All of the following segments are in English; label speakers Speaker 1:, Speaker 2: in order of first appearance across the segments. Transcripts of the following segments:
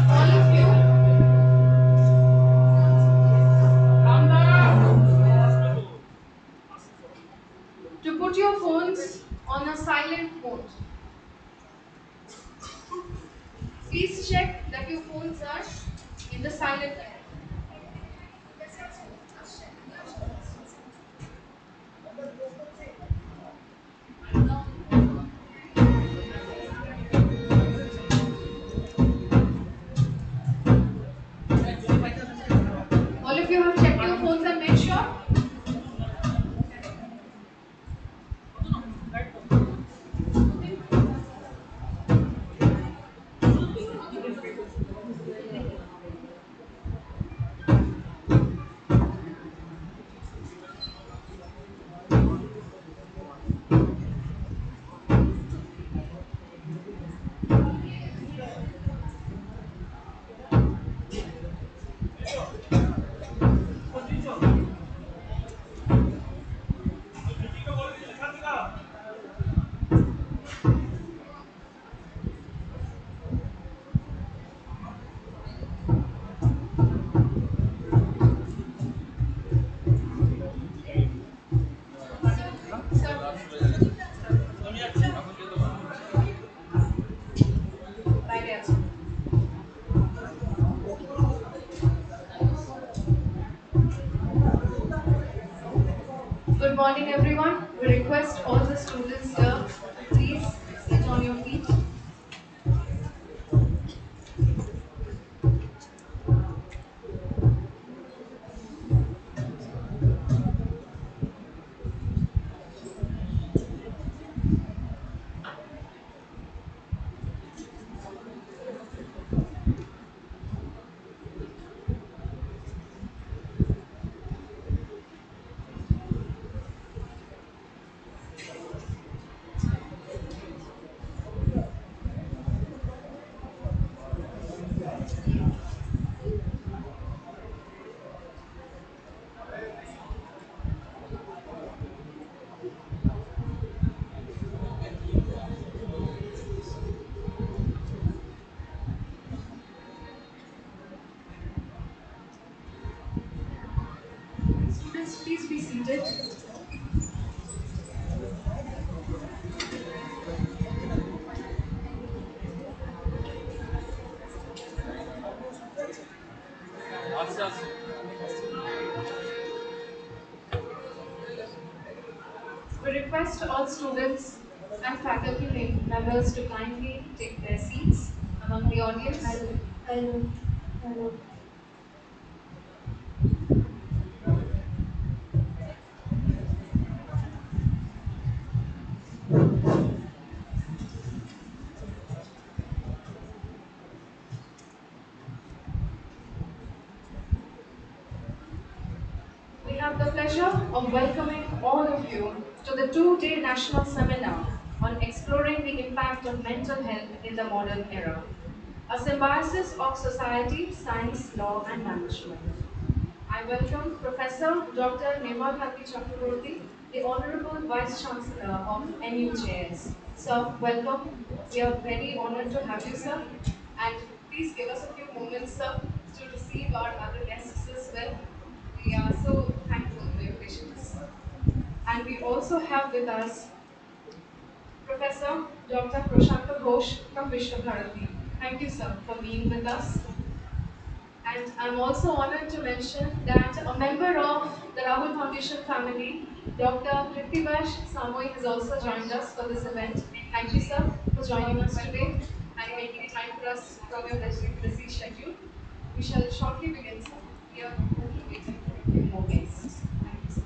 Speaker 1: All of you to put your phones on a silent mode. Please check that your phones are in the silent mode. All of you have checked your phones and made sure. Sir, right answer. Good morning, everyone. We request all the students here to please sit on your feet. Students, please be seated. We request all students and faculty members to kindly take their seats among the audience.
Speaker 2: Hello. Hello.
Speaker 1: We have the pleasure of welcoming all of you to the two-day national seminar on exploring the impact of mental health in the modern era, a symbiosis of society, science, law, and management. I welcome Professor Dr. Nemalhati Chakraborty, the Honorable Vice Chancellor of NUJS. Sir, welcome. We are very honored to have you, sir. And please give us a few moments, sir, to receive our other guests as well. We are so thankful for your patience. And we also have with us Professor Dr. Prashanta Ghosh from Vishwabharati. Thank you, sir, for being with us. And I'm also honored to mention that a member of the Rahul Foundation family, Dr. Prithvivash Samoi, has also joined us for this event. Thank you, sir, for joining us today and making time for us from your busy schedule. We shall shortly begin, sir. We are only waiting for a few more guests. Thank you, sir.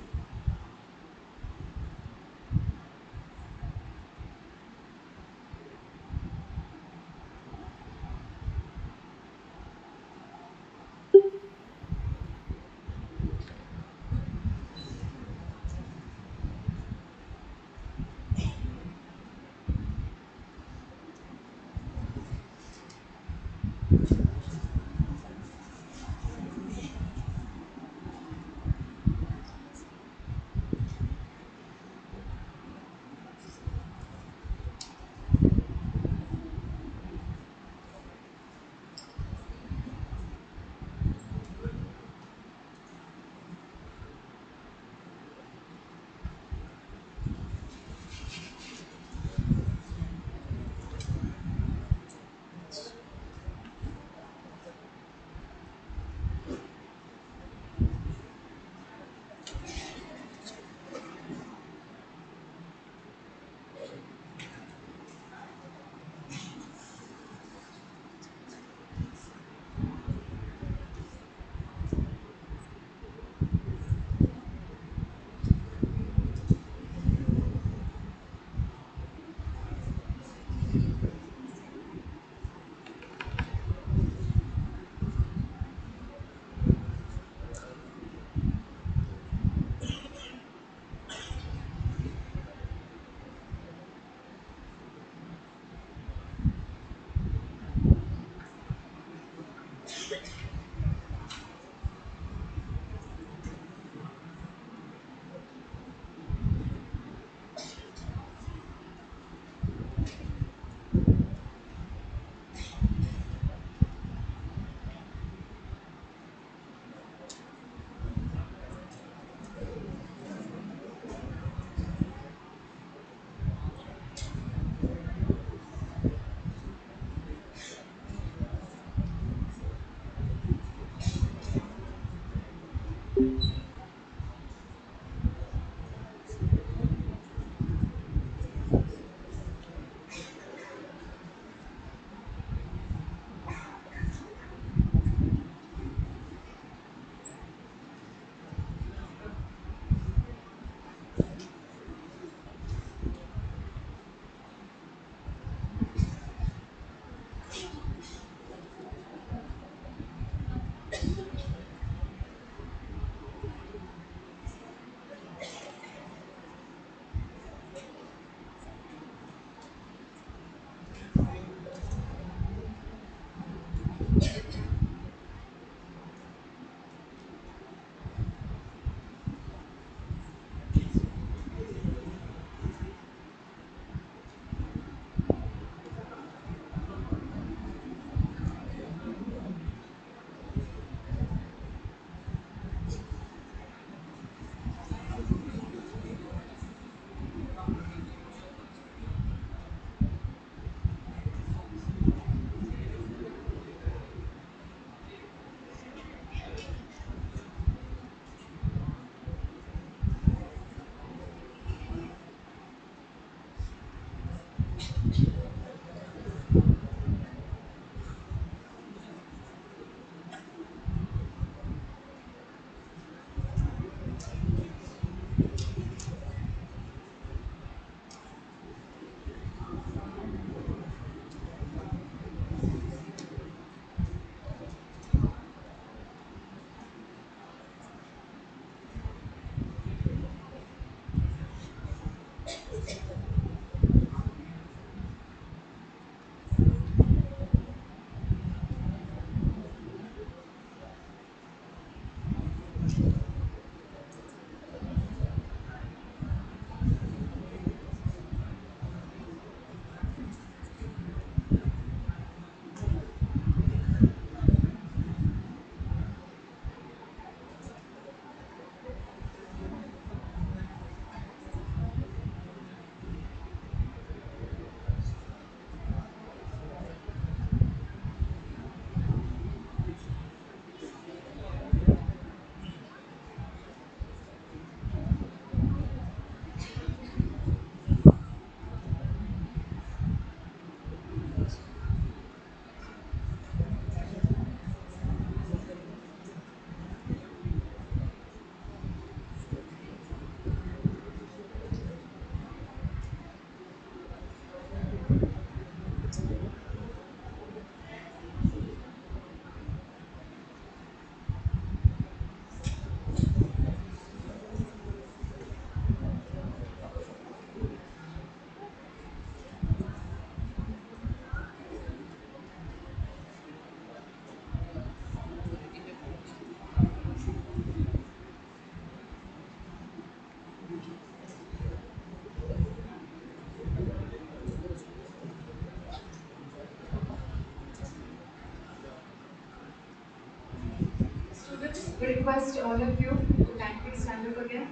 Speaker 1: Students, we request all of you to kindly stand up again.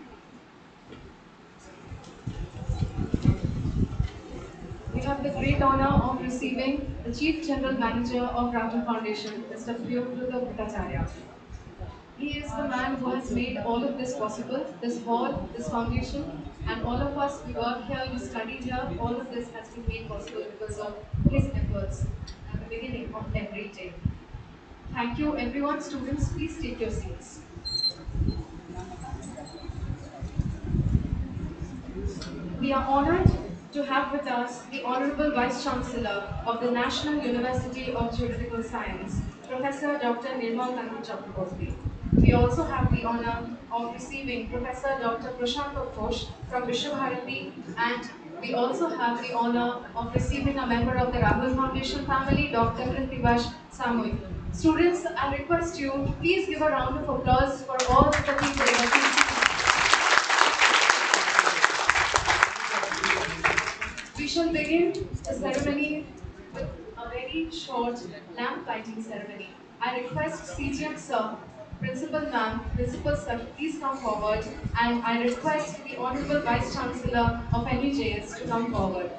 Speaker 1: We have the great honor of receiving the Chief General Manager of Rahul Foundation, Mr. Priyobruta Bhattacharya. He is the man who has made all of this possible, this hall, this foundation, and all of us, we work here, we study here, all of this has been made possible because of his efforts at the beginning of every day. Thank you everyone. Students, please take your seats. We are honored to have with us the Honorable Vice Chancellor of the National University of Geographical Science, Professor Dr. Nirmal Kanti Chakraborty. We also have the honor of receiving Professor Dr. Prashant Ghosh from Vishwabharati, and we also have the honor of receiving a member of the Rahul Foundation family, Dr. Krithivash Samoy. Students, I request you to please give a round of applause for all the people. We shall begin the ceremony with a very short lamp lighting ceremony. I request CGM Sir, Principal Ma'am, Principal Sir to please come forward, and I request the Honorable Vice Chancellor of NUJS to come forward.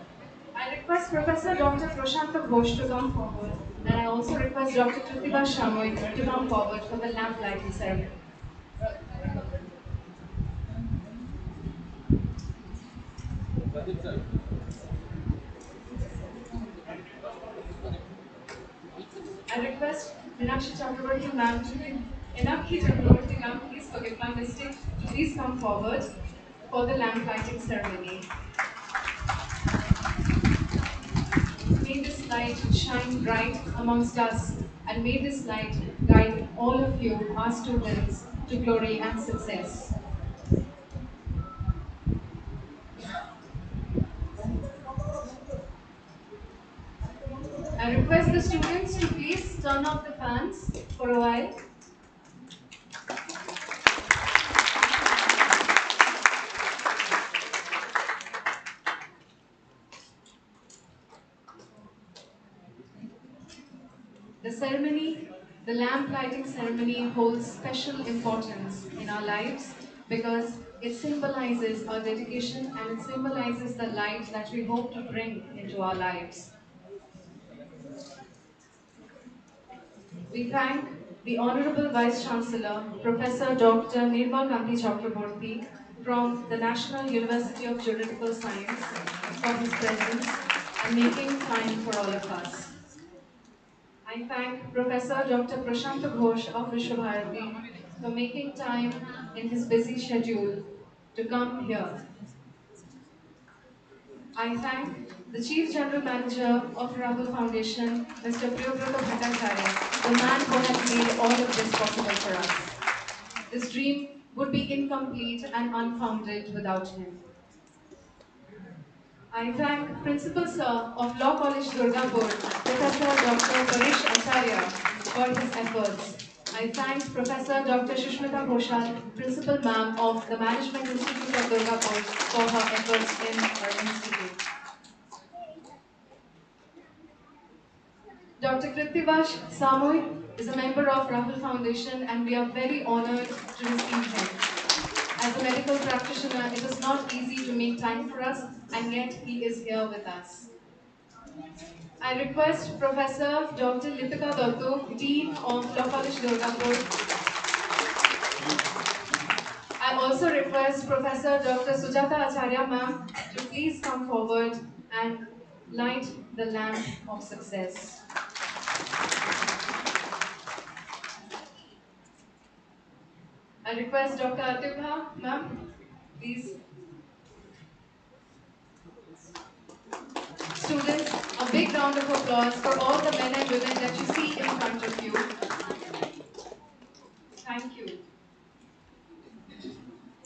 Speaker 1: I request Professor Dr. Prashanta Ghosh to come forward, and I also request Dr. Krithiva Shamoy to come forward for the lamp lighting ceremony. I request Meenakshi Chakraborty ma'am to Enakshi Chakraborty ma'am, please forgive my mistake, to please come forward for the lamp lighting ceremony. May this light shine bright amongst us, and may this light guide all of you, our students, to glory and success. I request the students to please turn off the fans for a while. The ceremony, the lamp lighting ceremony holds special importance in our lives because it symbolizes our dedication and it symbolizes the light that we hope to bring into our lives. We thank the Honorable Vice Chancellor, Professor Dr. Nirmal Kanti Chakraborty from the National University of Geographical Science for his presence and making time for all of us. I thank Professor Dr. Prashant Ghosh of Vishwabharati for making time in his busy schedule to come here. I thank the Chief General Manager of Rahul Foundation, Mr. Priyobruta Bhattacharya, the man who has made all of this possible for us. This dream would be incomplete and unfounded without him. I thank Principal Sir of Law College Durgapur, Professor Dr. Paresh Acharya, for his efforts. I thank Professor Dr. Shushmita Ghoshal, Principal Ma'am of the Management Institute of Durgapur, for her efforts in our institute. Dr. Krithivash Samoy is a member of Rahul Foundation, and we are very honored to receive him. As a medical practitioner, it is not easy to make time for us, and yet he is here with us. I request Professor Dr. Lipika Dattu, Dean of Law College Durgapur. I also request Professor Dr. Sujata Acharya ma'am to please come forward and light the lamp of success. I request Dr. Atibha ma'am, please. Students, a big round of applause for all the men and women that you see in front of you. Thank you.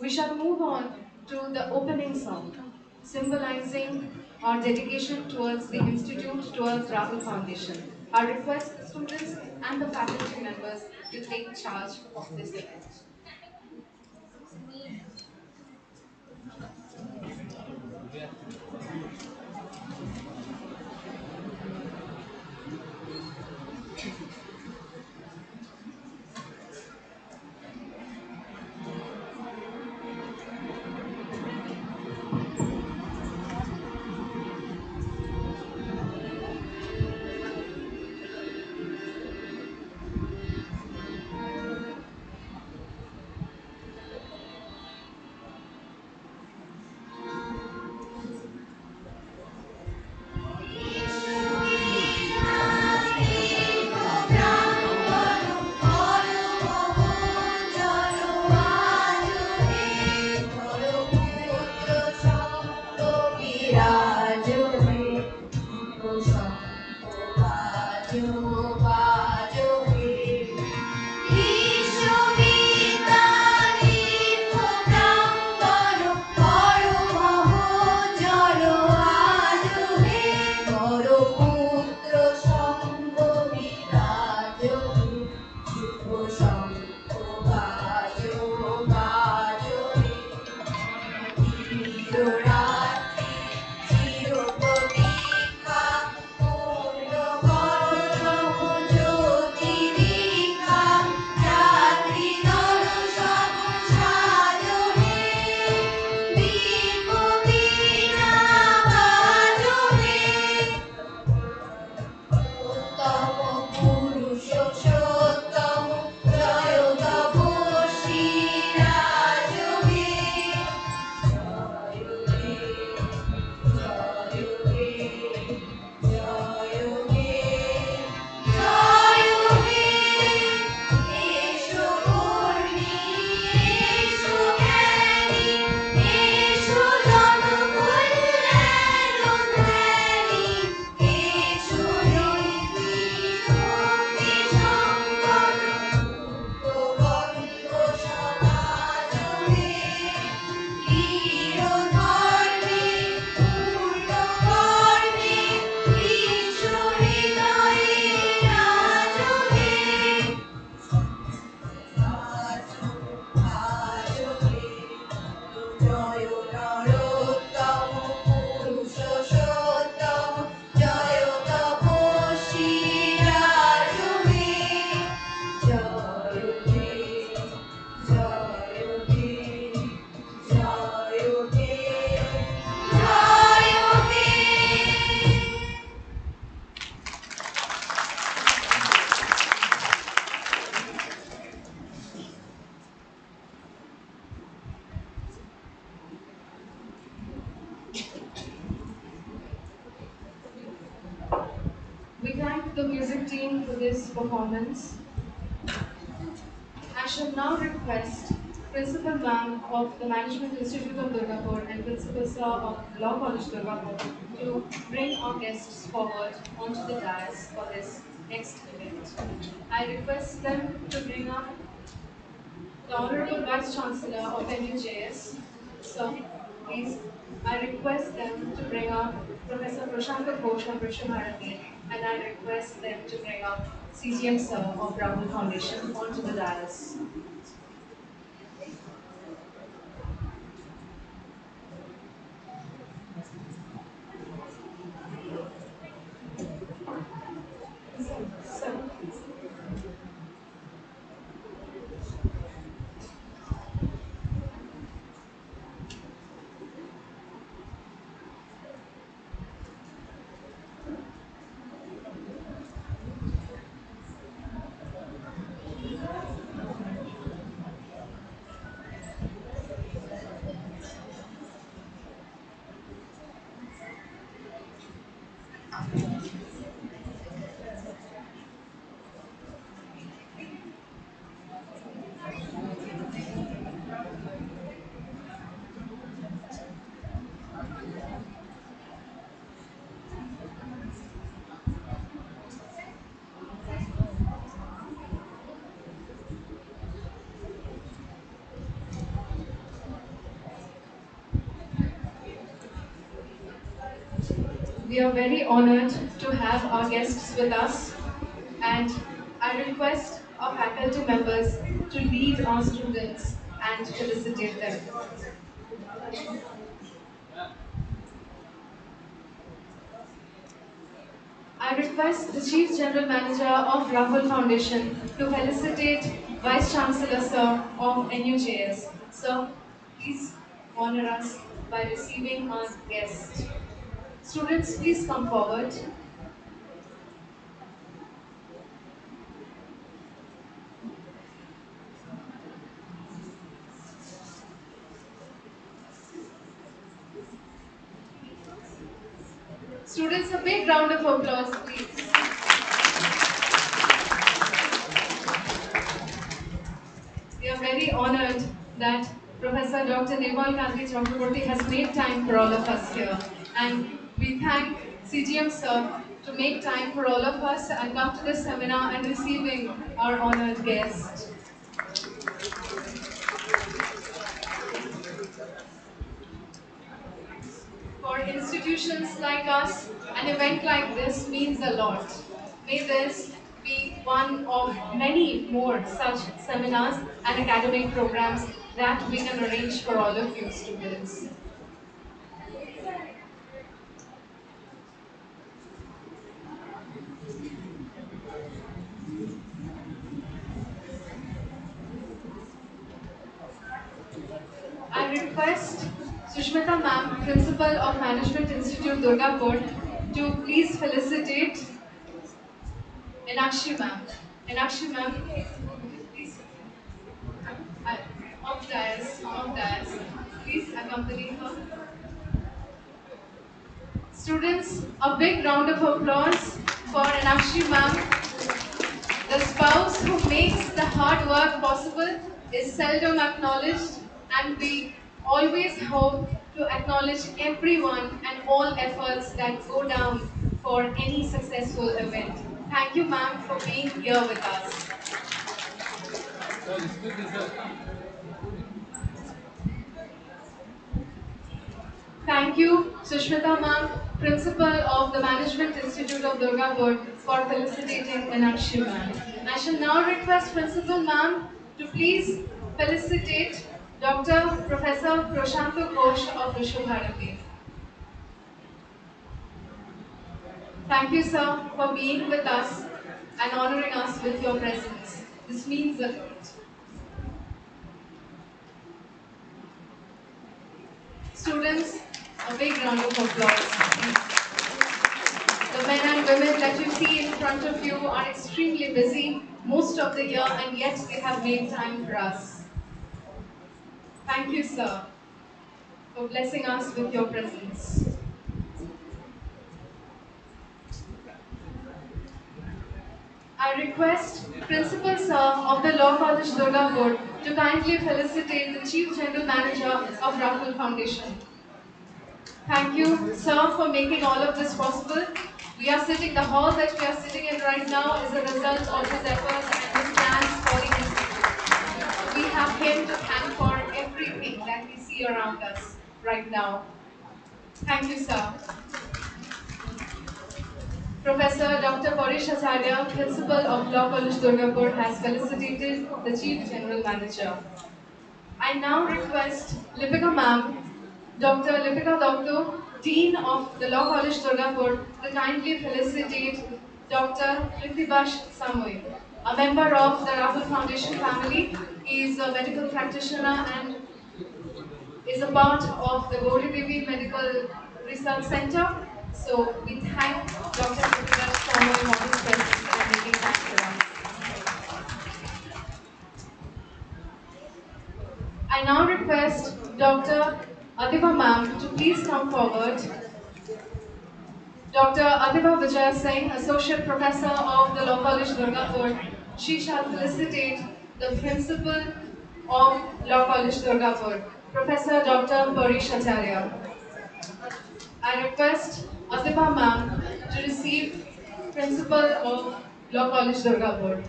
Speaker 1: We shall move on to the opening song, symbolizing our dedication towards the Institute, towards Rahul Foundation. I request the students and the faculty members to take charge of this event.
Speaker 2: চিররাত্রি চিরপ্রতীক্ষা পূর্ণ করতম জ্যোতির্বিক্ষা রাত্রি দর্শন সাজনে দীপ বীণা বাজনে উত্তম পুরুষোত্তম জয় তপস্বী রাজবে জয় হে জয় হে জয় হে জয় হে এসো কর্মী এসো জ্ঞানী এসো জনকল্যাণী এসো নীতি শক্তি সম্পদ মুক্তবন্ধ সমাজনে ধীরধর্মে পূর্ণকর্মে বিশ্ব হৃদয়ে রাজবে জয় নরোত্তম পুরুষোত্তম জয় তপস্বী রাজবে জয় হে জয় হে জয় হে জয় হে
Speaker 1: We thank the music team for this performance. I shall now request Principal Ma'am of the Management Institute of Durgapur and Principal Sir of Law College Durgapur to bring our guests forward onto the dais for this next event. I request them to bring up the Honorable Vice Chancellor of NUJS. So, please, I request them to bring up Professor Prashant Ghosh of Vishwabharati, and I request them to bring up CGM Sir of Rahul Foundation onto the dais. So, we are very honored to have our guests with us, and I request our faculty members to lead our students and felicitate them. I request the Chief General Manager of Rahul Foundation to felicitate Vice Chancellor Sir of NUJS. Sir, please honor us by receiving our guest. Students, please come forward. Students, a big round of applause, please. We are very honored that Professor Dr. Nepal Kanti Chakraborty has made time for all of us here. And we thank CGM Sir to make time for all of us and come to this seminar and receiving our honored guest. For institutions like us, an event like this means a lot. May this be one of many more such seminars and academic programs that we can arrange for all of you students. I request Sushmita ma'am, Principal of Management Institute Durgapur, to please felicitate Enakshi ma'am. Enakshi ma'am, please, uh, of dais, please accompany her. Students, a big round of applause for Enakshi ma'am. The spouse who makes the hard work possible is seldom acknowledged, and we always hope to acknowledge everyone and all efforts that go down for any successful event. Thank you, ma'am, for being here with us. Thank you, Sushmita ma'am, Principal of the Management Institute of Durgapur, for felicitating Meenakshi ma'am. I shall now request Principal ma'am to please felicitate Dr. Professor Prashanta Ghosh of Vishwabharati. Thank you, sir, for being with us and honoring us with your presence. This means a lot. Students, a big round of applause, please. The men and women that you see in front of you are extremely busy most of the year, and yet they have made time for us. Thank you, sir, for blessing us with your presence. I request Principal Sir of the Law College Durgapur to kindly felicitate the Chief General Manager of Rahul Foundation. Thank you, sir, for making all of this possible. The hall that we are sitting in right now is a result of his efforts and his plans for the institute. We have him to thank for everything that we see around us right now. Thank you, sir. Professor Dr. Parish Acharya, Principal of Law College Durgapur, has felicitated the Chief General Manager. I now request Lipika ma'am, Dr. Lipika Doctor, Dean of the Law College Durgapur, to kindly felicitate Dr. Prithibash Samoy, a member of the Rahul Foundation family. He is a medical practitioner and is a part of the Gauri Devi Medical Research Center. So we thank Dr. Prithibash Samoy for his presence and making time for us. I now request Dr. Adiba ma'am to please come forward. Dr. Adiba Vijay Singh, Associate Professor of the Law College Durgapur, she shall felicitate the Principal of Law College Durgapur, Professor Dr. Parish Acharya. I request Adiba ma'am to receive Principal of Law College Durgapur.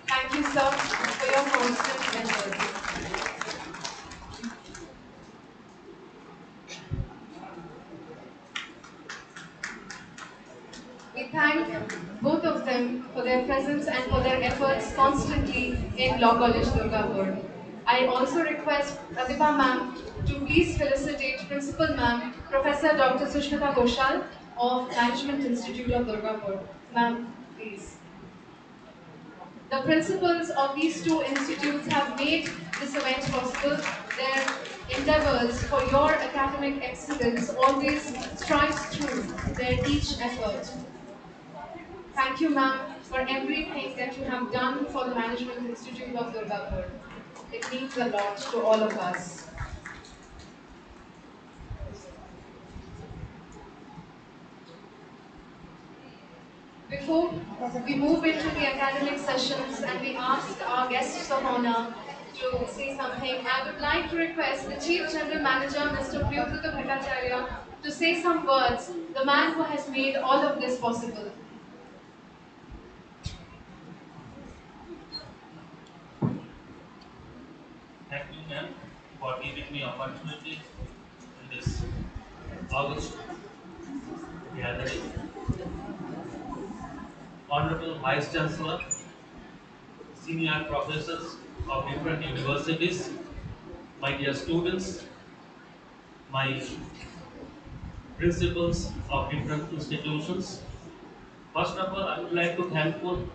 Speaker 1: Thank you, sir, for your constant effort. We thank both of them for their presence and for their efforts constantly in Law College Durgapur. I also request Pratibha ma'am to please felicitate Principal ma'am, Professor Dr. Sushmita Ghoshal of Management Institute of Durgapur. Ma'am, please. The principals of these two institutes have made this event possible. Their endeavors for your academic excellence always strives through their each effort. Thank you, ma'am, for everything that you have done for the Management Institute of Durgapur. It means a lot to all of us. Before we move into the academic sessions and we ask our guests of honor to say something, I would like to request the Chief General Manager, Mr. Priyubrata Bhattacharya, to say some words, the man who has made all of this possible.
Speaker 3: Thank you, ma'am, for giving me opportunity in this August gathering. Honorable Vice Chancellor, senior professors of different universities, my dear students, my principals of different institutions. First of all, I would like to thankful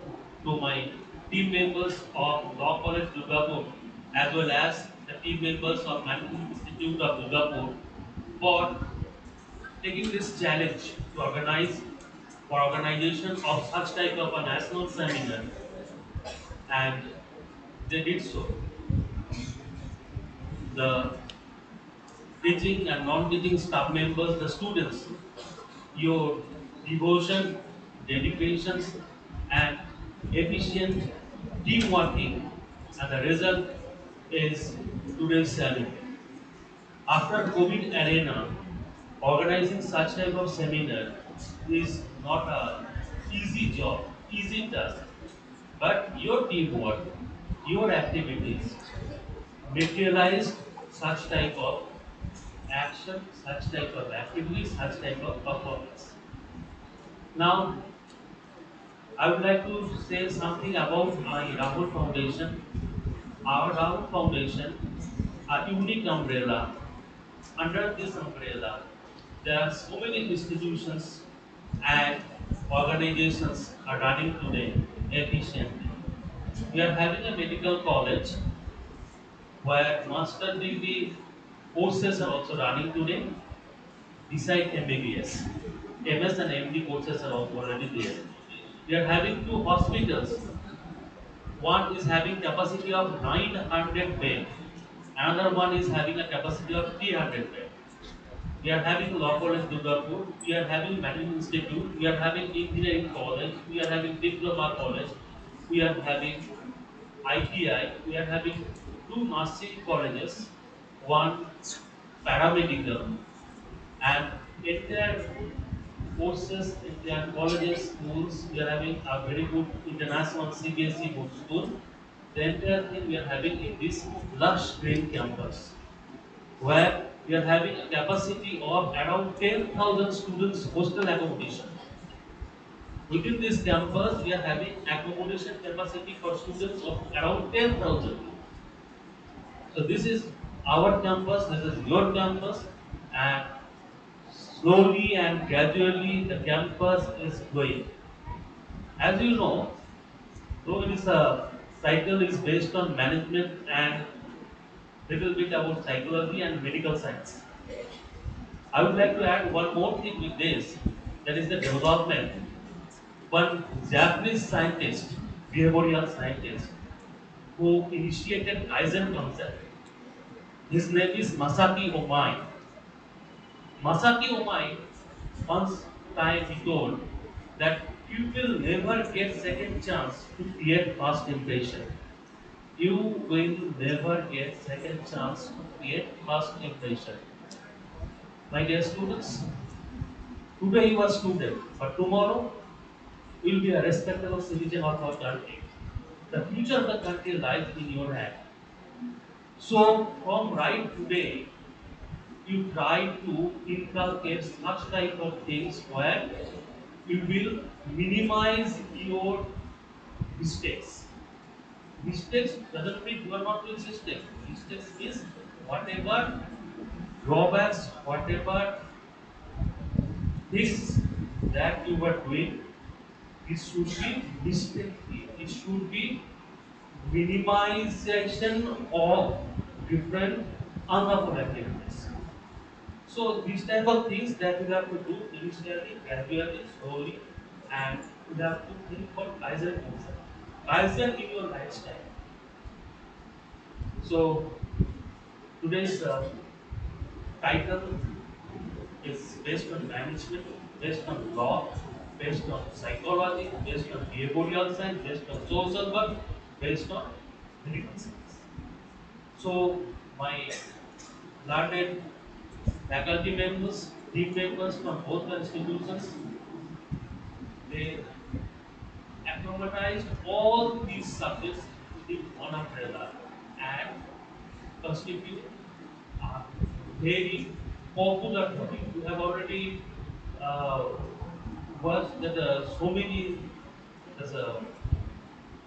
Speaker 3: to my team members of Law College Durgapur as well as the team members of Management Institute of Durgapur for taking this challenge to organize for organization of such type of a national seminar, and they did so. The teaching and non-teaching staff members, the students, your devotion, dedications, and efficient team working, and the result is today's salute. After COVID arena, organizing such type of seminar is not a easy job, easy task, but your teamwork, your activities materialize such type of action, such type of activity, such type of performance. Now, I would like to say something about my Rahul Foundation. Our Rahul Foundation, a unique umbrella. Under this umbrella, there are so many institutions and organizations are running today efficiently. We are having a medical college where master degree courses are also running today beside MBBS. MS and MD courses are already there. We are having two hospitals. One is having capacity of 900 bed. Another one is having a capacity of 300 bed. We are having law college Durgapur. We are having management institute. We are having engineering college. We are having diploma college. We are having ITI. We are having two nursing colleges, one paramedical, and entire courses, entire colleges, schools. We are having a very good international CBSE board school. The entire thing we are having in this lush green campus, where we are having a capacity of around 10,000 students hostel accommodation. Within this campus, we are having accommodation capacity for students of around 10,000. So this is our campus, this is your campus, and slowly and gradually the campus is growing. As you know, though it is a cycle is based on management and little bit about psychology and medical science. I would like to add one more thing with this, that is the development. One Japanese scientist, behavioral scientist, who initiated Kaizen concept. His name is Masaki Omai. Masaki Omai once time he told that you will never get second chance to create first impression. You will never get second chance to create first impression. My dear students, today you are student, but tomorrow you will be a respectable citizen of our country. The future of the country lies in your hand. So from right today, you try to inculcate such type of things where you will minimize your mistakes. Mistakes doesn't mean you are not doing mistakes. Mistakes means whatever drawbacks, whatever things that you were doing, it should be mistake free. It should be minimization of different unlawful activities. So these type of things that we have to do initially, gradually, slowly, and we have to think for Kaizen concept. Kaizen in your lifestyle. So today's title is based on management, based on law, based on psychology, based on behavioral science, based on social work, based on medical science. So my learned faculty members, team members from both the institutions, they acclimatized all these subjects within one umbrella and constitute a very popular topic. We have already uh, watched that so many there's a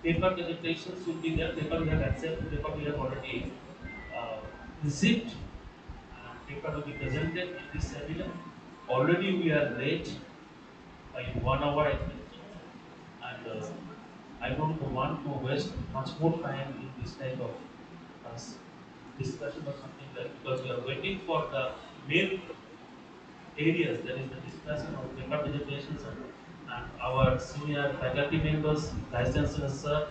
Speaker 3: paper presentations should be there, paper we have accepted, paper we have already uh, received and paper will be presented in this seminar. Already we are late by 1 hour, I think, and I don't want to waste much more time in this type of uh, discussion or something like, because we are waiting for the main areas, that is the discussion of paper presentations, and our senior faculty members, vice chancellor sir,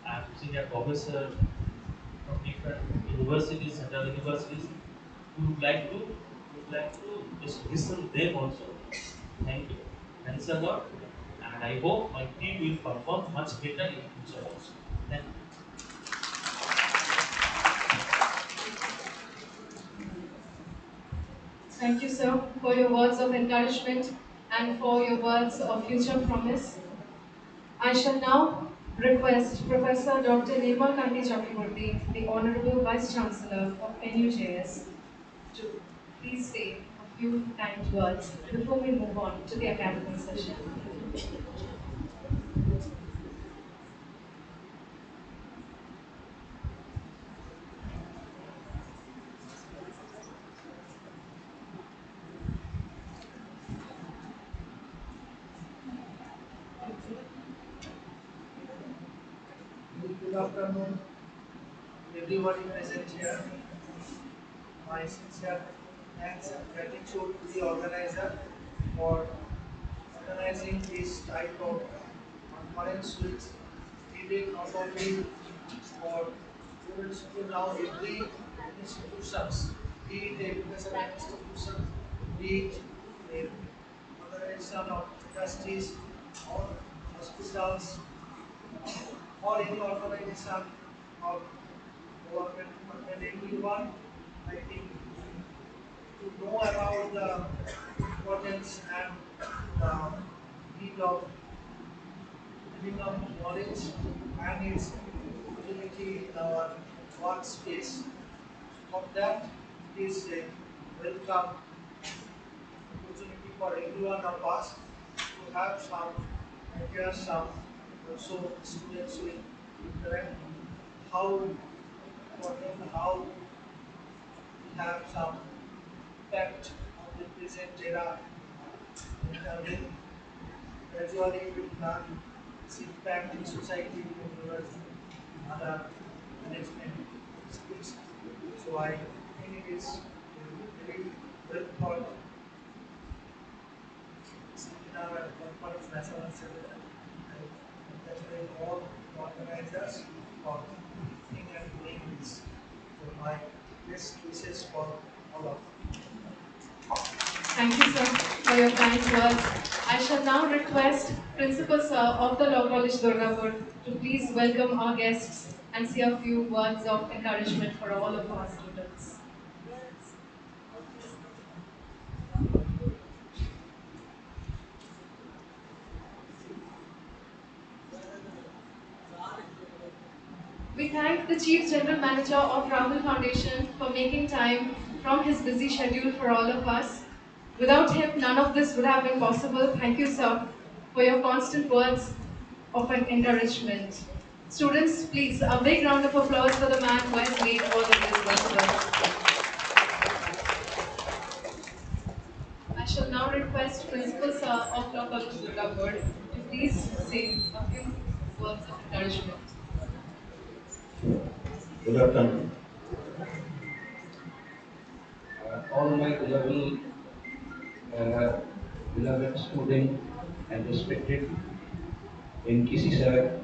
Speaker 3: and senior professor from different universities, central universities, we would like to just listen them also. Thank you. Thanks a lot, and I hope my team will perform much better in future also. Thank you.
Speaker 1: Thank you, sir, for your words of encouragement and for your words of future promise. I shall now request Professor Dr. Nirmal Kanti Chakraborty, the Honorable Vice Chancellor of NUJS, to please say a few kind words before we move on to the academic session.
Speaker 4: Good afternoon, everybody present here. My sincere thanks and gratitude to the organizer for organizing this type of conference which giving not only for students to now every institutions, be it educational institution, be it a organization of industries or hospitals or any organization of government department, everyone, I think, to know about the importance and the need of minimum knowledge and its utility in our workspace. For that, it is a welcome opportunity for every one of us to have some ideas, some also students will interact how important, how we have some impact on the present era and then gradually we learn its impact in society towards other management skills. So I think it is a very well thought seminar and conference, national seminar. I congratulate all the organizers for thinking and doing this. So my best wishes for all of you.
Speaker 1: Thank you, sir, for your kind words. I shall now request Principal Sir of the Law College Durgapur to please welcome our guests and say a few words of encouragement for all of our students. We thank the Chief General Manager of Rahul Foundation for making time from his busy schedule for all of us. Without him, none of this would have been possible. Thank you, sir, for your constant words of an encouragement. Students, please, a big round of applause for the man who has made all of this possible. I shall now request Principal Sir of Law College Durgapur to please say a few words of encouragement.
Speaker 5: Good afternoon. All my uh, beloved student and respected NKC sir,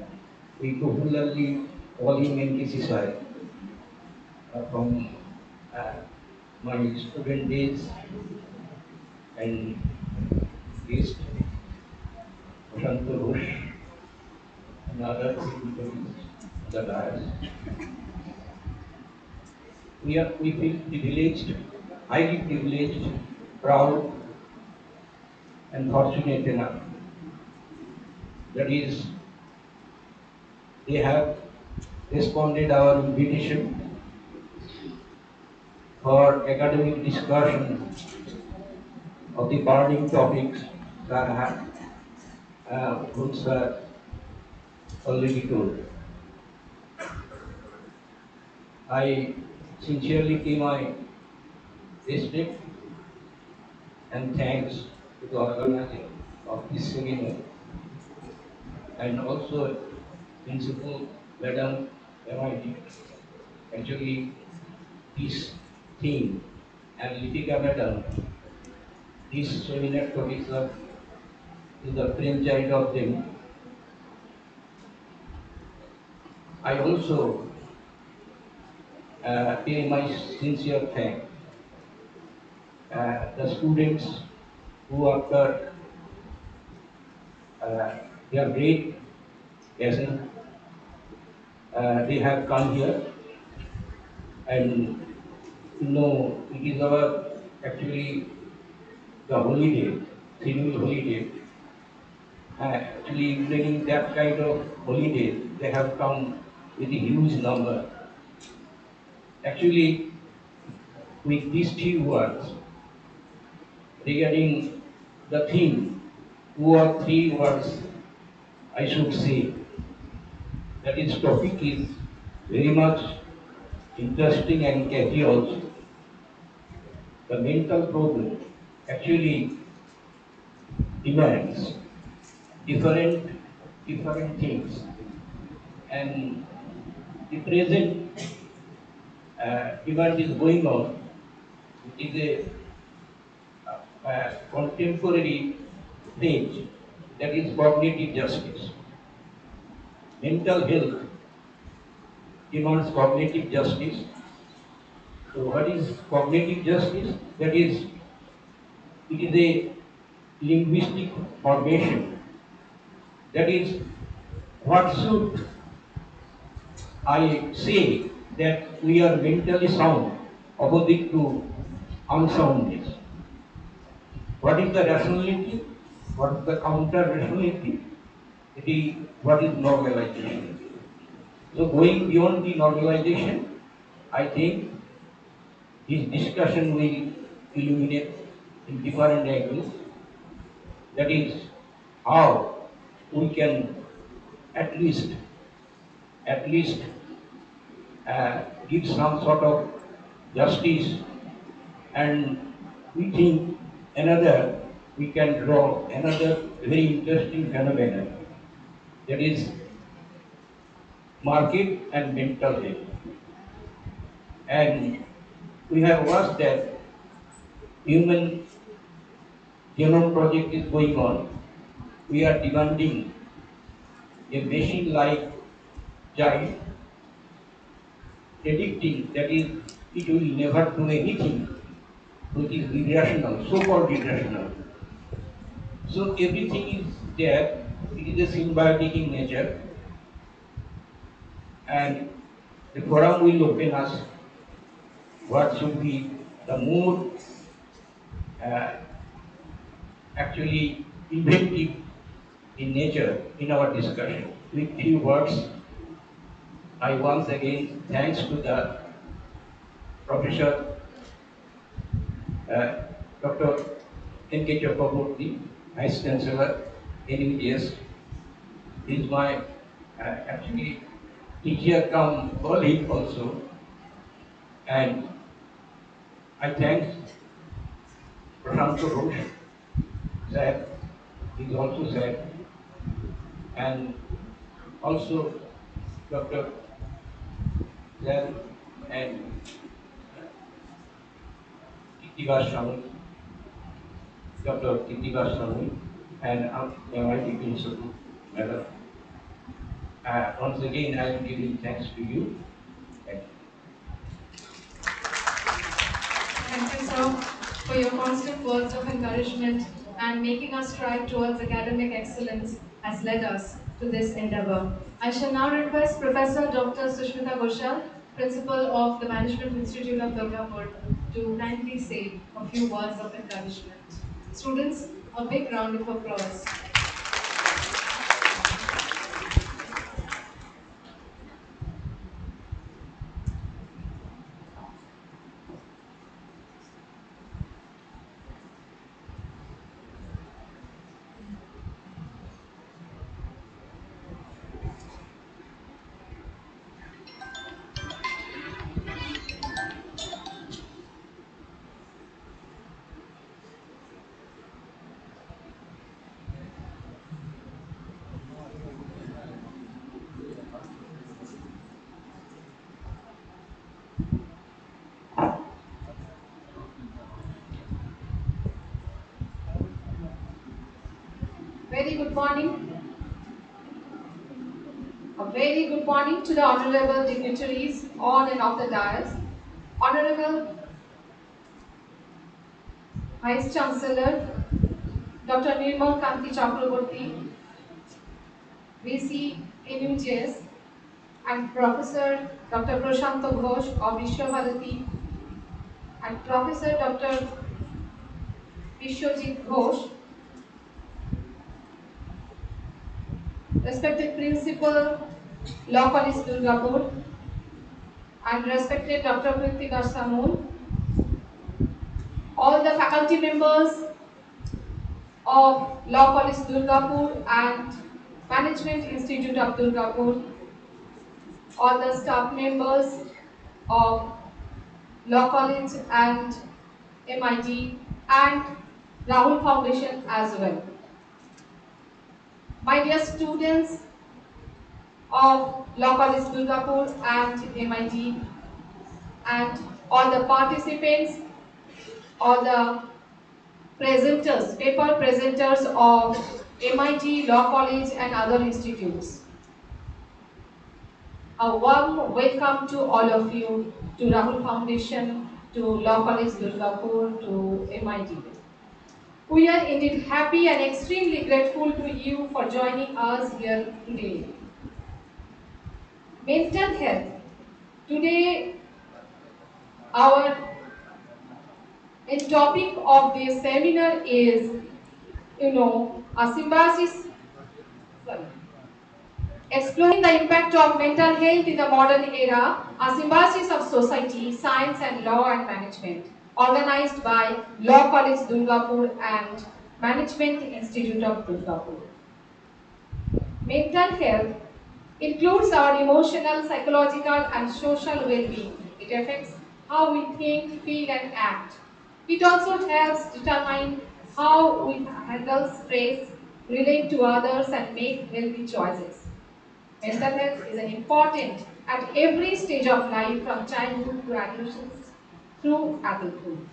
Speaker 5: we popularly call him NKC sir from uh, my student days and guest Prashant Ghosh and other dignitaries on the dais. We feel privileged, highly privileged, proud and fortunate enough. That is, they have responded our invitation for academic discussion of the burning topics that which were already told. I sincerely pay my respect and thanks to the organizer of this seminar and also Principal Madam MIT. Actually, this theme and Litika Madam, these seminar topics are to the brainchild of them. I also pay my sincere thanks the students who after their great lesson they have come here and it is our actually the holiday, scheduled holiday. Actually, during that kind of holiday, they have come with a huge number. Actually, with these few words regarding the theme, two or three words I should say that its topic is very much interesting and catchy also. The mental problem actually demands different different things and the present demand is going on. It is a contemporary stage that is cognitive justice. Mental health demands cognitive justice. So what is cognitive justice? That is, it is a linguistic formation. That is, what should I say that we are mentally sound opposite to unsoundness? What is the rationality? What is the counter rationality? It is what is normalization. So going beyond the normalization, I think this discussion will illuminate in different angles. That is how we can at least at least give some sort of justice and we think another we can draw another very interesting phenomenon that is market and mental health. And we have watched that human genome project is going on. We are demanding a machine-like child, predicting that is it will never do anything which is irrational, so-called irrational. So everything is there. It is a symbiotic in nature, and the forum will open us what should be the more uh, actually inventive in nature in our discussion. With few words, I once again thanks to the Professor Dr. N.K. Chakraborty, Vice Chancellor, NUTS. He is my actually teacher come colleague also, and I thank Prashant Roche, sir, he is also said, and also Dr. Zen and Kitiva Shamul, Dr. Kitiva Shamul, and MIT Principal, Madam. Once again, I am giving thanks to you. Thank you.
Speaker 1: Thank you, sir, for your constant words of encouragement and making us strive towards academic excellence has led us to this endeavor. I shall now request Professor Dr. Sushmita Ghoshal, Principal of the Management Institute of Durgapur, to kindly say a few words of encouragement. Students, a big round of applause. morning. A very good morning to the honorable dignitaries on and off the dais. Honorable Vice Chancellor Dr. Nirmal Kanti Chakraborty, VC NUJS, and Professor Dr. Prashanta Ghosh of Vishwabharati and Professor Dr. Vishwajit Ghosh, respected Principal Law College Durgapur, and respected Dr. Kritika Samoon, all the faculty members of Law College Durgapur and Management Institute of Durgapur, all the staff members of Law College and MIT and Rahul Foundation as well. My dear students of Law College Durgapur and MIT and all the participants, all the presenters, paper presenters of MIT, Law College and other institutes. A warm welcome to all of you, to Rahul Foundation, to Law College Durgapur, to MIT. We are indeed happy and extremely grateful to you for joining us here today. Mental health. Today, our topic of this seminar is, a symbiosis, sorry, exploring the impact of mental health in the modern era, a symbiosis of society, science and law and management, organized by Law College Durgapur and Management Institute of Durgapur. Mental health includes our emotional, psychological and social well-being. It affects how we think, feel and act. It also helps determine how we handle stress, relate to others and make healthy choices. Mental health is an important at every stage of life from childhood to adolescence through adulthood.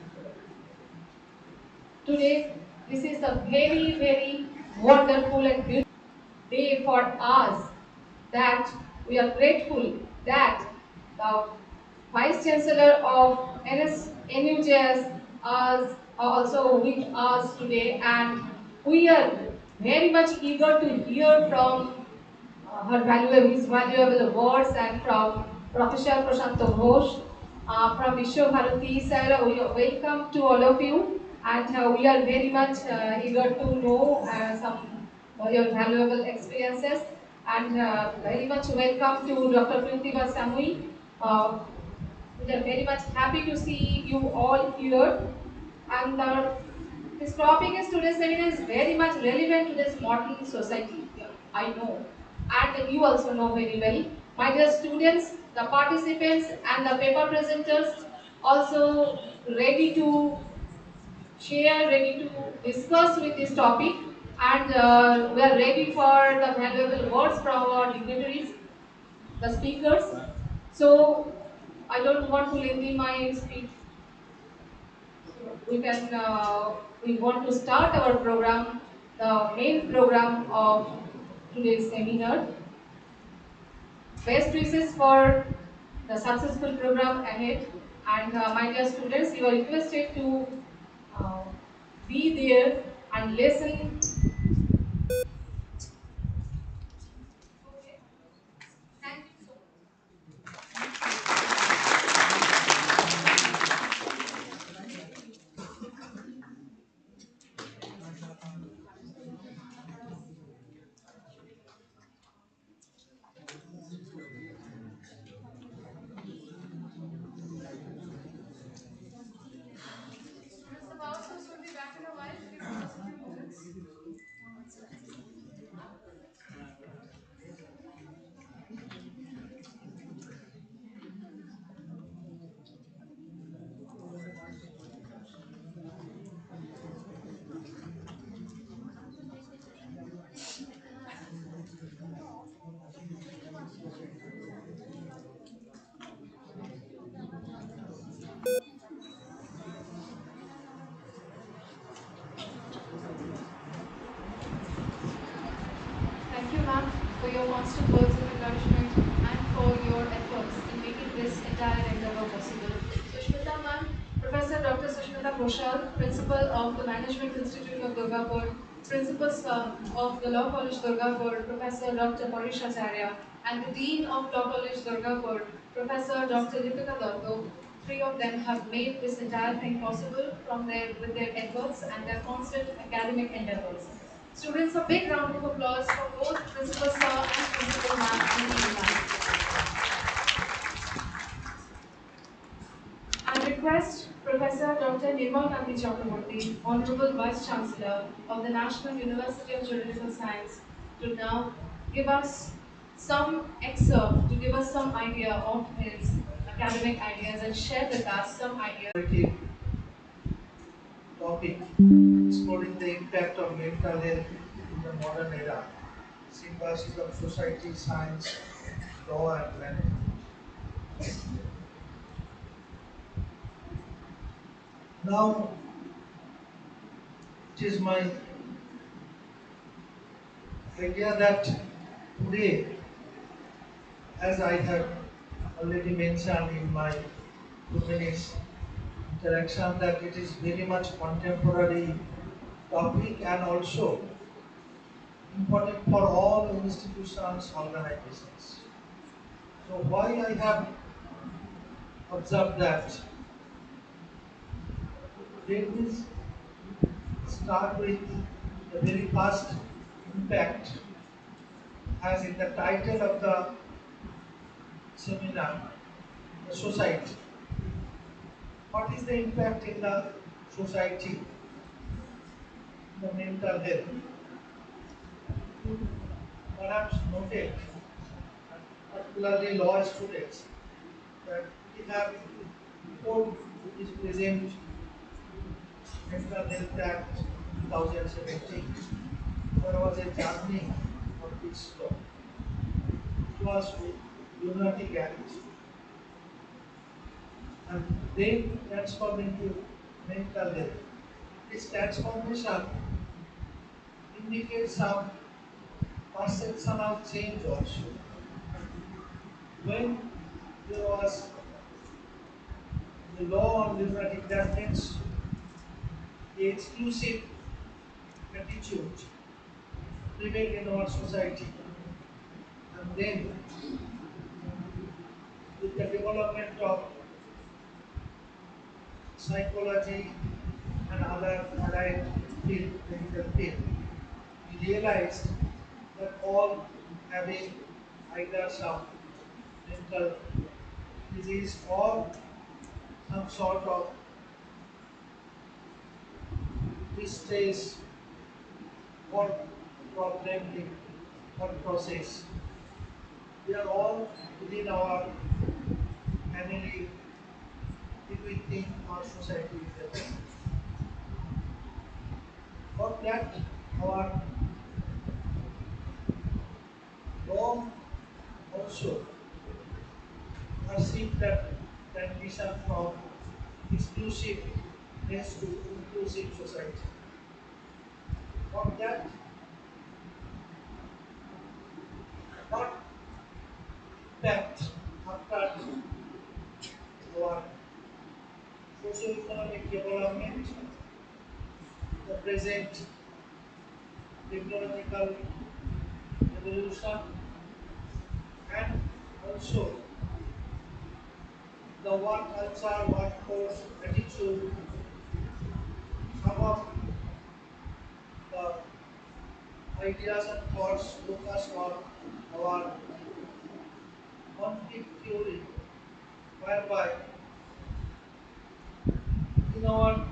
Speaker 1: Today, this is a very, very wonderful and beautiful day for us that we are grateful that the Vice Chancellor of NUJS is also with us today and we are very much eager to hear from his valuable words and from Professor Prashanta Ghosh from Vishwabharati. Sir, we welcome to all of you and we are very much eager to know some your valuable experiences and very much welcome to Dr. Printiba Samui. We are very much happy to see you all here and this topic is today's seminar is very much relevant to this modern society. I know, and you also know very well. My dear students, the participants, and the paper presenters also ready to share, ready to discuss with this topic, and we are ready for the valuable words from our dignitaries, the speakers. So, I don't want to lengthen my speech we want to start our program, the main program of today's seminar. Best wishes for the successful program ahead. And my dear students, you are requested to uh, be there and listen. Okay. Thank you so much. Students of ours will be back in a while. Give us a few moments. your constant words of encouragement and for your efforts in making this entire endeavor possible. Sushmita ma'am, Professor Dr. Sushmita Ghoshal, Principal of the Management Institute of Durgapur, Principal of the Law College Durgapur, Professor Dr. Paresh Acharya, and the Dean of Law College Durgapur, Professor Dr. Deepika Datto. Three of them have made this entire thing possible with their efforts and their constant academic endeavors. Students, a big round of applause for both Principal Sir and Principal Ma'am and Dean Ma'am. I request Professor Dr. Nirmal Kanti Chakraborty, Honorable Vice Chancellor of the National University of Juridical Science, to now give us some excerpt, to give us some idea of his academic ideas and share with us some ideas.
Speaker 4: Topic exploring the impact of mental health in the modern era, symbiosis of society, science, law, and management. Now, it is my idea that today, as I have already mentioned in my 2 minutes interaction, that it is very much contemporary topic and also important for all institutions, organizations. So why I have observed that, let me start with the very first impact, as in the title of the seminar, the society. What is the impact in the society, the mental health? You perhaps noted, and particularly law students, that we have, before this present Mental Health Act 2017, there was a journey of this law. It was with lunatic act and then transformed into mental health. This transformation indicates some perceptual change also. When there was the law on lunatic, that means the exclusive attitude prevailed in our society. And then, with the development of psychology and other allied field, medical field, we realized that all having either some mental disease or some sort of distress or problem in thought process. We are all within our family, if we think our society is there. For that, our law also perceive that transition from exclusiveness to inclusive society. For that, what impact after our socio-economic development, the present technological evolution, and also the work culture, workforce, attitude, some of the ideas and thoughts focus on our conflict theory, whereby in our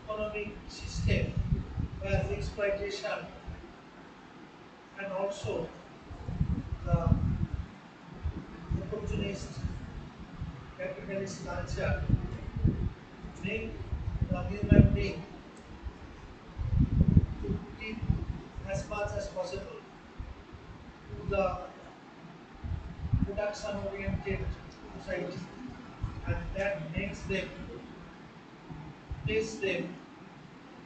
Speaker 4: economic system, where exploitation and also the opportunist capitalist culture make the human being to live as much as possible to the production oriented society, and that makes them face them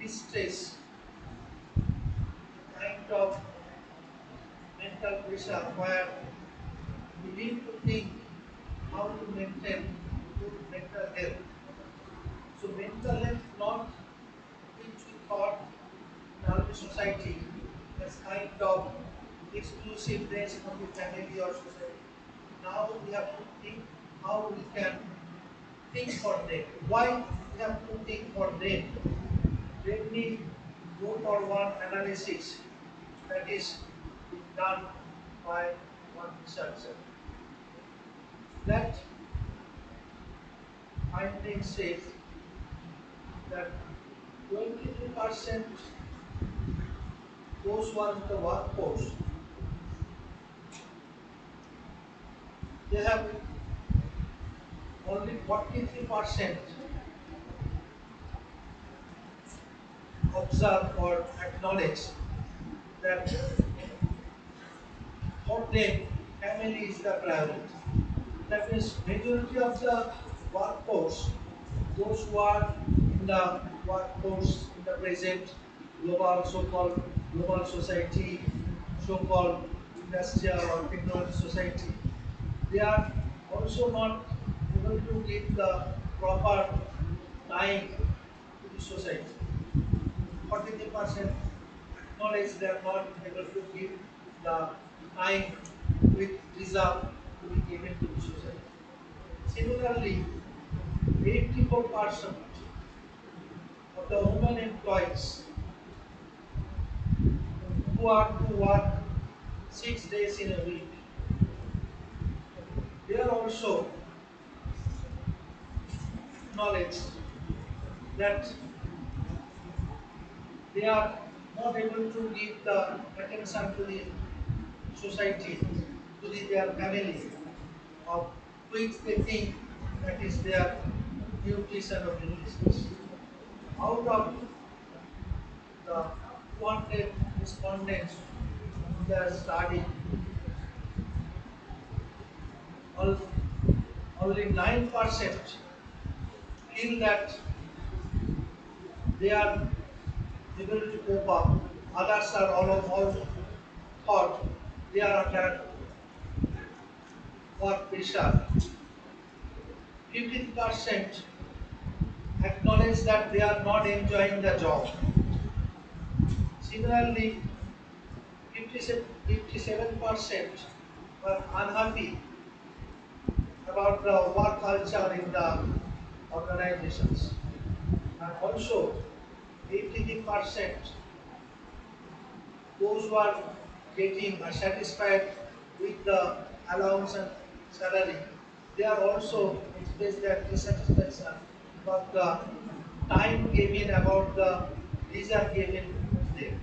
Speaker 4: distress, a kind of mental pressure where we need to think how to maintain good mental health. So mental health not which we thought in our society as kind of exclusiveness of the family or society. Now we have to think how we can think for them. Why we have to think for them? Let me go for one analysis that is done by one researcher. That finding says that 23% those who are in the workforce, they have only 43% observe or acknowledge that for them family is the priority. That means majority of the workforce, those who are in the workforce in the present global so-called global society, so-called industrial or technology society, they are also not able to give the proper time to the society. 43% acknowledge they are not able to give the time with reserve to be given to the society. Similarly, 84% of the women employees who are to work 6 days in a week, they are also acknowledged that they are not able to give the attention to the society, to their family, of which they think that is their duties and obligations. Out of the 200 respondents in the study, al- only 9% feel that they are able to cope up. Others are all thought they are under work pressure. 15% acknowledge that they are not enjoying the job. Similarly, 57% were unhappy about the work culture in the organizations. And also, 83% those who are getting are satisfied with the allowance and salary, they are also express their dissatisfaction about the time given, about the leisure given to them.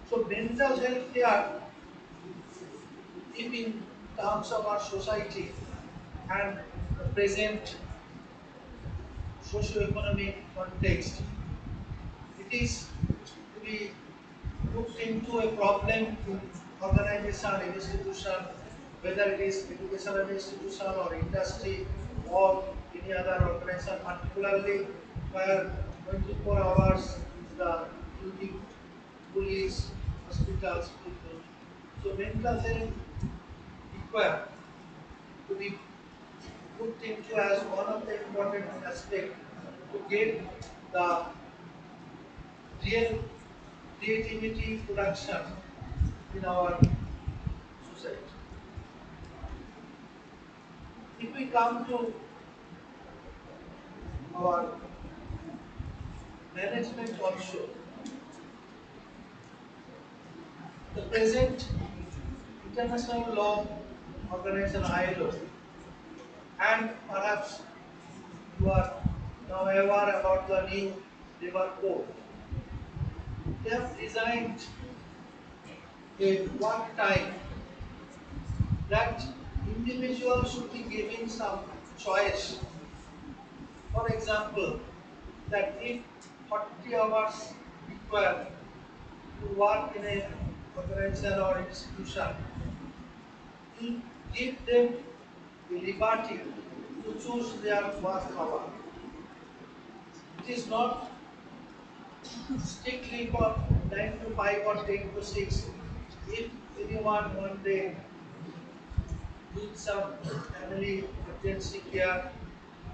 Speaker 4: So mental health care, if in terms of our society and the present socio-economic context, it is to be looked into a problem in organization, institution, whether it is educational institution or industry or any other organization, particularly where 24 hours is the duty, police, hospitals, people. So mental health require to be looked into as one of the important aspects to get the real creativity production in our society. If we come to our management also, the present international law organization ILO, and perhaps you are now aware about the new labor code. They have designed a work time that individuals should be given some choice. For example, that if 40 hours required to work in a organization or institution, you give them the liberty to choose their work hour. It is not strictly for 9 to 5 or 10 to 6. If anyone one day needs some family emergency care,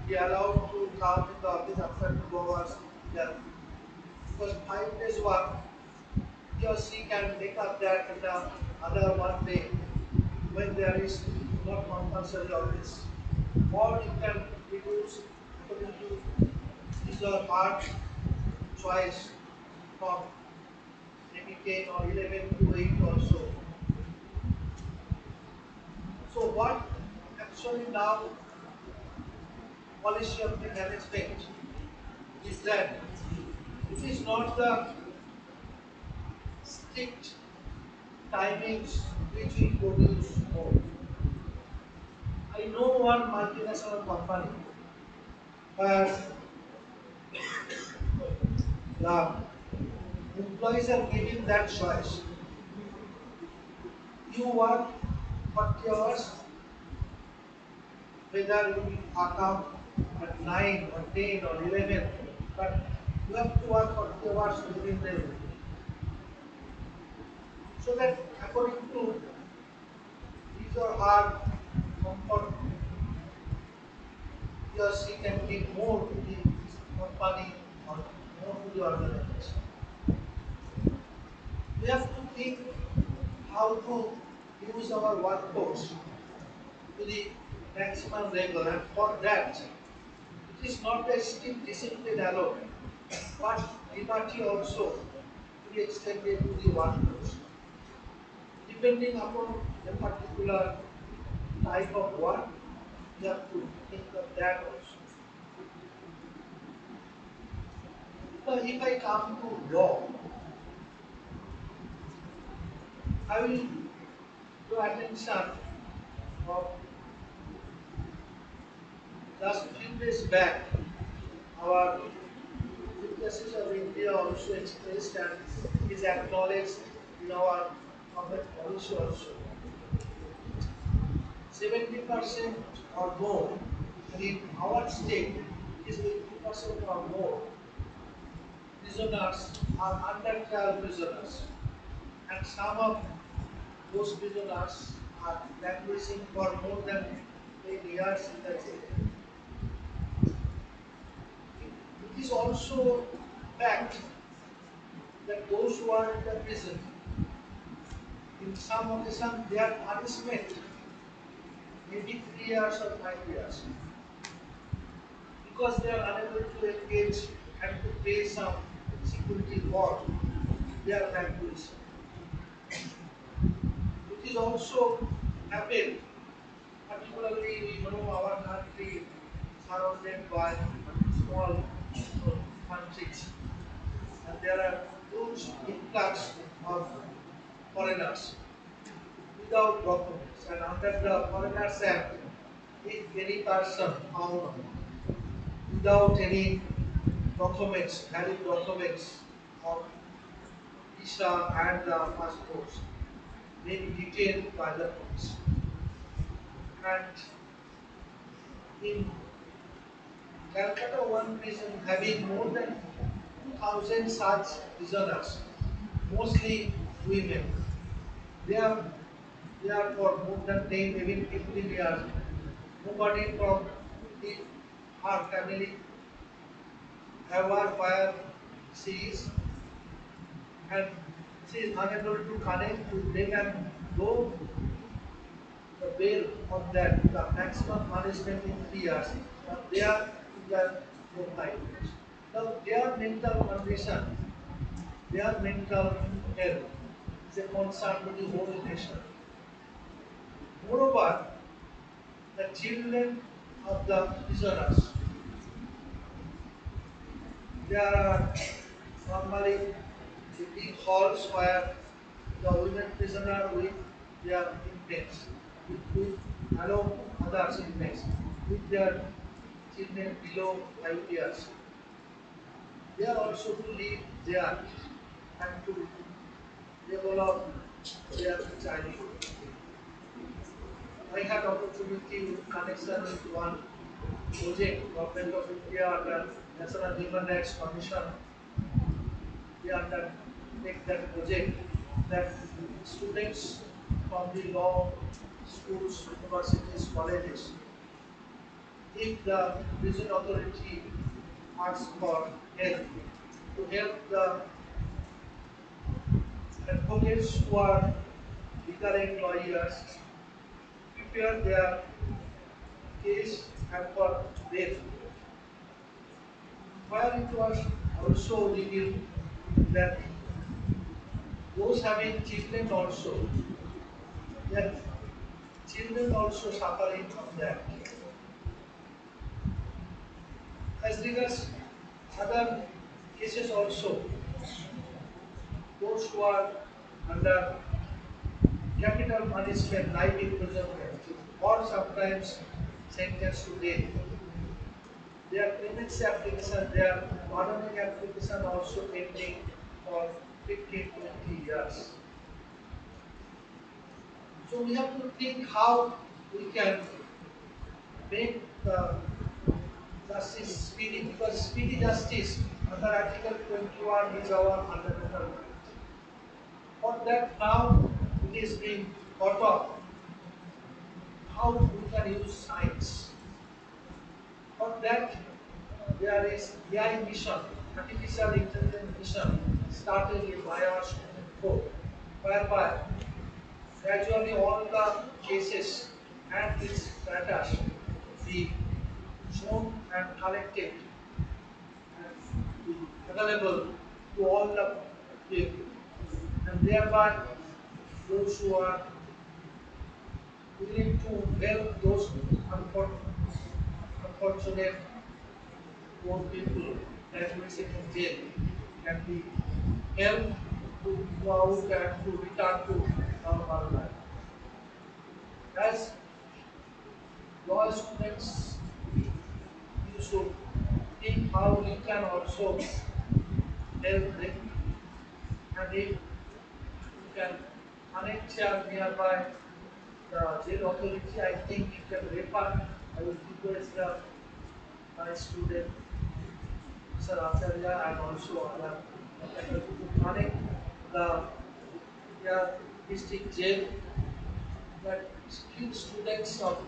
Speaker 4: be allowed to come in the office after 2 hours. Yeah. Because 5 days work, he or she can make up that in the other one day when there is not compulsory office. Or you can reduce according to his or her choice from maybe 10 or 11 to 8 also. So what actually now policy of the management is that it is not the strict timings which we produce more. I know one multinational company where the employees are given that choice. You work 40 hours, whether you come at 9 or 10 or 11, but you have to work 40 hours within the so that according to his or her comfort, he or she can give more to the company or more to the organization. We have to think how to use our workforce to the maximum level, and for that, it is not a strict discipline alone, but liberty also to be extended to the workforce. Depending upon the particular type of work, you have to think of that also. Now, if I come to law, I will draw attention of just few days back, our Chief Justice of India also expressed and is acknowledged in our public policy also. 70% or more, and in our state, it is 80% or more prisoners are under trial prisoners, and some of those prisoners are languishing for more than 10 years in the jail. It is also fact that those who are in the prison, in some occasion, their punishment may be 3 years or 5 years because they are unable to engage and to pay some security for their language. It is also happened, particularly we know our country surrounded by small countries, and there are huge influx of foreigners without documents. And under the Foreigners Act, if any person found without any documents, valid documents of visa and passports, may be detained by the police. And in Calcutta, one prison having more than 2,000 such prisoners, mostly women. They are there for more than 10, even 15 years. Nobody from the, her family ever where she is, and she is unable to connect with them, and though the bail on that, the maximum punishment in 3 years, but they are in their confinement. Now their mental condition, their mental health is a concern to the whole nation. Moreover, the children of the prisoners, there are normally the big halls where the women prisoner with their inmates, with along others inmates, with their children below 5 years. They are also to live there and to develop their childhood. I had opportunity in connection with one project, Government of India and National Human Rights Commission. They undertake that project that students from the law schools, universities, colleges, if the prison authority asks for help, to help the advocates who are legal aid lawyers prepare their case and for bail, where it was also revealed that those having children also, their children also suffering from that. As regards other cases also, those who are under capital punishment, life imprisonment, or sometimes sentenced to death, their clemency application, their pardoning application also pending for 15, 20 years. So we have to think how we can make the justice speedy, because speedy justice under Article 21 is our fundamental right. For that now it is being thought of how we can use science. For that there is AI mission, artificial intelligence mission, started in Mayas 4, whereby gradually all the cases and its data be shown and collected and be available to all the people, and thereby those who are willing to help those unfortunate poor people that were sitting in jail can be helped to go out and to return to normal life. As law students, you should think how we can also help them, and if you can connect here nearby the jail authority, I think you can refer. I will request my student, Sir Acharya, and also other faculty to connect the India district jail that skilled students of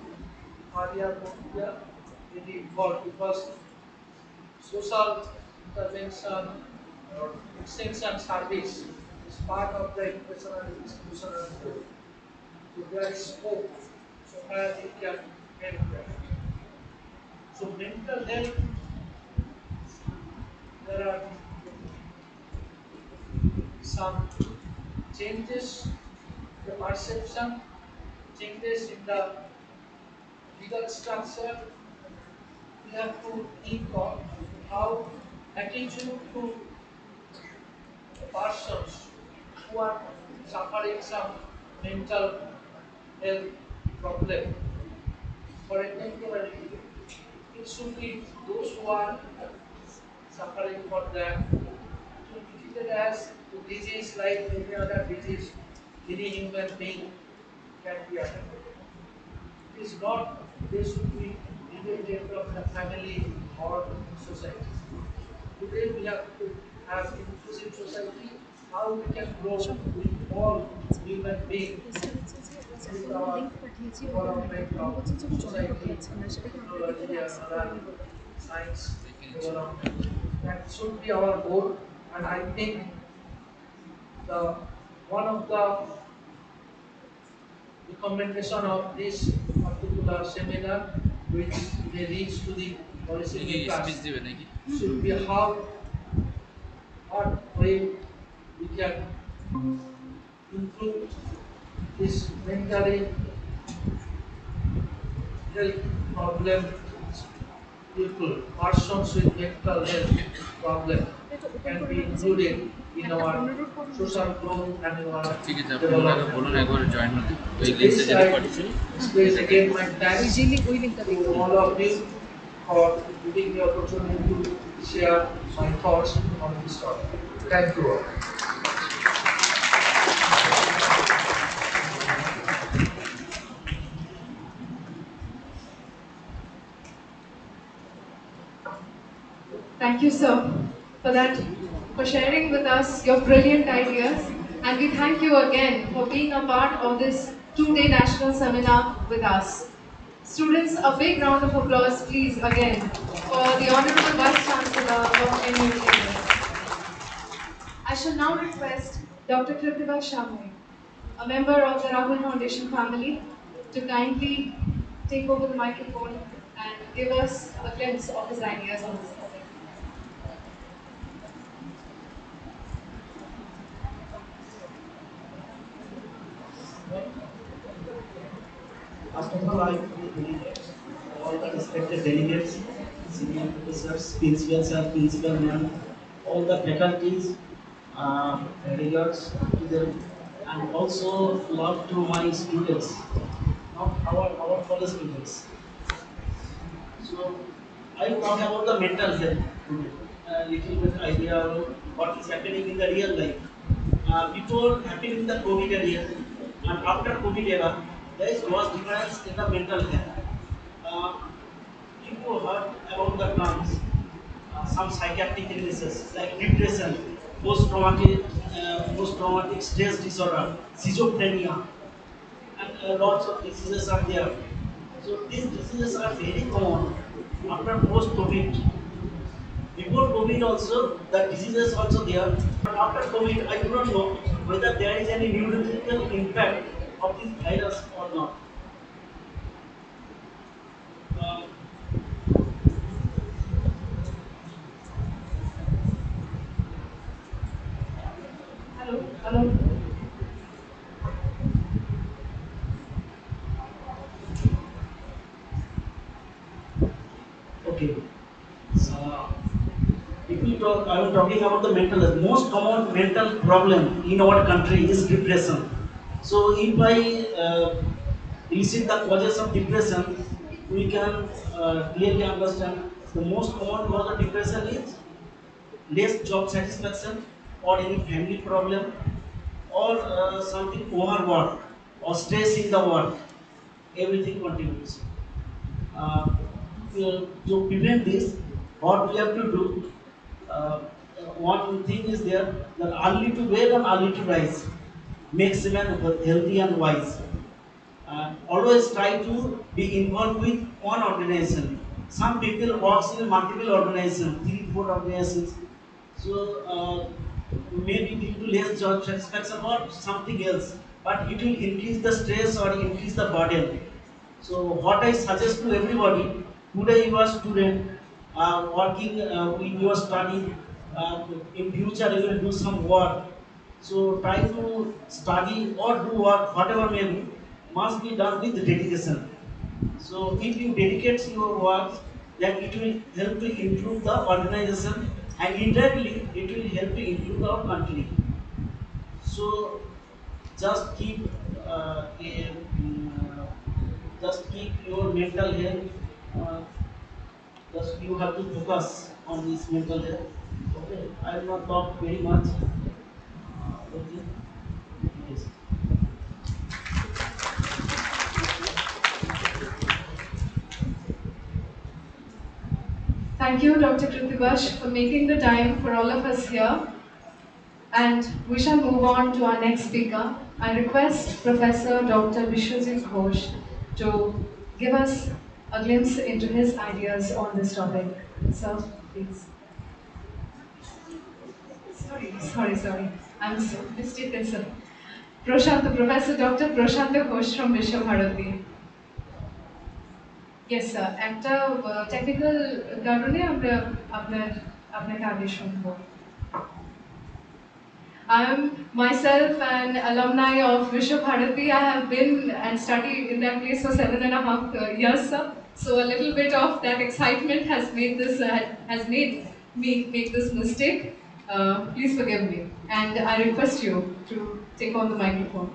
Speaker 4: earlier India will be involved, because social intervention or extension service is part of the educational institutional growth. So there is scope, so where it can help them. So mental health, there are some changes, the perception, changes in the legal structure. We have to think of how attitude to persons who are suffering some mental health problem. For example, it should be those who are suffering from that to be treated as a disease like any other disease any human being can be affected. It is not they should be liberated from the family or society. Today we have to have inclusive society. How we can grow with all human beings with our development of society, technology, and other science development. That should be our goal, and I think the one of the recommendation of this particular seminar, which may reach to the policy makers, should be how what way we can improve this mentally health problem people, persons with mental health problem can be included in our social growth and in our
Speaker 2: ঠিক আছে আপনি ওনাকে বলুন
Speaker 4: development.
Speaker 2: একবার join হতে ওই
Speaker 4: With
Speaker 2: লিঙ্কটা
Speaker 4: this,
Speaker 2: যেটা
Speaker 4: I
Speaker 2: পাঠিয়েছিল
Speaker 4: express
Speaker 2: এটাকে
Speaker 4: again my thanks to all of you for giving the opportunity to share my thoughts on this topic. Thank you all.
Speaker 1: Thank you, sir, for that, for sharing with us your brilliant ideas And we thank you again for being a part of this two-day national seminar with us. Students, a big round of applause, please, again, for the Honorable Vice Chancellor of NUTS. I shall now request Dr. Krithiba Shamui, a member of the Rahul Foundation family, to kindly take over the microphone and give us a glimpse of his ideas on this topic.
Speaker 6: First of all, I would delegates, all the respected delegates, senior professors, principals and principal men, all the faculties, regards to them, and also love to my students, not our college students. So I will talk about the mental health today. A little bit idea of what is happening in the real life. Before happening in the COVID area and after COVID era, there is was difference in the mental health. Uh, if you heard about the terms, some psychiatric illnesses like depression, post-traumatic stress disorder, schizophrenia, and lots of diseases are there. So these diseases are very common after post-COVID. Before COVID also, the diseases also there. But after COVID, I do not know whether there is any neurological impact of this virus or not. Uh,
Speaker 1: Hello, hello.
Speaker 6: okay. Uh, if we talk, I am talking about the mental health. Most common mental problem in our country is depression. So if I elicit the causes of depression, we can clearly understand the most common cause of depression is less job satisfaction or any family problem or something overwork or stress in the work. Everything contributes. To prevent this, what we have to do, uh, one thing is there that early to bed and early to rise makes man healthy and wise. Always try to be involved with one organization. Some people works in multiple organizations, three, four organizations. So maybe due to less job satisfaction or something else, but it will increase the stress or increase the burden. So what I suggest to everybody, today you are student, working in your study, in future you will do some work. So try to study or do work, whatever may be, must be done with dedication. So if you dedicate your work, then it will help to improve the organization and indirectly it will help to improve our country. So just keep just keep your mental health. Uh, just you have to focus on this mental health. Okay, I will not talk very much. Okay. Yes.
Speaker 1: Thank you, Dr. Krithibash, for making the time for all of us here. And we shall move on to our next speaker. I request Professor Dr. Vishwajit Ghosh to give us a glimpse into his ideas on this topic. Sir, please. Sorry. I'm mistaken, sir. Professor Dr. Prashant Ghosh from Vishwabharati. Yes, sir. একটা technical কারণে আমরা আপনাকে আগে শুনবো। I'm myself an alumni of Vishwabharati. I have been and studied in that place for 7.5 years, sir. So a little bit of that excitement has made me make this mistake. Please forgive me, and I request you to take on the microphone.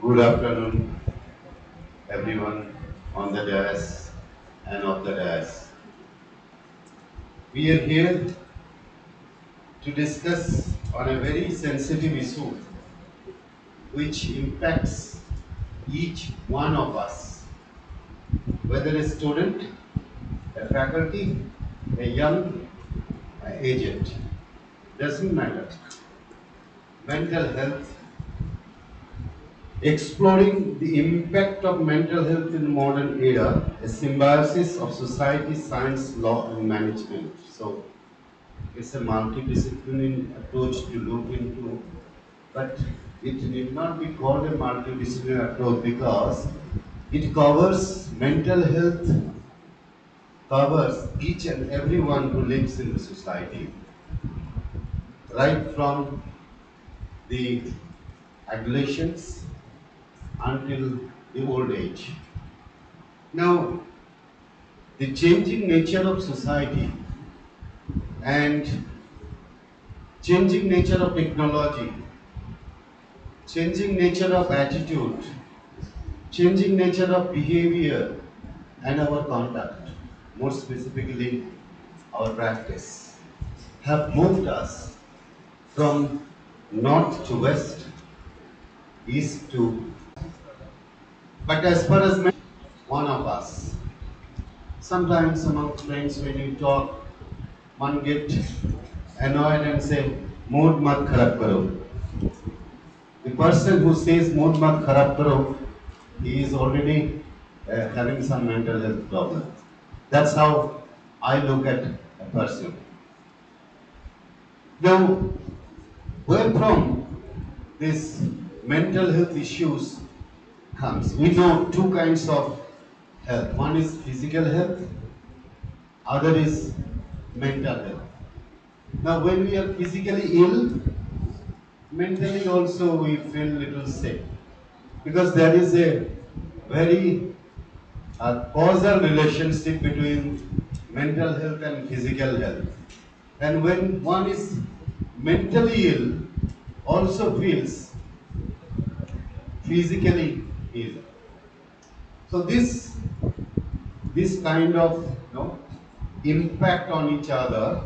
Speaker 7: Good afternoon, everyone on the dais and off the dais. We are here to discuss on a very sensitive issue which impacts each one of us, whether a student a faculty, a young, aged, doesn't matter. Mental health, exploring the impact of mental health in the modern era, a symbiosis of society, science, law, and management. So it's a multidisciplinary approach to look into, but it need not be called a multidisciplinary approach because it covers mental health, covers each and everyone who lives in the society, right from the adolescence until the old age. Now, the changing nature of society and changing nature of technology, changing nature of attitude, changing nature of behavior and our conduct, more specifically our practice, have moved us from north to west, east to, but as far as one of us. Sometimes among friends when you talk, one get annoyed and say, mood mat kharab karo. The person who says mood mat kharab karo, he is already having some mental health problem. That's how I look at a person. Now, where from this mental health issues comes? We know two kinds of health. One is physical health, other is mental health. Now, when we are physically ill, mentally also we feel little sick because there is a very causal relationship between mental health and physical health. And when one is mentally ill, also feels physically ill. So this kind of impact on each other,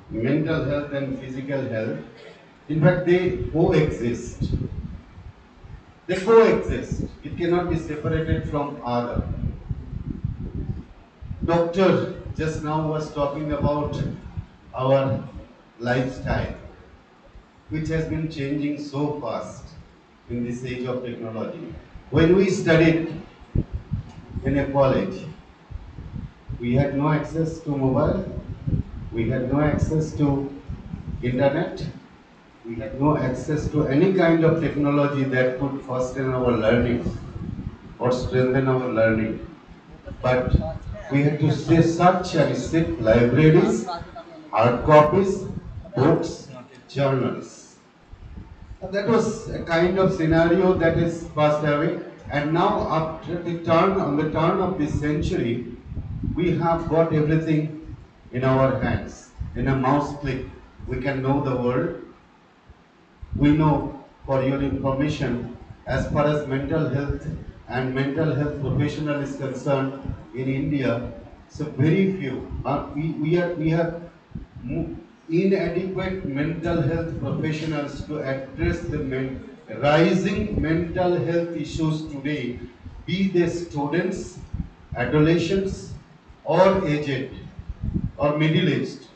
Speaker 7: mental health and physical health, in fact they coexist. They coexist. It cannot be separated from other. Doctor just now was talking about our lifestyle, which has been changing so fast in this age of technology. When we studied in a college, we had no access to mobile, we had no access to internet, we had no access to any kind of technology that could foster our learning or strengthen our learning. But we had to say search and sit libraries, hard copies, books, journals. That was a kind of scenario that is passed away. And now, after on the turn of this century, we have got everything in our hands. In a mouse click, we can know the world. We know, for your information, as far as mental health and mental health professional is concerned in India, so very few. We have inadequate mental health professionals to address the rising mental health issues today, be they students, adolescents, or aged, or middle-aged.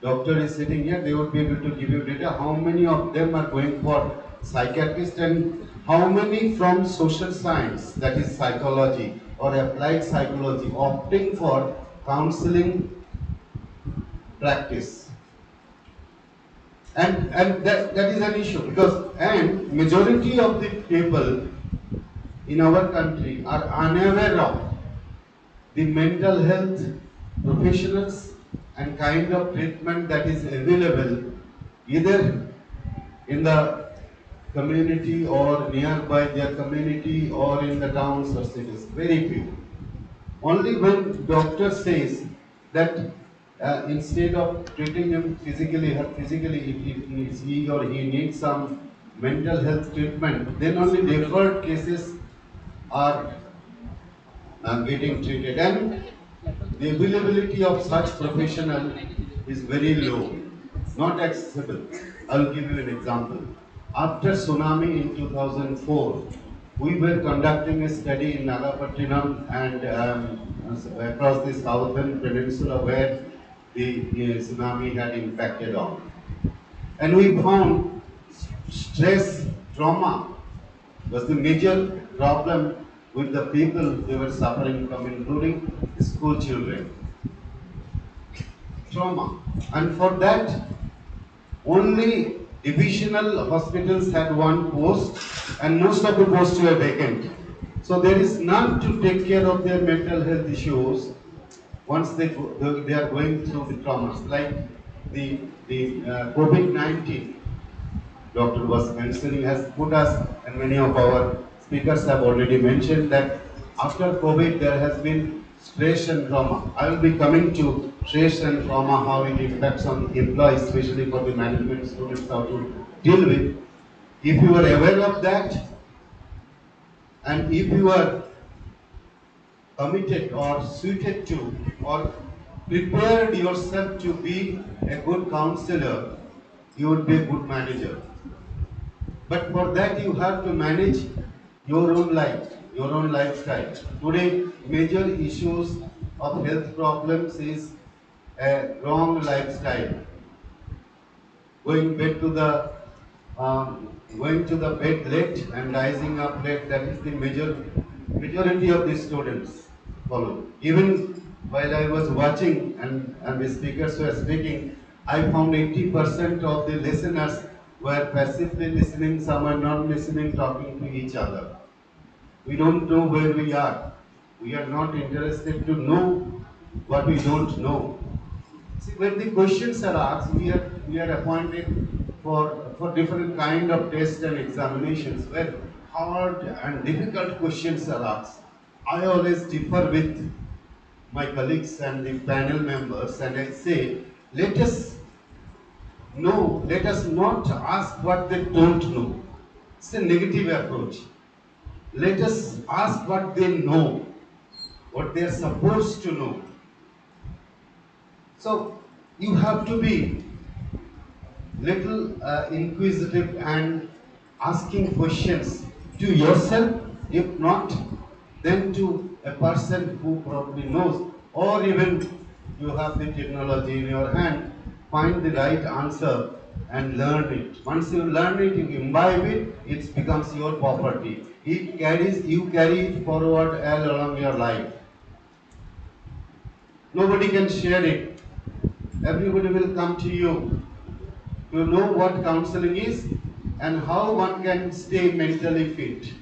Speaker 7: Doctor is sitting here, they would be able to give you data. How many of them are going for psychiatrist and how many from social science, that is psychology or applied psychology, opting for counseling practice. And that is an issue because and majority of the people in our country are unaware of the mental health professionals and kind of treatment that is available either in the community or nearby their community or in the towns or cities. Very few. Only when doctor says that instead of treating him physically, if he or he needs some mental health treatment, then only deferred cases are getting treated. And the availability of such professional is very low, not accessible. I will give you an example. After tsunami in 2004, We were conducting a study in Nagapattinam and across the southern peninsula where the tsunami had impacted on. And we found stress, trauma was the major problem with the people they were suffering from, including school children. Trauma. And for that, only divisional hospitals had one post, and most of the posts were vacant. So there is none to take care of their mental health issues once they are going through the traumas, like the COVID-19. Doctor was mentioning has put us, and many of our speakers have already mentioned that after COVID there has been stress and trauma. I will be coming to stress and trauma, how it impacts on employees, especially for the management students, how to deal with. If you are aware of that, and if you are committed or suited to or prepared yourself to be a good counselor, you would be a good manager. But for that you have to manage your own life, your own lifestyle. Today, major issues of health problems is a wrong lifestyle. Going back to the going to the bed late and rising up late. That is the majority of the students follow. Even while I was watching and the speakers were speaking, I found 80% of the listeners were passively listening, some are not listening, talking to each other. We don't know where we are. We are not interested to know what we don't know. See, when the questions are asked, we are appointed for different kind of tests and examinations where hard and difficult questions are asked. I always differ with my colleagues and the panel members, and I say, let us know, let us not ask what they don't know. It's a negative approach. Let us ask what they know, what they are supposed to know. So you have to be little inquisitive and asking questions to yourself, if not, then to a person who probably knows, or even you have the technology in your hand, find the right answer and learn it. Once you learn it, you imbibe it, it becomes your property. You carry it forward all along your life. Nobody can share it. Everybody will come to you to know what counseling is and how one can stay mentally fit.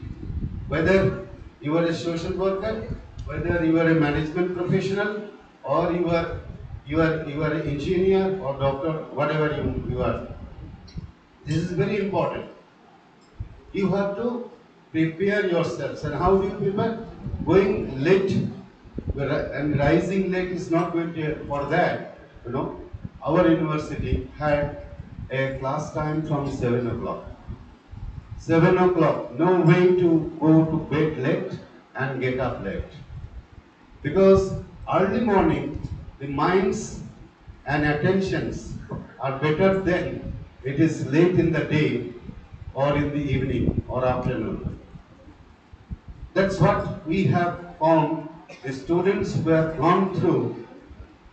Speaker 7: Whether you are a social worker, whether you are a management professional, or you are an engineer or doctor, whatever you are. This is very important. You have to prepare yourselves. And how do you prepare? Going late and rising late is not going to, for that, our university had a class time from 7 o'clock. 7 o'clock, no way to go to bed late and get up late. Because early morning, the minds and attentions are better than it is late in the day or in the evening or afternoon. That's what we have found. The students who have gone through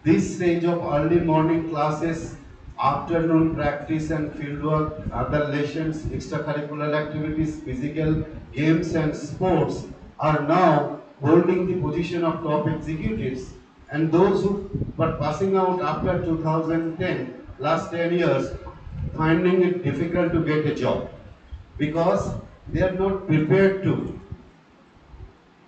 Speaker 7: this stage of early morning classes, afternoon practice and fieldwork, other lessons, extracurricular activities, physical games and sports are now holding the position of top executives. And those who were passing out after 2010, last 10 years, finding it difficult to get a job because they are not prepared to.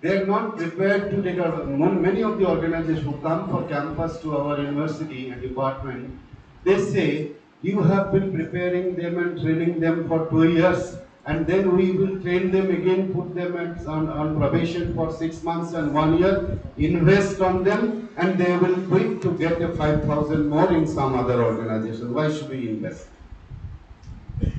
Speaker 7: They are not prepared to take our, many of the organizations who come for campus to our university and department, they say, you have been preparing them and training them for 2 years, and then we will train them again, put them on probation for 6 months and 1 year, invest on them, and they will quit to get a 5,000 more in some other organization. Why should we invest?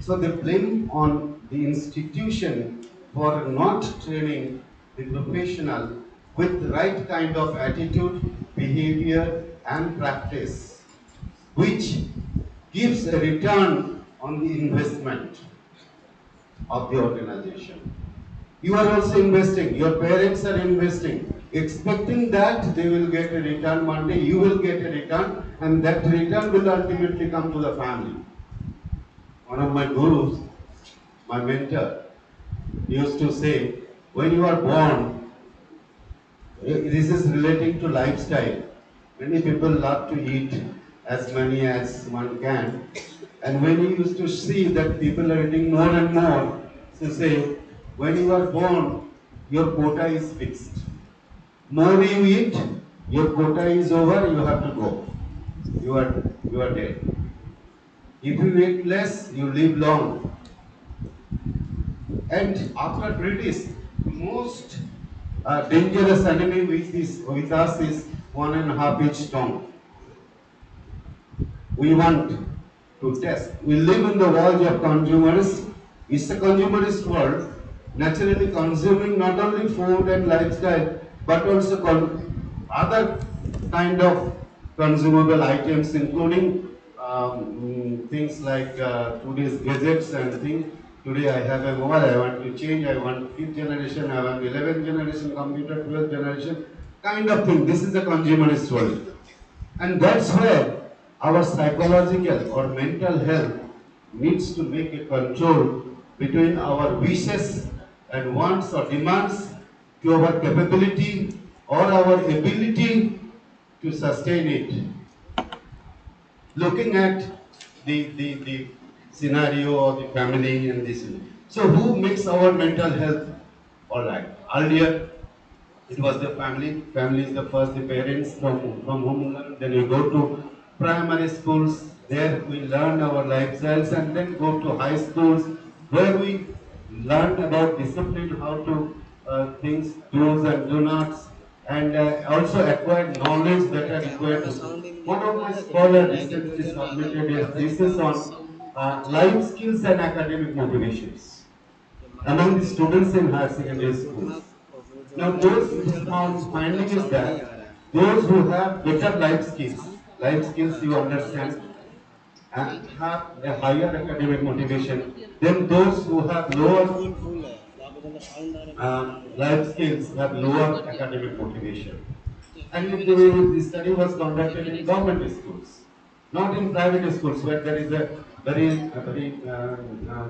Speaker 7: So they blame on the institution for not training the professional with the right kind of attitude, behavior and practice, which gives a return on the investment of the organization. You are also investing, your parents are investing, expecting that they will get a return one day, you will get a return, and that return will ultimately come to the family. One of my gurus, my mentor, used to say, when you are born, this is relating to lifestyle. Many people love to eat as many as one can. And when you used to see that people are eating more and more, so say, when you are born, your quota is fixed. More you eat, your quota is over, you have to go. You are dead. If you eat less, you live long. And after British, most dangerous enemy with us is 1.5 inch tongue. We want to test. We live in the world of consumers. It's a consumerist world, naturally consuming not only food and lifestyle, but also other kind of consumable items, including things like today's gadgets and things. Today I have a mobile, I want to change, I want 5th generation, I want 11th generation computer, 12th generation, kind of thing. This is the consumerist world. And that's where our psychological or mental health needs to make a control between our wishes and wants or demands to our capability or our ability to sustain it. Looking at the scenario or the family and this. So who makes our mental health all right? Earlier it was the family. Family is the first, the parents from whom we learn. Then we go to primary schools. There we learn our lifestyles, and then go to high schools where we learn about discipline, how to things, do's and do nots, and also acquire knowledge that are required to do. One of my scholars recently submitted a thesis on life skills and academic motivations among the students in higher secondary schools. Now, those found finding is that those who have better life skills you understand, and have a higher academic motivation than those who have lower life skills have lower academic motivation. And the study was conducted in government schools, not in private schools where there is a very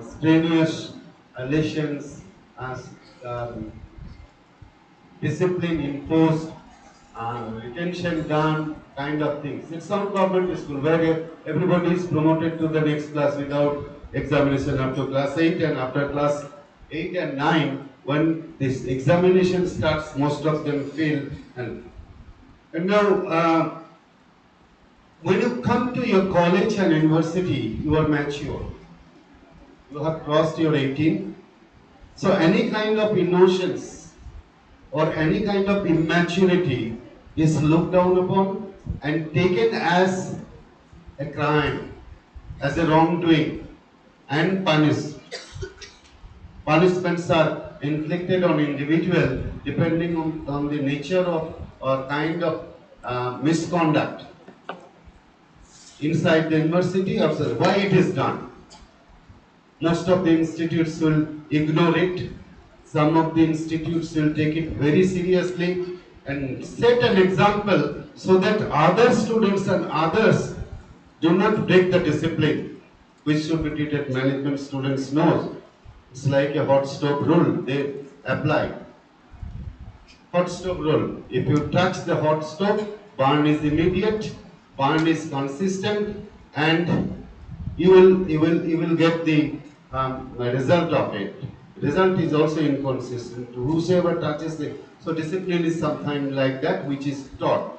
Speaker 7: strenuous lessons, as um, discipline imposed, retention done, kind of things. It's not government school where everybody is promoted to the next class without examination up to class 8, and after class 8 and 9, when this examination starts, most of them fail. And now, when you come to your college and university, you are mature. You have crossed your 18. So any kind of emotions or any kind of immaturity is looked down upon and taken as a crime, as a wrongdoing, and punished. Punishments are inflicted on individual depending on the nature of or kind of misconduct inside the university or why it is done. Most of the institutes will ignore it. Some of the institutes will take it very seriously and set an example so that other students and others do not break the discipline, which should be treated. Management students know. It's like a hot stove rule they apply. Hot stove rule. If you touch the hot stove, burn is immediate, burn is consistent, and you will get the result of it. Result is also inconsistent. Whosoever touches it. So discipline is something like that which is taught.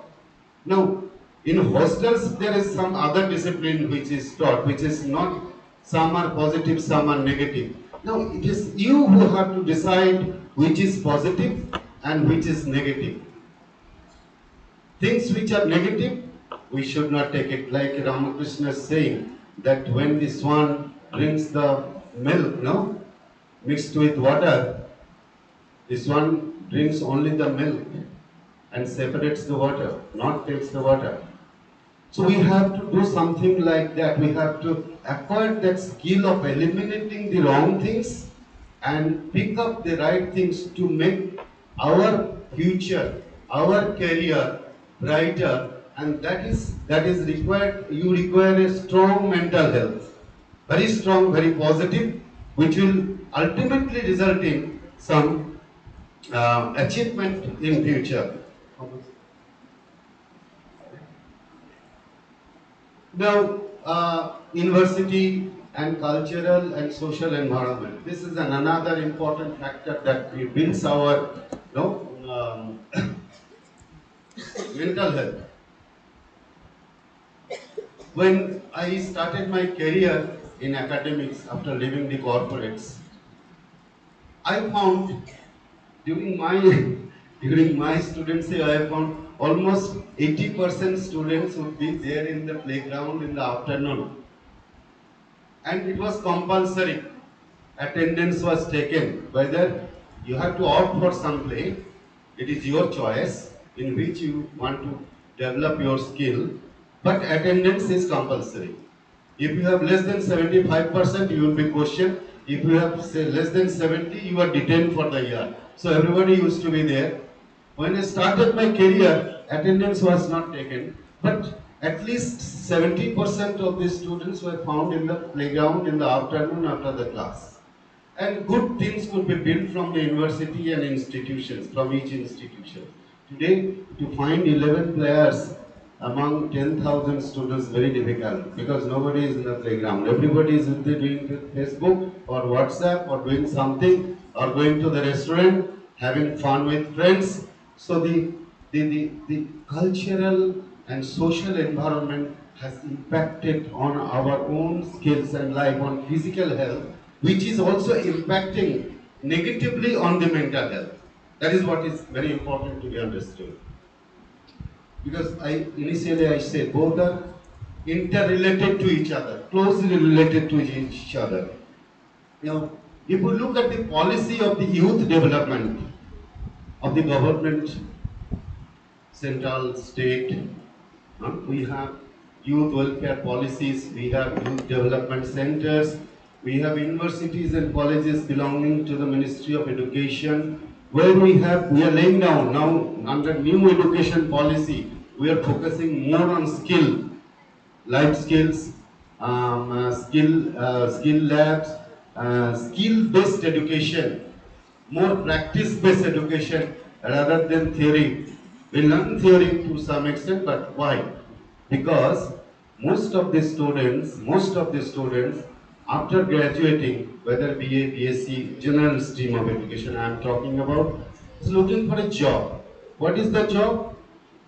Speaker 7: Now, in hostels there is some other discipline which is taught, which is not, some are positive, some are negative. Now, it is you who have to decide which is positive and which is negative. Things which are negative, we should not take it. Like Ramakrishna is saying that when the swan drinks the milk, no, mixed with water, the swan drinks only the milk and separates the water, not takes the water. So we have to do something like that. We have to acquire that skill of eliminating the wrong things and pick up the right things to make our future, our career brighter, and that is required. You require a strong mental health, very strong, very positive, which will ultimately result in some achievement in future. Now, university and cultural and social environment. This is another important factor that we builds our, mental health. When I started my career in academics after leaving the corporates, I found during my during my studency, I found almost 80% students would be there in the playground in the afternoon, and it was compulsory. Attendance was taken. Whether you have to opt for some play, it is your choice in which you want to develop your skill, but attendance is compulsory. If you have less than 75%, you will be questioned. If you have say less than 70, you are detained for the year. So everybody used to be there. When I started my career, attendance was not taken, but at least 70% of the students were found in the playground in the afternoon after the class. And good things could be built from the university and institutions, from each institution. Today, to find 11 players among 10,000 students very difficult because nobody is in the playground. Everybody is either doing Facebook or WhatsApp or doing something or going to the restaurant, having fun with friends. So the cultural and social environment has impacted on our own skills and life, on physical health, which is also impacting negatively on the mental health. That is what is very important to be understood. Because initially I said both are interrelated to each other, closely related to each other. Now, if we look at the policy of the youth development of the government, central, state, we have youth welfare policies, we have youth development centers, we have universities and colleges belonging to the Ministry of Education, where we are laying down now under new education policy, we are focusing more on life skills, skill labs, skill-based education, more practice-based education rather than theory. We learn theory to some extent, but why? Because most of the students, after graduating, whether BA, BSc, general stream of education I am talking about, is looking for a job. What is the job?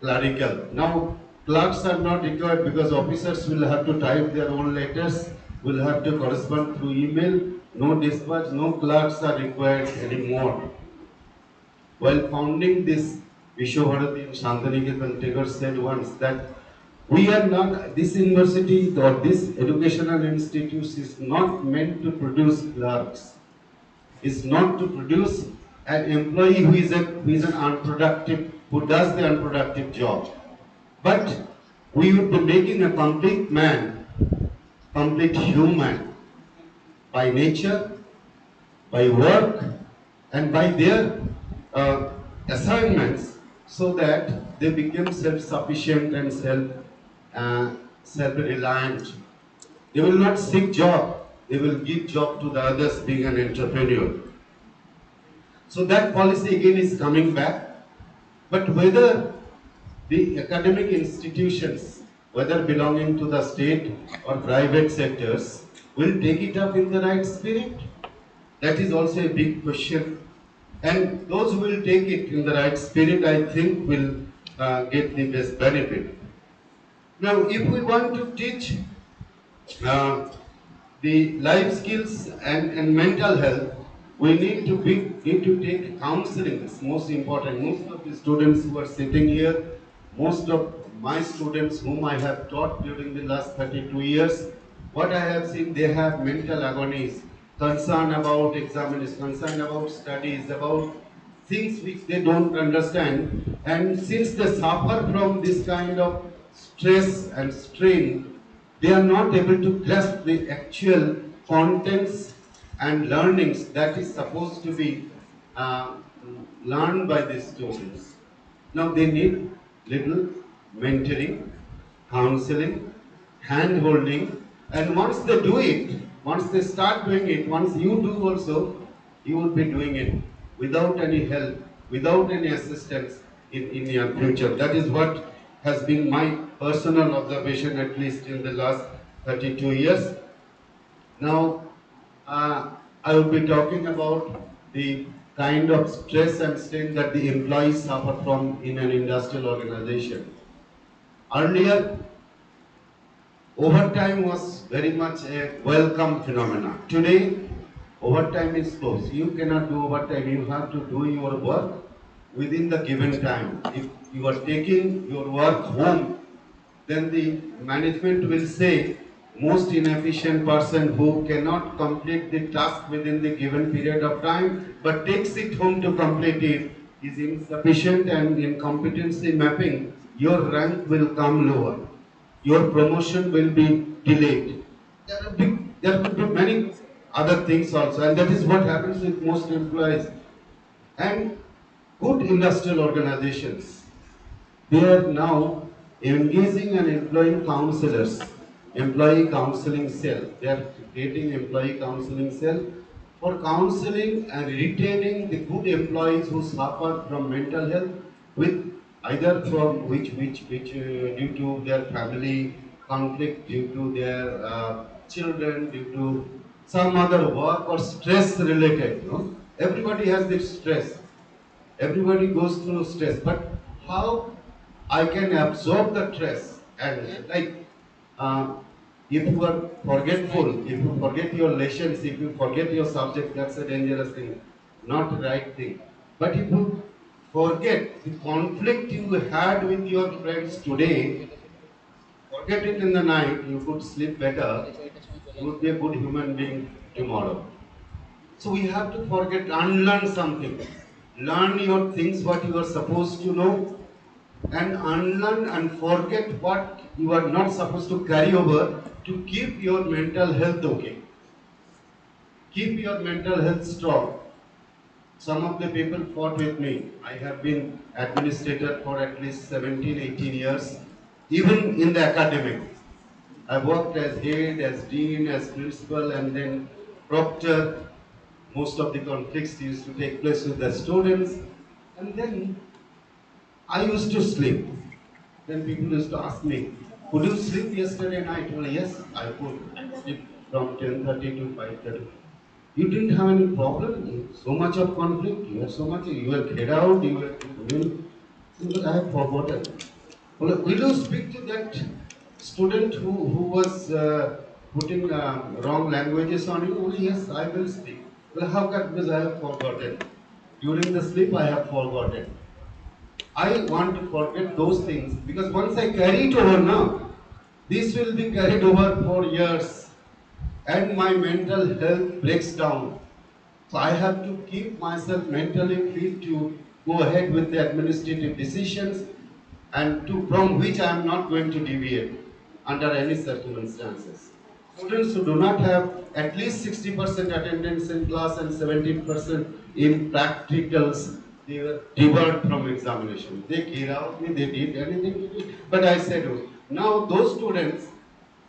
Speaker 7: Clerical. Now, clerks are not required because officers will have to type their own letters, will have to correspond through email. No dispatch, no clerks are required anymore. While founding this Vishwabharati and Shantaniketan, Tagore said once that we are not, this university or this educational institute is not meant to produce clerks. It's not to produce an employee who is an unproductive, who does the unproductive job. But we would be making a complete man, complete human by nature, by work, and by their uh, assignments, so that they become self-sufficient and self-reliant. They will not seek job; they will give job to the others, being an entrepreneur. So that policy again is coming back. But whether the academic institutions, whether belonging to the state or private sectors, will take it up in the right spirit? That is also a big question. And those who will take it in the right spirit, I think, will get the best benefit. Now, if we want to teach uh, the life skills and mental health, we need to take counseling. It's most important. Most of the students who are sitting here, most of my students whom I have taught during the last 32 years, what I have seen, they have mental agonies, concern about examinations, concern about studies, about things which they don't understand. And since they suffer from this kind of stress and strain, they are not able to grasp the actual contents and learnings that is supposed to be uh, learned by the students. Now they need little mentoring, counseling, hand holding, and once they do it, once they start doing it, once you do also, you will be doing it without any help, without any assistance in your future. That is what has been my personal observation, at least in the last 32 years. Now, I will be talking about the kind of stress and strain that the employees suffer from in an industrial organization. Earlier, overtime was very much a welcome phenomenon. Today, overtime is closed. You cannot do overtime. You have to do your work within the given time. If you are taking your work home, then the management will say most inefficient person who cannot complete the task within the given period of time but takes it home to complete it is insufficient, and in competency mapping your rank will come lower, your promotion will be delayed. There could be many other things also, and that is what happens with most employees. And good industrial organizations, they are now engaging and employing counselors, employee counseling cell. They are creating employee counseling cell for counseling and retaining the good employees who suffer from mental health, with either from which due to their family conflict, due to their children, due to some other work or stress related. No? Everybody has this stress. Everybody goes through stress, but how I can absorb the stress, and like uh, if you are forgetful, if you forget your lessons, if you forget your subject, that's a dangerous thing, not the right thing. But if you forget the conflict you had with your friends today, forget it in the night, you could sleep better, you would be a good human being tomorrow. So we have to forget, unlearn something. Learn your things, what you are supposed to know, and unlearn and forget what you are not supposed to carry over to keep your mental health okay. Keep your mental health strong. Some of the people fought with me. I have been administrator for at least 17, 18 years, even in the academic. I worked as head, as dean, as principal, and then proctor. Most of the conflicts used to take place with the students. And then I used to sleep. Then people used to ask me, could you sleep yesterday night? Well, yes, I could sleep from 10:30 to 5:30. You didn't have any problem, so much of conflict, you had so much, you were get out, you were doing, I have forgotten. Well, will you speak to that student who was putting wrong languages on you? Oh, yes, I will speak. Well, how come? Because I have forgotten. During the sleep, I have forgotten. I want to forget those things because once I carry it over now, this will be carried over for years and my mental health breaks down. So I have to keep myself mentally fit to go ahead with the administrative decisions and to from which I am not going to deviate under any circumstances. Students who do not have at least 60% attendance in class and 17% in practicals, they were debarred from examination. They cleared out me, they did anything to do. But I said, oh, now those students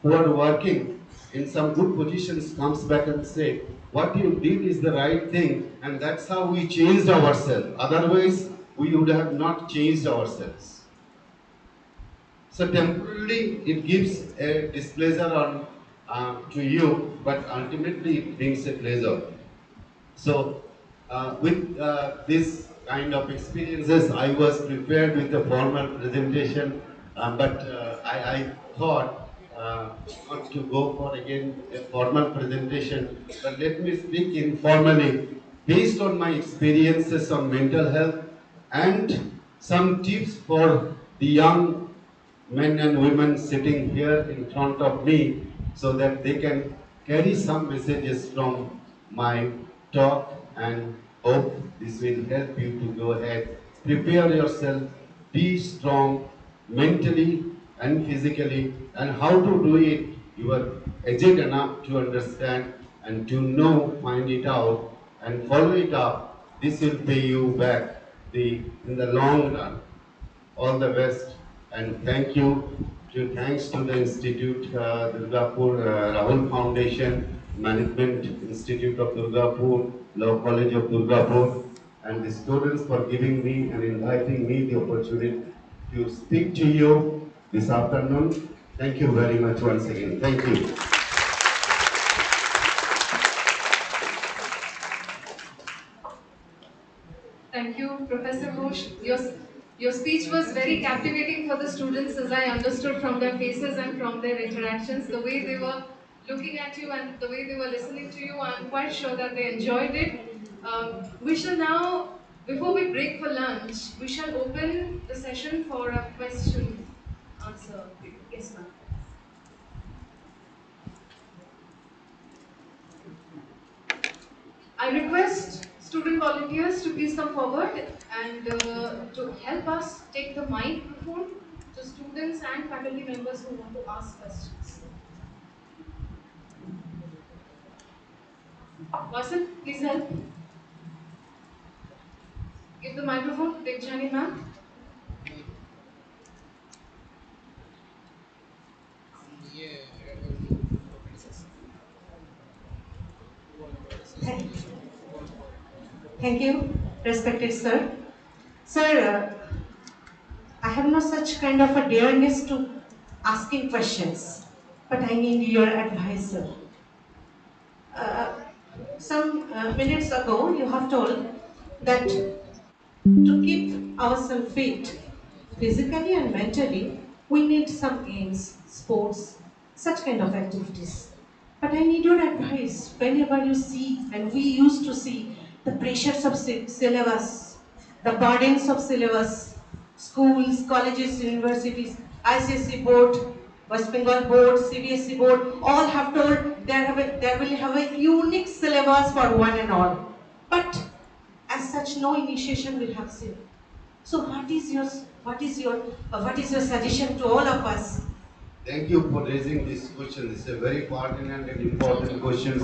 Speaker 7: who are working in some good positions comes back and say, what you did is the right thing, and that's how we changed ourselves. Otherwise, we would have not changed ourselves. So temporarily, it gives a displeasure on to you, but ultimately it brings a pleasure. So, with this kind of experiences, I was prepared with a formal presentation, but I thought not to go for again a formal presentation, but let me speak informally based on my experiences on mental health and some tips for the young men and women sitting here in front of me so that they can carry some messages from my talk, and hope this will help you to go ahead. Prepare yourself, be strong mentally and physically, and how to do it. You are aged enough to understand, and to know, find it out, and follow it up. This will pay you back in the long run. All the best, and thank you. Thanks to the Institute, Durgapur Rahul Foundation, Management Institute of Durgapur, Law College of Durgapur, and the students for giving me and inviting me the opportunity to speak to you this afternoon. Thank you very much once again. Thank you.
Speaker 1: Thank you, Professor Ghosh. Your speech was very captivating for the students, as I understood from their faces and from their interactions. The way they were looking at you and the way they were listening to you, I'm quite sure that they enjoyed it. We shall now, before we break for lunch, we shall open the session for a question answer. Yes, ma'am. I request student volunteers to please come forward and to help us take the microphone to students and faculty members who want to ask questions. Vasan, please help. Give the microphone to Dekjani ma'am.
Speaker 8: Thank thank you, respected sir. Sir, I have no such kind of a dareness to asking questions, but I need your advice, sir. Uh, some minutes ago, you have told that to keep ourselves fit, physically and mentally, we need some games, sports, such kind of activities. But I need your advice whenever you see, and we used to see, the pressures of syllabus, the burdens of syllabus, schools, colleges, universities, ICSE board, West Bengal board, CBSE board, all have told there will have a unique syllabus for one and all. But as such, no initiation will have seen. So what is your suggestion to all of us?
Speaker 7: Thank you for raising this question. This is a very pertinent and important question.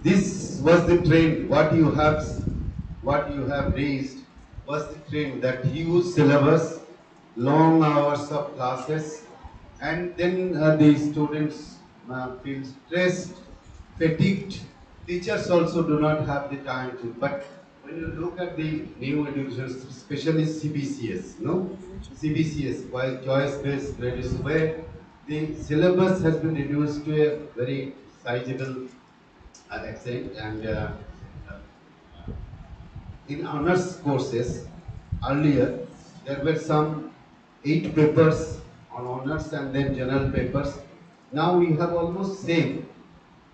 Speaker 7: This was the trend. What you have raised was the trend that huge syllabus, long hours of classes, and then the students feel stressed, fatigued. Teachers also do not have the time to. But when you look at the new education, especially CBCS, no, CBCS, while choice-based credits, where the syllabus has been reduced to a very sizable extent, and in honors courses earlier there were some 8 papers on honors and then general papers. Now we have almost same,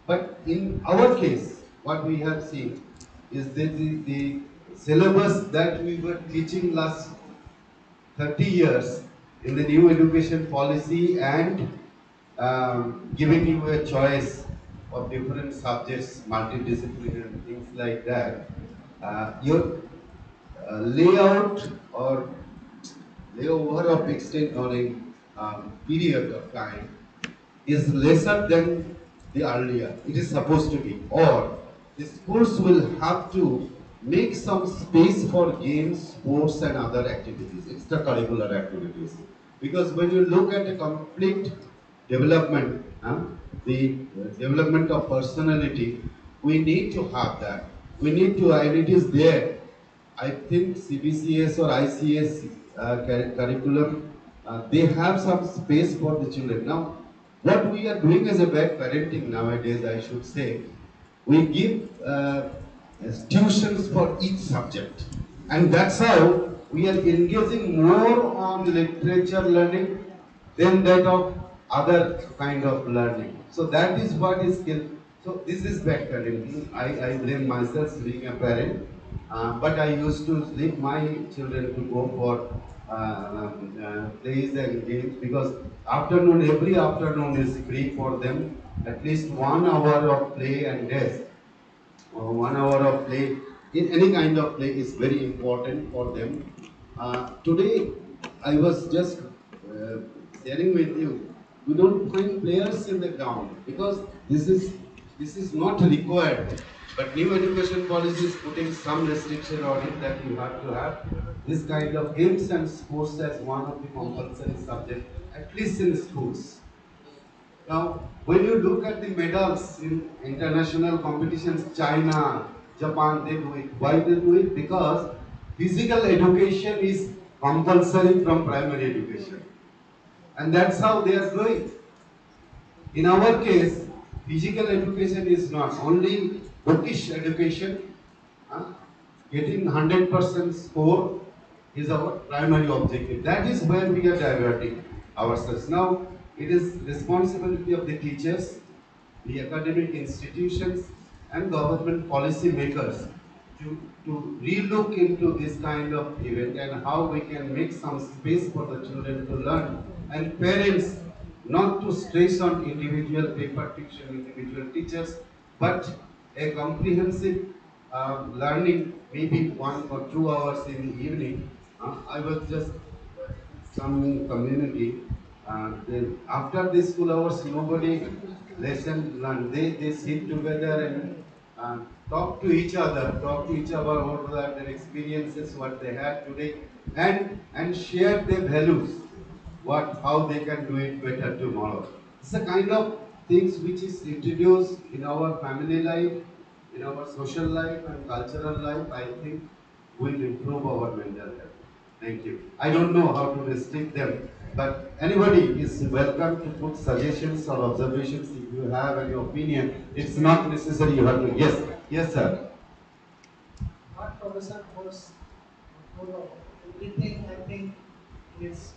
Speaker 7: but in our case what we have seen is that the syllabus that we were teaching last 30 years in the new education policy, and giving you a choice of different subjects, multidisciplinary and things like that. Your layout or layover of extent or a period of time is lesser than the earlier. It is supposed to be. Or the schools will have to make some space for games, sports, and other activities, extracurricular activities. Because when you look at a complete development, the development of personality, we need to have that. We need to, and it is there. I think CBCS or ICS curriculum, they have some space for the children. Now, what we are doing as a bad parenting nowadays, I should say, we give tuitions for each subject. And that's how we are engaging more on literature learning than that of other kind of learning. So that is what is skill. So this is bad parenting. I blame myself being a parent. But I used to leave my children to go for plays and games, because every afternoon is free for them. At least 1 hour of play and rest, or 1 hour of play in any kind of play is very important for them. Today, I was just sharing with you, we don't find players in the ground because this is This is not required, but new education policy is putting some restriction on it that you have to have this kind of games and sports as one of the compulsory subject, at least in schools. Now, when you look at the medals in international competitions, China, Japan, they do it. Why they do it? Because physical education is compulsory from primary education. And that's how they are growing. In our case, physical education is not only bookish education. uh, Getting 100% score is our primary objective. That is where we are diverting ourselves. Now, it is responsibility of the teachers, the academic institutions, and government policy makers to relook into this kind of event and how we can make some space for the children to learn, and parents not to stress on individual paper tuition, individual teachers, but a comprehensive learning, maybe 1 or 2 hours in the evening. I was just some community. After the school hours, nobody lesson learn. They sit together and talk to each other about their experiences, what they had today, and share their values, what how they can do it better tomorrow. It's a kind of things which is introduced in our family life, in our social life and cultural life. I think will improve our mental health. Thank you. I don't know how to restrict them, but anybody is welcome to put suggestions or observations if you have any opinion. It's not necessary you have to. Yes, yes, sir.
Speaker 4: What Professor was told of everything, I think is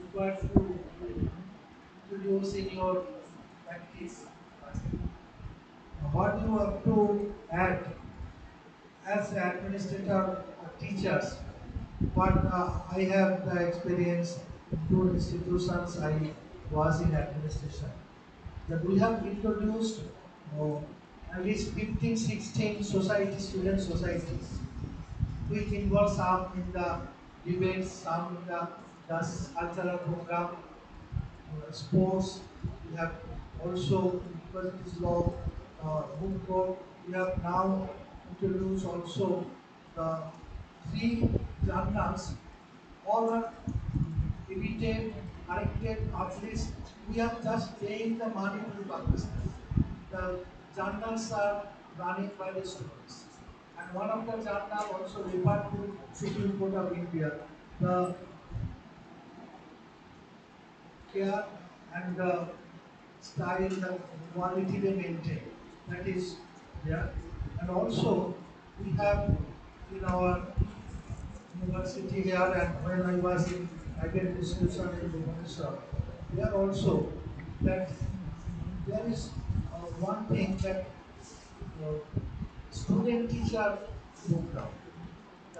Speaker 4: required to introduce in your practice. What you have to add as administrator or teachers, what I have the experience in two institutions I was in administration. That we have introduced uh, at least 15, 16 student societies, which involve some in the debates, some in the cultural program, sports. We have also, because it is law, book code. We have now introduced also the three journals. All are edited, corrected, published. We are just paying the money to the publishers. The journals are running by the students. And one of the journal also referred to Supreme Court of India. The care and the style, the quality they maintain. That is there. And also, we have in our university here, and when I was in private institution in Durgapur, there also that there is one thing that uh, student teacher program.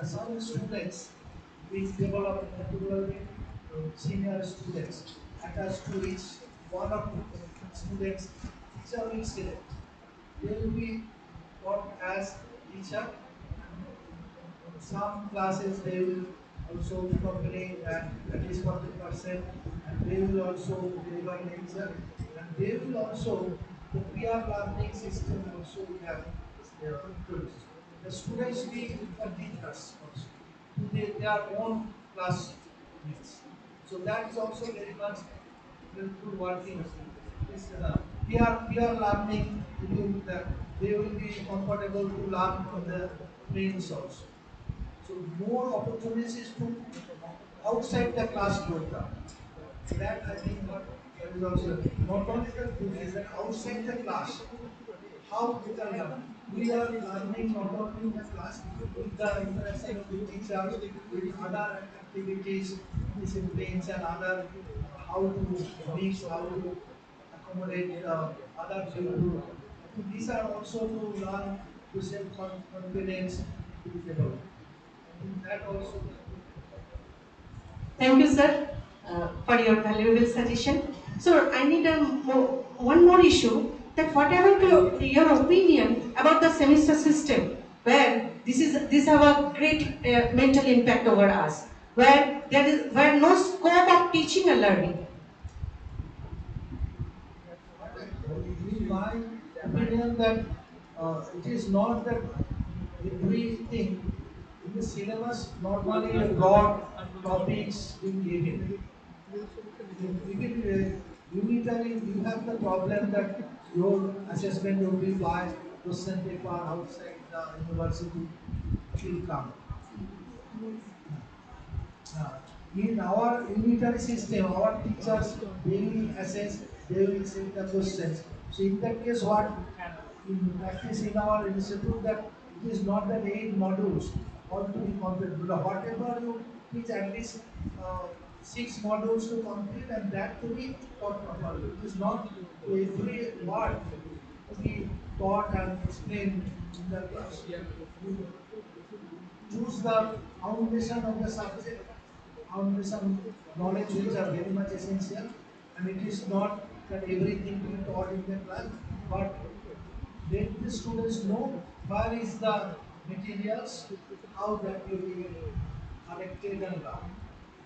Speaker 4: Some students which develop, particularly senior students, attached to each one of the students, teacher will select. They will be taught as teacher. Some classes they will also accompany at least 40%, and they will also deliver lecture, and they will also the peer learning system also we have introduced. The students be the teachers also to their own classmates. So that is also very much helpful working. This peer learning will that they will be comfortable to learn from the friends also. So more opportunities to outside the class program. That I think that is also not only the quizzes and outside the class. How we can learn? We are learning not only in the class with the interaction with teachers, with other activities, disciplines, and other how to mix, how to accommodate other people. These are also to learn to self confidence to be developed. That also.
Speaker 8: Thank you, sir, for your valuable suggestion. So I need one more issue, that whatever your opinion about the semester system, where this have a great mental impact over us, where no scope of teaching and learning.
Speaker 4: What I told you, my opinion that it is not that everything in the syllabus normally a broad topics being given. If it unitary, you have the problem that your assessment will be by question paper outside the university will come. Uh, in our unitary system, our teachers they will assess, they will set the questions. So in that case, what in practice in our institute that it is not that 8 modules all to be completed, but whatever you teach at least 6 modules to complete and that to be taught properly. It is not to every word to be taught and explained in the class. You choose the foundation of the subject, foundation knowledge which are very much essential, and it is not that everything to be taught in the class, but let the students know where is the materials, how that will be collected and learned.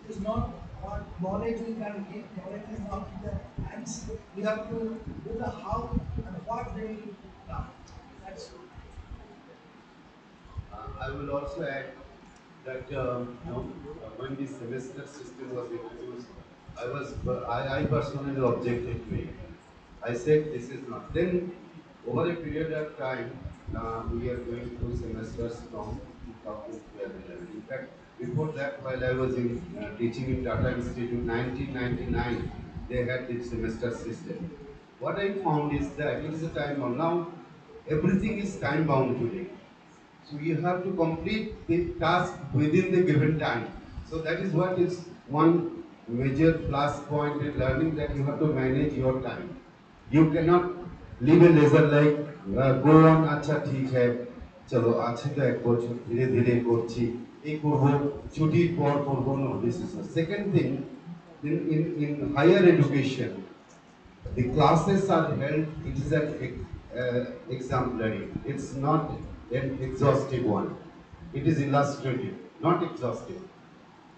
Speaker 4: It is not what knowledge we can give, knowledge is not in the hands. We have to do the how and what they will learn. That's it.
Speaker 7: I will also add that when the semester system was introduced, I personally objected to it. I said this is not. Then over a period of time, we are going through semesters from 2012-11. In fact, before that, while I was teaching in Tata Institute, 1999, they had the semester system. What I found is that it is a time bound. Now, everything is time bound today. So you have to complete the task within the given time. So that is what is one major plus point in learning, that you have to manage your time. You cannot live a leisure like go on अच्छा ठीक है चलो আছে তো এক বছর ধীরে ধীরে করছি এই করব ছুটির পর করব no this is the second thing in higher education the classes are held, it is an exemplary. It's not an exhaustive one. It is illustrative, not exhaustive.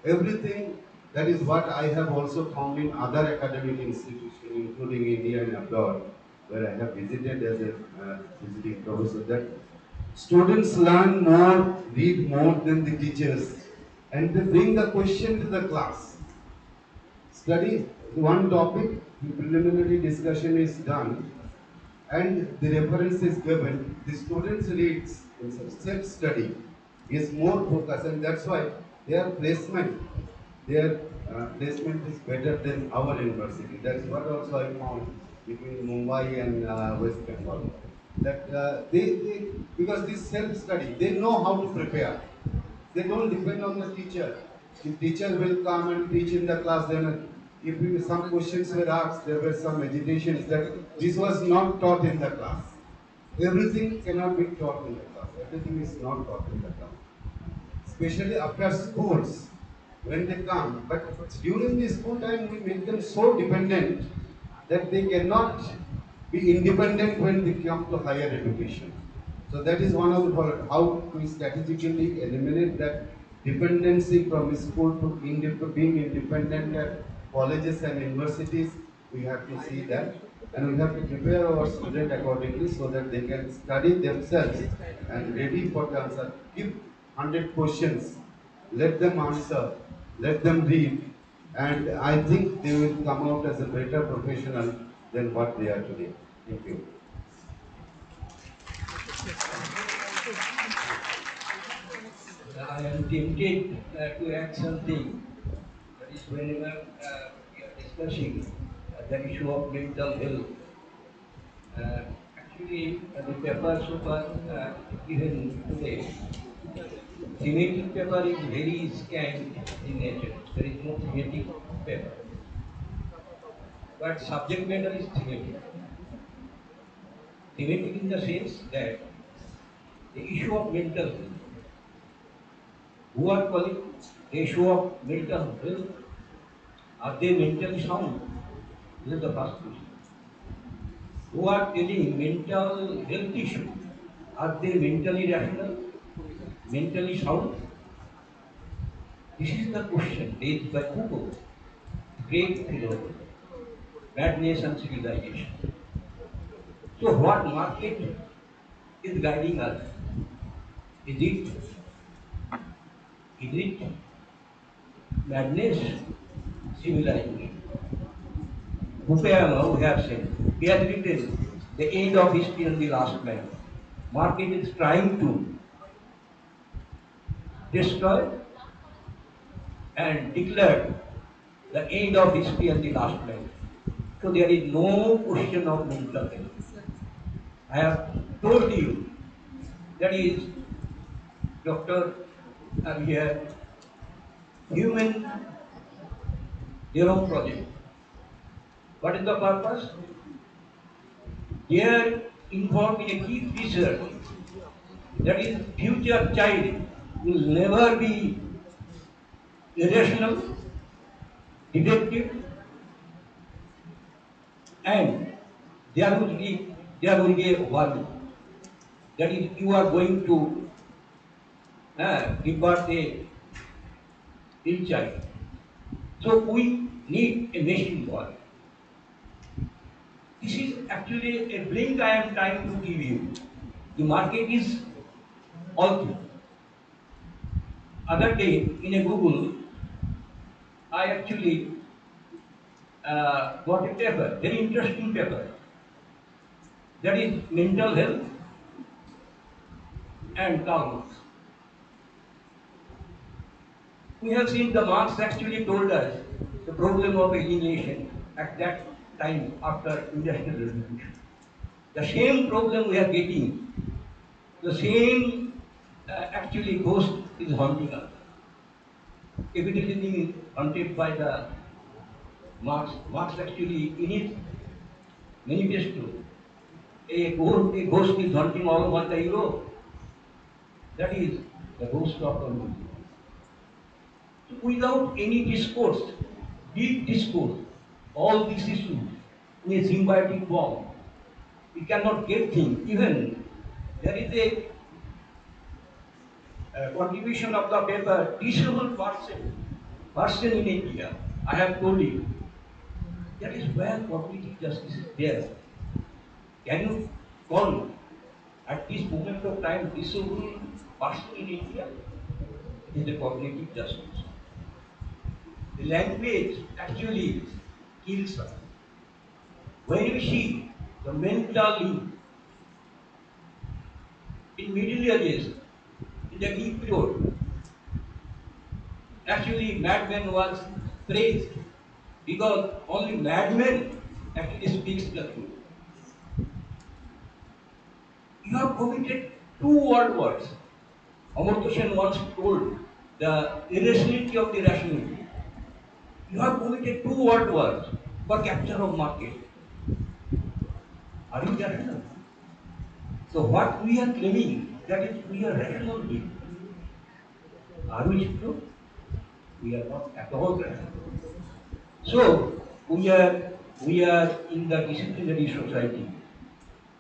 Speaker 7: Everything, that is what I have also found in other academic institutions, including India and abroad, where I have visited as a visiting professor, that students learn more, read more than the teachers, and they bring the question to the class. Study one topic, the preliminary discussion is done, and the reference is given. The students reads, self-study is more focused, and that's why their placement, their placement is better than our university. That's what also I found between Mumbai and West Bengal. That they because this self-study, they know how to prepare. They don't depend on the teacher. If teacher will come and teach in the class, then if some questions were asked, there were some agitations that this was not taught in the class. Everything cannot be taught in the class. Everything is not taught in the class. Especially after schools, when they come. But during the school time, we make them so dependent that they cannot be independent when they come to higher education. So that is one of the how we strategically eliminate that dependency from school to being independent at colleges and universities. We have to see that, and we have to prepare our students accordingly so that they can study themselves and ready for the answer. Give 100 questions, let them answer, let them read, and I think they will come out as a better professional than what they are today. Thank you.
Speaker 5: I am tempted to add something. That is, whenever we are discussing the issue of mental health, actually the paper so far given today, thematic paper is very scant in nature. There is no thematic paper, but subject matter is thematic. Thematic in the sense that the issue of mental health. Who are calling the issue of mental health? Are they mentally sound? This is the first question. Who are telling mental health issue? Are they mentally rational, mentally sound? This is the question raised by Foucault, great philosopher, madness and civilization. So what market is guiding us? Is it madness? Civilization. Fukuyama, we have said, he has written the end of history and the last man. Market is trying to destroy and declare the end of history and the last man. So there is no question of mental health. I have told you that is Dr. Here human genome project. What is the purpose? They are involved in a key research that is future child will never be irrational, defective, and there will be a worry. That is, you are going to give birth a ill child. So we need a machine boy. This is actually a blink I am trying to give you. The market is all through. Other day in a Google, I actually got a paper, very interesting paper. That is mental health and Karl. We have seen the Marx actually told us the problem of alienation at that time after industrial revolution. The same problem we are getting, the same actually ghost is haunting us. If it is being haunted by the Marx actually in his manifesto, a ghost is haunting all over the Europe. That is the ghost of communism. Without any discourse, deep discourse, all these issues in a symbiotic form, we cannot get things. Even there is a contribution of the paper, disabled person in India. I have told you, that is where cognitive justice is there. Can you call at this moment of time disabled person in India? It is the cognitive justice. The language actually kills us. When you see the mentally in Middle Ages, in the Greek period, actually madman was praised because only madman actually speaks the truth. You have committed two words. Amartya Sen once told the irrationality of the rationality. You have committed two words for capture of market. Are you rational? So what we are claiming that is we are rational being. Are we true? We are not at all rational. So we are in the disciplinary society.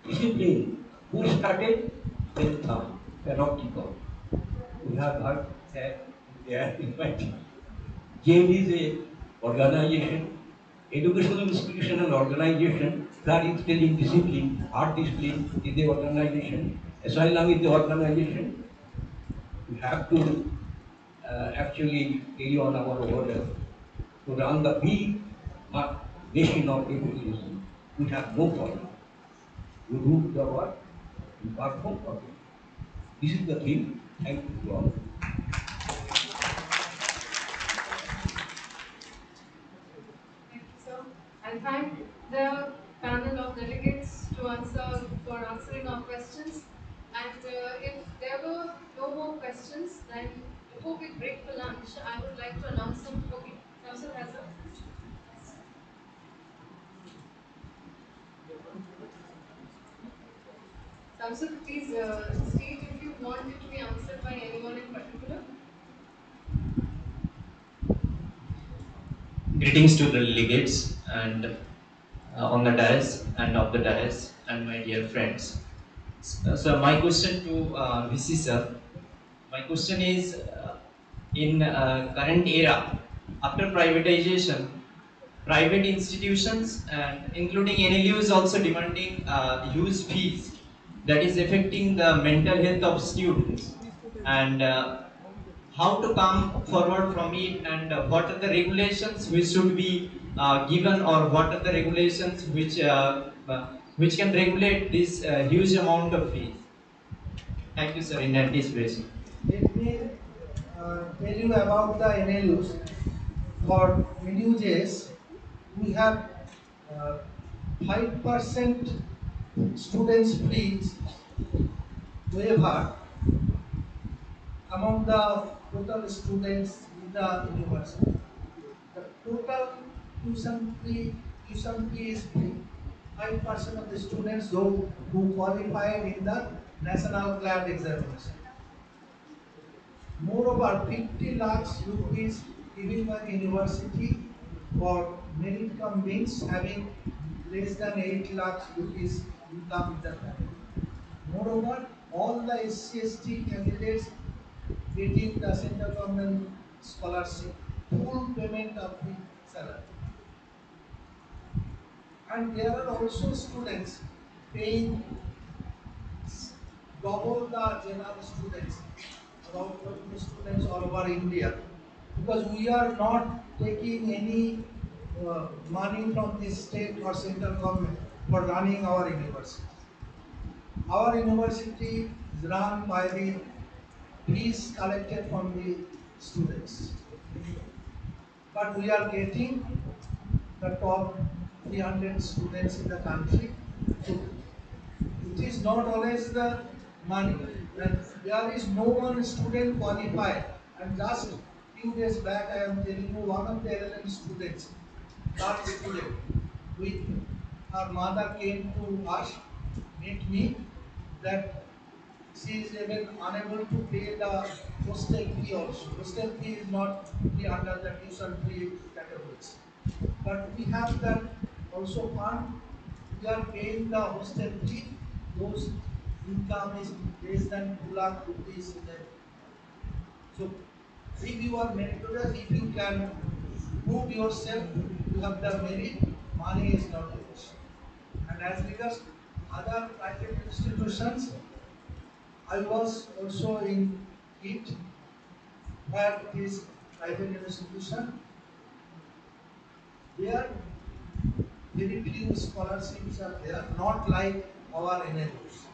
Speaker 5: Discipline. Who started? Bentham, panopticon. We have heard that there in my Jail is a organization, educational institution and organization that is telling discipline, art discipline is the organization, asylum is the organization. We have to actually carry on our order to run the big nation of capitalism. We have no problem. We do the work, we perform for it. This is the thing. Thank you all.
Speaker 1: Thank you, sir. I thank the panel of delegates for answering our questions. And if there were no more questions, then before we break for lunch, I would like to announce some. Okay, Council has a. Council, please state if you want it to be answered by anyone in particular.
Speaker 2: Greetings to the delegates and on the dais and of the dais and my dear friends. So my question to VC sir, my question is in current era after privatization, private institutions, and including NLUs also demanding huge fees that is affecting the mental health of students, and how to come forward from it, and what are the regulations which should be given, or what are the regulations which can regulate this huge amount of fees. Thank you, sir, in anticipation.
Speaker 4: Let me tell you about the NLUs. For NUJs, we have 5% students fees waiver among the total students in the university. The total tuition fee is free. 5% of the students who qualified in the national CLAT examination. Moreover, 50 lakhs rupees given by the university for merit cum means having less than 8 lakhs rupees income in the family. Moreover, all the SC/ST candidates getting the central government scholarship, full payment of the salary. And there are also students paying double the general students, about 20 students all over India, because we are not taking any money from the state or central government for running our university. Our university is run by the fees collected from the students, but we are getting the top 300 students in the country. So it is not always the money. And there is no one student qualified. And just few days back, I am telling you, one of the LLM students, girl student, with her mother came to us, meet me, that she is even unable to pay the hostel fee also. Hostel fee is not free under the tuition fee categories. But we have that also fund. We are paying the hostel fee. Those income is less than 2 lakh rupees in a. So if you are meritorious, if you can prove yourself, you have the merit, money is not an issue. And as regards other private institutions, I was also in it, where it is private institution. There very few scholarships are there, not like our NLUs.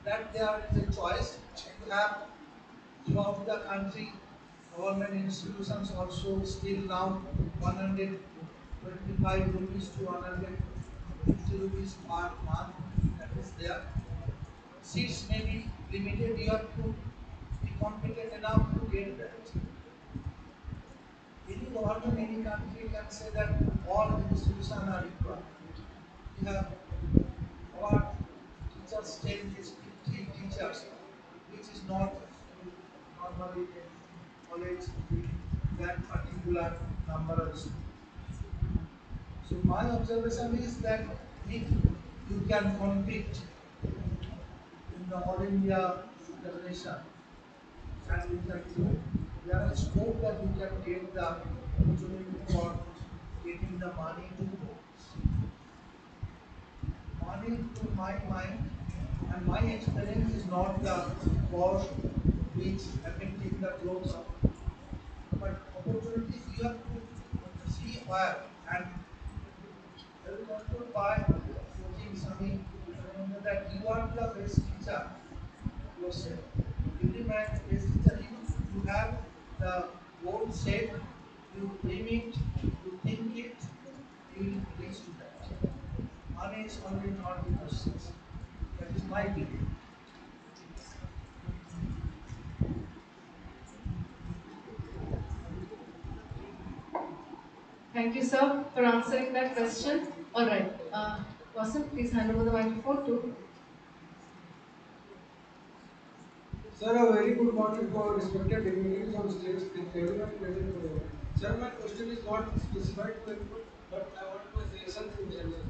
Speaker 4: That there is a choice. You have throughout the country, government institutions also still now 125 rupees to 150 rupees per month. That is there. Seats may be limited. You have to be competent enough to get that. Any government, any country can say that all institutions are equal. We have our teachers strength is 50 teachers, which is not normally in college with that particular number of students. So my observation is that if you can compete in the All India examination, and you can do, there is scope that you can get the opportunity for getting the money to go. Money, to my mind and my experience, is not the cost which affecting the growth of, but opportunities you have to see where. And I will conclude by quoting Sami, remember that you are the best teacher yourself. Every man is best teacher. You have the goal set, you dream it, you think it, you will reach to that. Money is only not the questions. That is my belief.
Speaker 1: Thank you, sir, for answering that question. All right. Wasim, please hand over the microphone to.
Speaker 9: Sir, a very good morning for respected dignitaries on stage and everyone present today. Sir, my question is not specified to anyone, but I want to say something in general.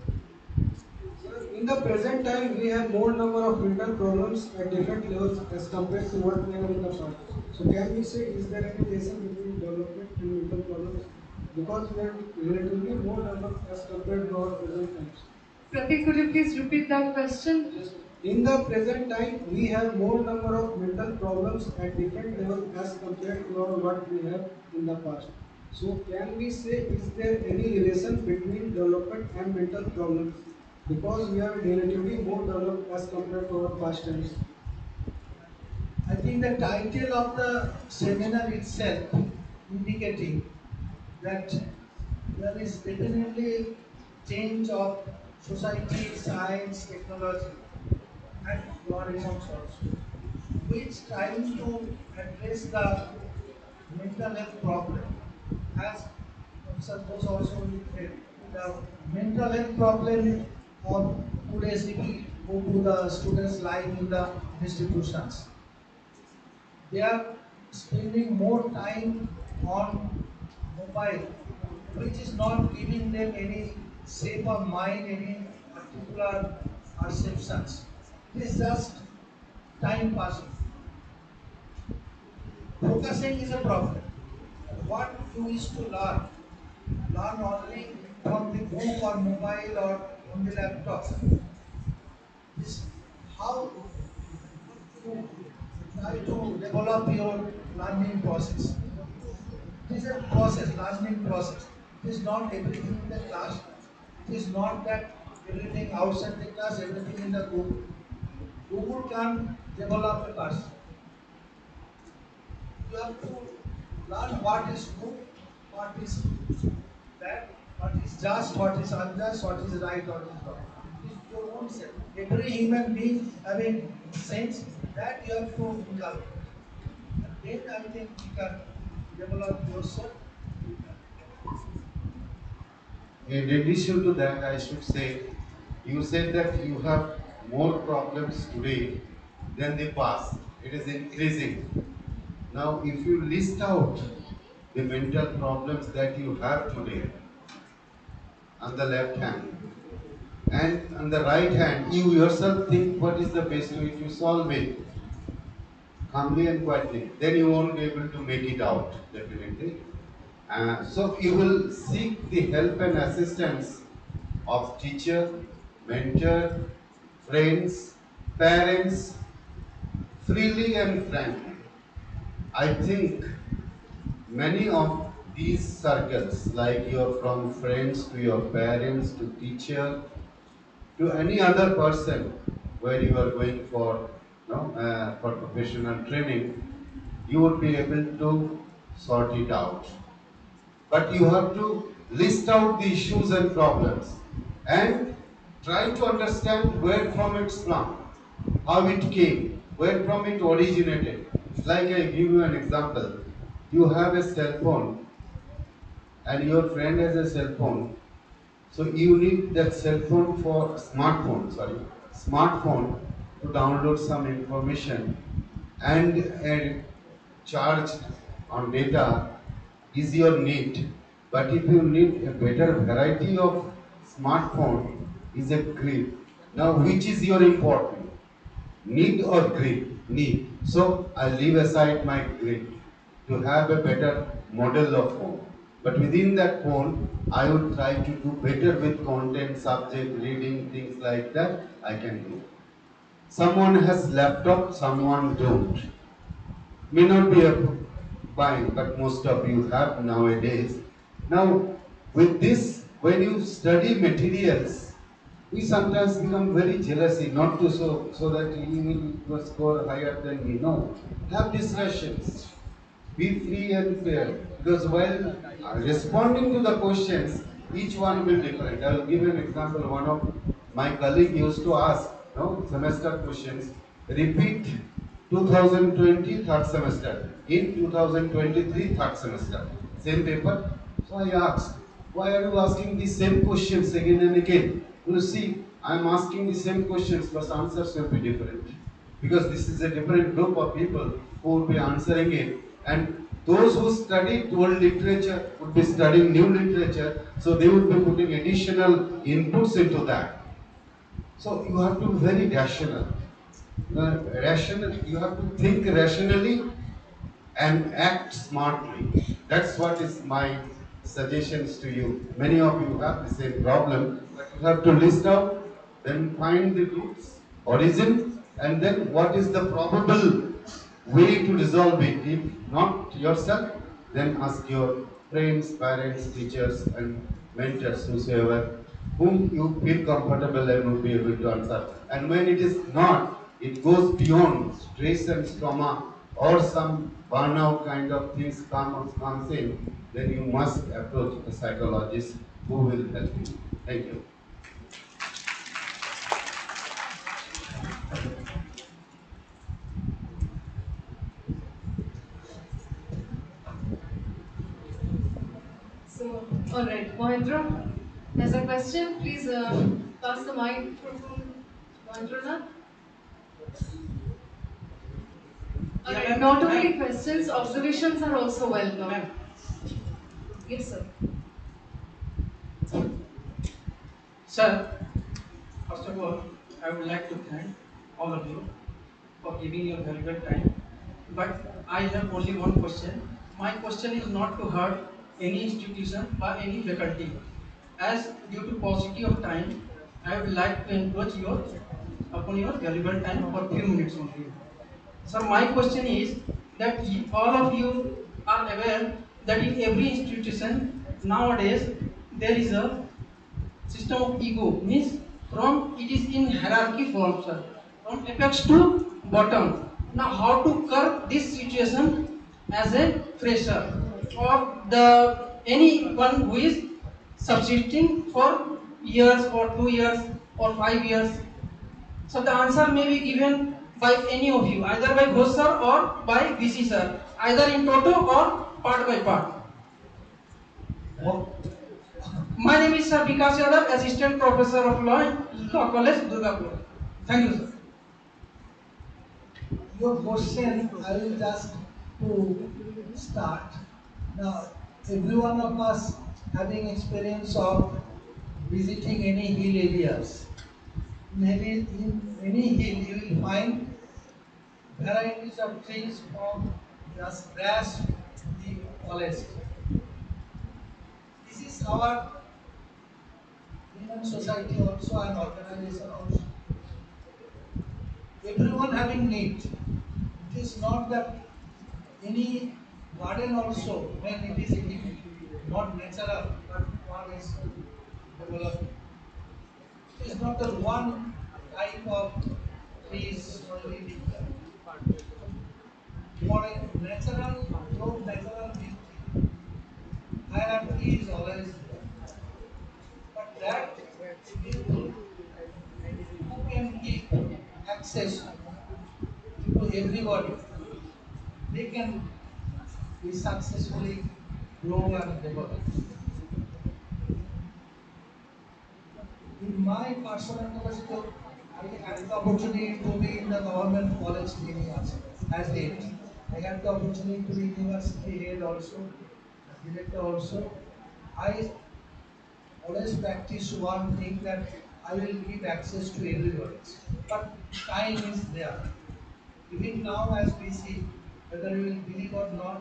Speaker 9: Sir, in the present time, we have more number of mental problems at different levels as compared to what we have in the past. So, can we say, is there any relation between development and mental problems? because we are relatively more developed as compared to our present times.
Speaker 1: Pratik, could you please repeat that question?
Speaker 9: Yes. In the present time, we have more number of mental problems at different levels as compared to our what we have in the past. So, can we say is there any relation between development and mental problems? Because we are relatively more developed as compared to our past times.
Speaker 4: I think the title of the seminar itself indicating that there is definitely change of society, science, technology, and knowledge also, which trying to address the mental health problem. As Professor Bose also indicated, the mental health problem of today's if we go to the students' life in the institutions, they are spending more time on mobile, which is not giving them any shape of mind, any particular perceptions. It is just time passing. Focusing is a problem. What you wish to learn only from the book or mobile or on the laptop. This how you try to develop your learning process. It is a process, learning process. It is not everything in the class. It is not that everything outside the class, everything in the Google. Google can develop a person. You have to learn what is good, what is bad, what is just, what is unjust, what is right, what is wrong. It is your own self. Every human being having sense that you have to inculcate. And then I think you can develop yourself.
Speaker 7: In addition to that, I should say, you said that you have more problems today than the past. It is increasing. Now, if you list out the mental problems that you have today on the left hand, and on the right hand, you yourself think what is the best way to solve it calmly and quietly. Then you won't be able to make it out, definitely. So you will seek the help and assistance of teacher, mentor, friends, parents, freely and frankly. I think many of these circles, like your from friends to your parents to teacher to any other person where you are going for for professional training, you would be able to sort it out. But you have to list out the issues and problems and try to understand where from it's from, how it came, where from it originated. Like I give you an example. You have a cell phone and your friend has a cell phone. So you need that cell phone for smartphone to download some information and charged on data is your need. But if you need a better variety of smartphone is a greed. Now which is your important? Need or greed? Need. So I leave aside my greed to have a better model of phone. But within that phone, I would try to do better with content, subject, reading, things like that. I can do. Someone has laptop, someone don't. May not be a buying, but most of you have nowadays. Now, with this, when you study materials, we sometimes become very jealousy, not to so that you will score higher than me. No, have discussions. Be free and fair. Because while responding to the questions, each one will different. I will give an example. One of my colleague used to ask, no, semester questions. Repeat 2020 third semester in 2023 third semester. Same paper. So I asked, why are you asking the same questions again and again? You see, I am asking the same questions, but answers will be different because this is a different group of people who will be answering it, and those who studied old literature would be studying new literature, so they would be putting additional inputs into that. So you have to be very rational. Rational, you have to think rationally and act smartly. That's what is my suggestions to you. Many of you have the same problem, but you have to list out, then find the roots, origin, and then what is the probable way to resolve it. If not yourself, then ask your friends, parents, teachers, and mentors, whosoever, whom you feel comfortable and will be able to answer. And when it is not, it goes beyond stress and trauma or some burnout kind of things comes in, then you must approach a psychologist who will help you. Thank you.
Speaker 1: So, all right, Mohendra, there's a question. Please pass the microphone to Mohendranath. All
Speaker 9: Yeah,
Speaker 1: right,
Speaker 9: ma'am.
Speaker 1: not only
Speaker 9: Ma'am.
Speaker 1: questions, observations are also welcome.
Speaker 9: Ma'am.
Speaker 1: Yes, sir.
Speaker 9: Sir, first of all, I would like to thank all of you for giving your valuable time. But I have only one question. My question is not to hurt any institution or any faculty. As due to paucity of time, I would like to encroach upon your valuable time for few minutes only. So my question is that all of you are aware that in every institution nowadays there is a system of ego, means from it is in hierarchy form, sir, from apex to bottom. Now how to curb this situation as a fresher or the anyone who is subsisting for years or 2 years or 5 years? So the answer may be given by any of you, either by Ghosh sir or by VC sir, either in toto or part by part. My name is Sir Vikas Yadav, Assistant Professor of Law, Law College, Durgapur. Thank you, sir.
Speaker 4: Your question, I will just to start. Now, every one of us having experience of visiting any hill areas. In any hill, you will find varieties of trees from just grass to the forest. This is our human society also and organization also. Everyone having need. It is not that any garden also, when it is not natural, but one is developing. It is not the one type of trees only being there. For a natural growth, natural beauty, hierarchy is always there. But that beauty, who can give access to everybody, they can be successfully grow and develop. In my personal capacity, I had the opportunity to be in the government college many years as dean. I had the opportunity to be university head also, director also. I always practice one thing that I will give access to everybody. But time is there. Even now, as we see, whether you will believe or not,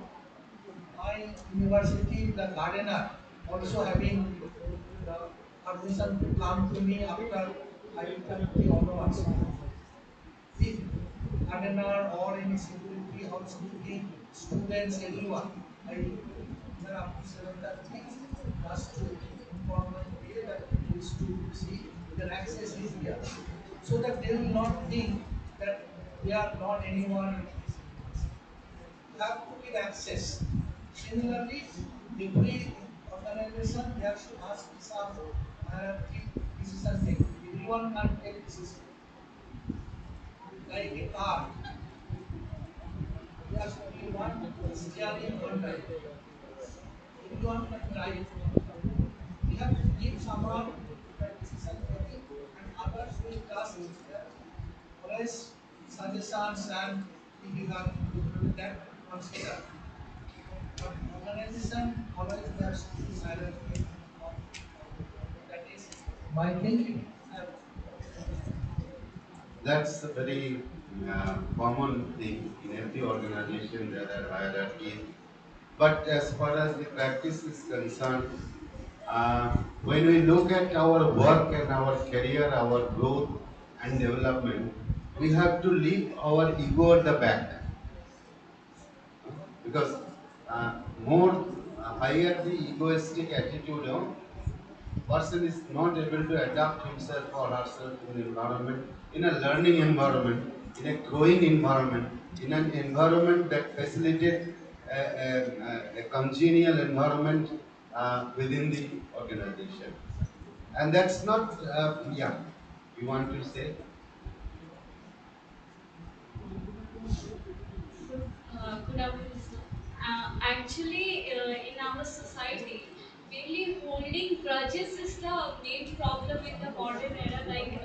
Speaker 4: my university, the gardener, also having the permission to come to me after I returned to the onwards. If gardener or any security housekeeping students, everyone, I there up to 7:30 just to inform them here that please to see their access is here. So that they will not think that they are not anyone, have to give access. Similarly, every organization there must be some hierarchy decision taking. Everyone can take decision. Like a car, there should be one steering control. Everyone can drive. We have to give someone that decision taking, and others will just always suggestions and if you have that consider. But organization always there should be hierarchy of that is my thinking.
Speaker 7: That's a very common thing in every organization. There are hierarchies, But as far as the practice is concerned, when we look at our work and our career, our growth and development, we have to leave our ego at the back. Because more higher the egoistic attitude, person is not able to adapt himself or herself in an environment, in a learning environment, in a growing environment, in an environment that facilitates a congenial environment within the organization. And that's not, yeah, you want to say?
Speaker 10: Good afternoon, sir. Actually, in our society, mainly holding grudges is the main problem in the modern era. Like,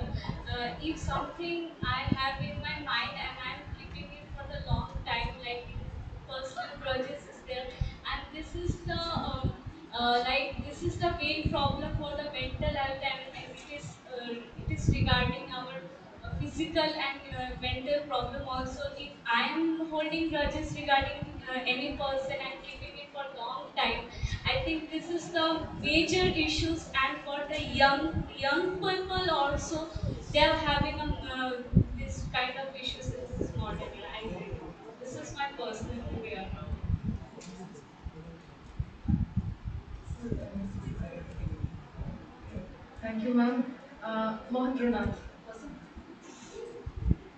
Speaker 10: if something I have in my mind and I'm keeping it for the long time, like personal grudges is there, and this is the like this is the main problem for the mental health, and it is regarding our physical and mental problem also. If I am holding grudges regarding any person and keeping it for long time, I think this is the major issues. And for the young people also, they are having this kind of issues in this modern era, I think. This is my personal view about it.
Speaker 1: Thank you, ma'am. Mohendranath.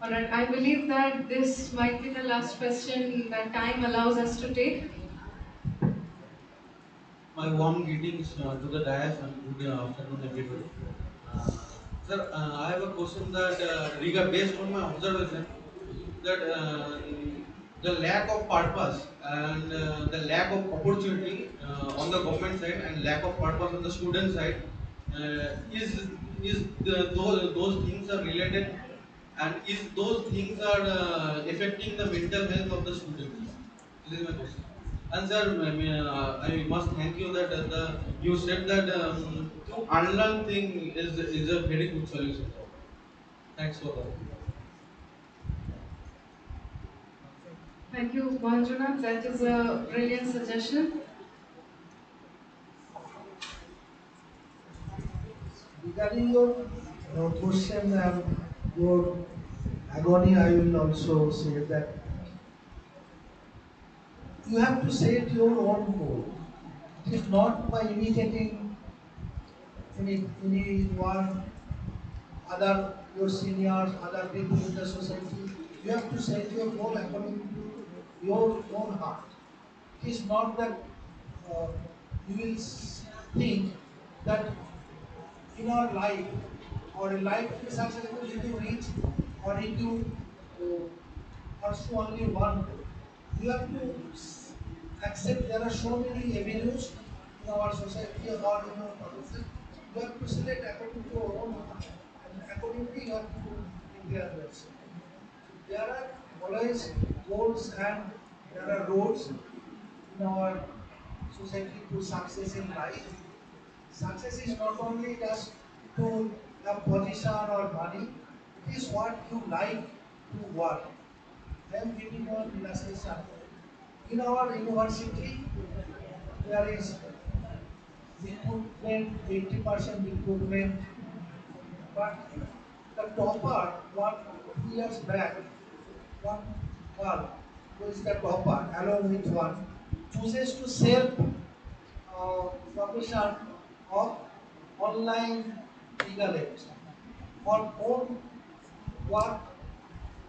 Speaker 1: All right, I believe that this might be the last question that time allows us to take.
Speaker 9: My warm greetings to the dais and good afternoon, everybody. Sir, I have a question that based on my observation, that the lack of purpose and the lack of opportunity on the government side and lack of purpose on the student side those things are related, and is those things are affecting the mental health of the students? This is my question. And sir, I must thank you that you said that to unlearn thing is a very good solution. Thanks for that.
Speaker 1: Thank you, Mohendranath. That is a brilliant suggestion.
Speaker 4: Regarding your question and your agony, I will also say that you have to set your own goal. It is not by imitating anyone, other your seniors, other people in the society. You have to set your goal according to your own heart. It is not that uh, you will think that in our life or in life to be successful, if you reach or if you pursue only one goal, you have to accept there are so many avenues in our society or in our profession. You have to select according to your own heart, and accordingly you have to prepare yourself. There are always goals and there are roads in our society to success in life. Success is not only just to have position or money, it is what you like to work. I am giving one illustration. In our university, there is recruitment, 80% recruitment, but the topper, 2 years back, one girl who is the topper along with one chooses to self profession of online legal aid on own work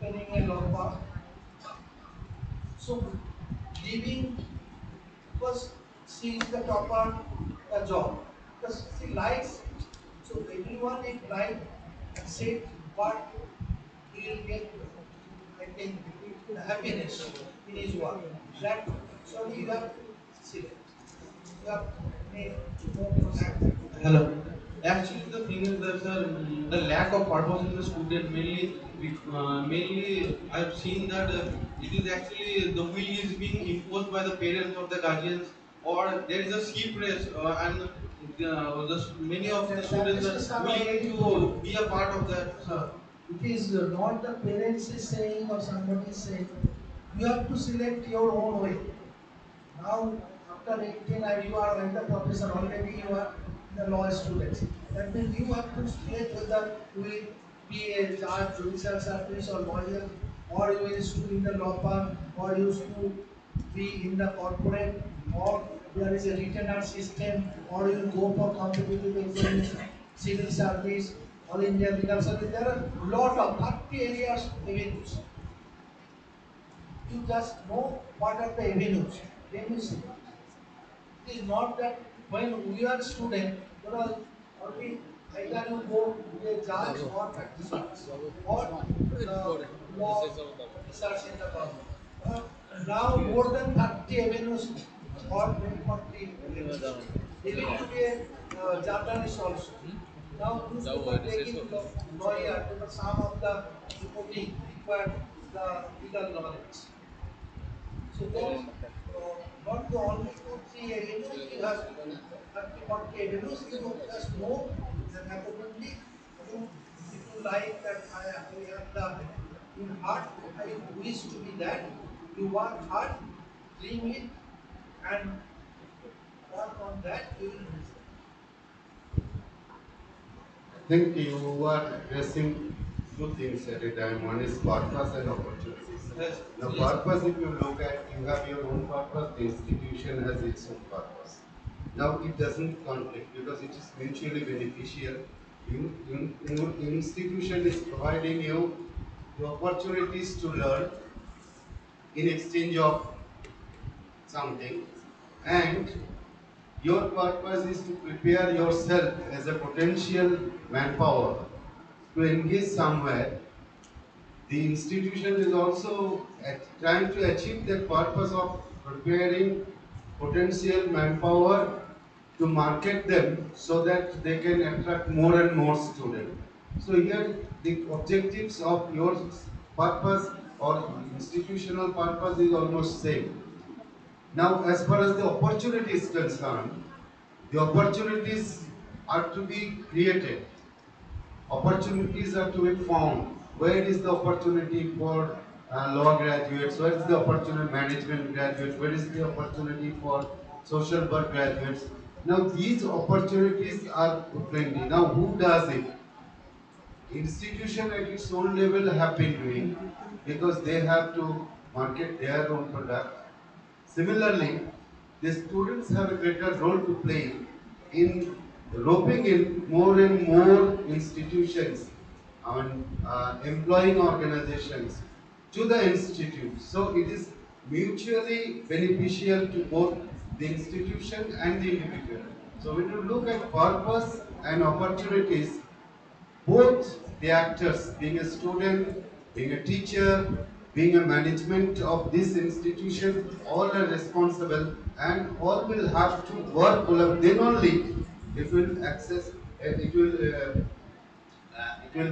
Speaker 4: opening a law firm. So leaving because she is the topper the job because she likes it. So everyone in life accept what he will get. I think the happiness in his work. That so you have to select. You have to make more act.
Speaker 9: Hello. Actually, the thing is that sir, the lack of purpose in the student mainly I've seen that it is actually the will is being imposed by the parents or the guardians, or there is a sheep race, and many of the
Speaker 4: That
Speaker 9: students are
Speaker 4: discussion
Speaker 9: willing
Speaker 4: already
Speaker 9: to
Speaker 4: told.
Speaker 9: be a part of that. So,
Speaker 4: It is not the parents is saying or somebody is saying. You have to select your own way. Now, after 18 and you are in the profession, already you are the law students. That means you have to select whether you will be a judge, judicial service or lawyer, or you will to in the law firm, or you used to be in the corporate, or there is a retainer system, or you go for competitive examination, civil service, all India legal service. There are a lot of 30 areas avenues. You just know what are the avenues. Then you see. It is not that when we are student, there are only either you go to a judge or practitioners or the law officers in the government. Now more than 30 avenues or maybe 40 avenues. Even to be a journalist also. Now those who are taking lawyer, because some of the reporting require the legal knowledge. So there is not the only 2, 3 avenues you have 30, 40 avenues you just know and accordingly you if you like that I have the in heart I wish to be that you work hard, dream it and work on that you will reach there.
Speaker 7: I think you are addressing two things at a time. One is purpose and opportunities.
Speaker 2: Yes,
Speaker 7: Now,
Speaker 2: yes.
Speaker 7: purpose, if you look at, you have your own purpose, the institution has its own purpose. Now, it doesn't conflict because it is mutually beneficial. Institution is providing you the opportunities to learn in exchange of something, and your purpose is to prepare yourself as a potential manpower to engage somewhere. The institution is also trying to achieve that purpose of preparing potential manpower to market them so that they can attract more and more students. So here the objectives of your purpose or institutional purpose is almost same. Now, as far as the opportunity is concerned, the opportunities are to be created. Opportunities are to be found. Where is the opportunity for law graduates? Where is the opportunity management graduates? Where is the opportunity for social work graduates? Now, these opportunities are plenty. Now, who does it? Institution at its own level have been doing because they have to market their own product. Similarly, the students have a greater role to play in roping in more and more institutions and employing organizations to the institute. So it is mutually beneficial to both the institution and the individual. So when you look at purpose and opportunities, both the actors, being a student, being a teacher, being a management of this institution, all are responsible and all will have to work together. Then only it will access, it will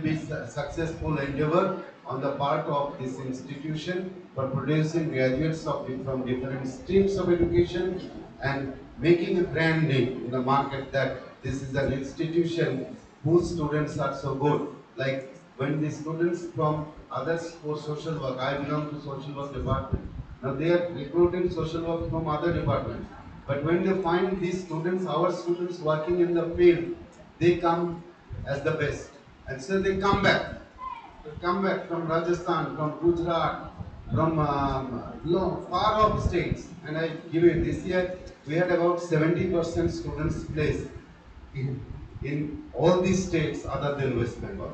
Speaker 7: be a successful endeavor on the part of this institution for producing graduates from different streams of education and making a brand name in the market that this is an institution whose students are so good. Like when the students from others for social work, I belong to social work department. Now they are recruiting social work from other departments. But when they find these students, our students working in the field, they come as the best. And so they come back. They come back from Rajasthan, from Gujarat, from far off states. And I give you this year, we had about 70% students placed in all these states other than West Bengal.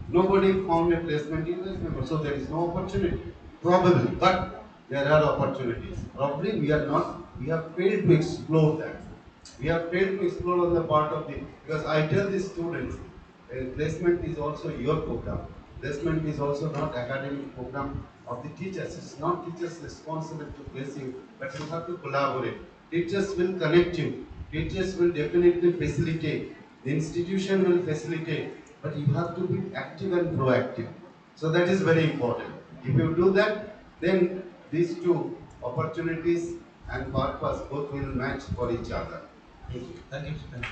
Speaker 7: Nobody found a placement in West Bengal, so there is no opportunity. Probably, but there are opportunities. Probably we are not, we have failed to explore that. We have failed to explore on the part of the, because I tell the students, placement is also your program. Placement is also not academic program of the teachers. It's not teachers responsible to place you, but you have to collaborate. Teachers will connect you. Teachers will definitely facilitate. The institution will facilitate, but you have to be active and proactive. So that is very important. If you do that, then these two opportunities and purpose both will match for each other. Thank you.
Speaker 2: Thank you. Thank you.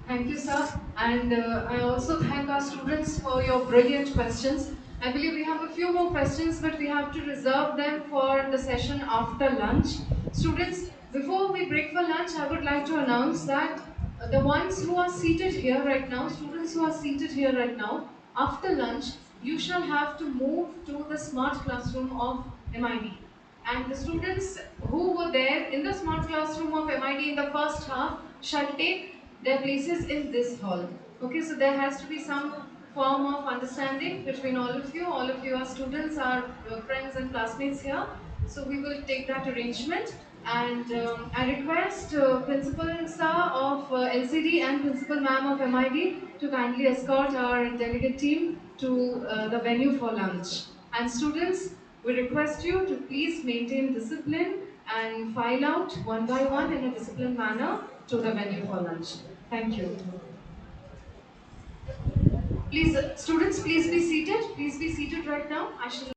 Speaker 1: Thank you, sir. And I also thank our students for your brilliant questions. I believe we have a few more questions, but we have to reserve them for the session after lunch. Students, before we break for lunch, I would like to announce that the ones who are seated here right now, students who are seated here right now, after lunch, you shall have to move to the smart classroom of MID. And the students who were there in the smart classroom of MID in the first half shall take their places in this hall. Okay, so there has to be some form of understanding between all of you. All of you are students, are friends and classmates here. So we will take that arrangement. And I request Principal Sir of LCD and Principal Ma'am of MID to kindly escort our delegate team to the venue for lunch. And students, we request you to please maintain discipline and file out one by one in a disciplined manner to the venue for lunch. Thank you. Please, students, please be seated. Please be seated right now. I shall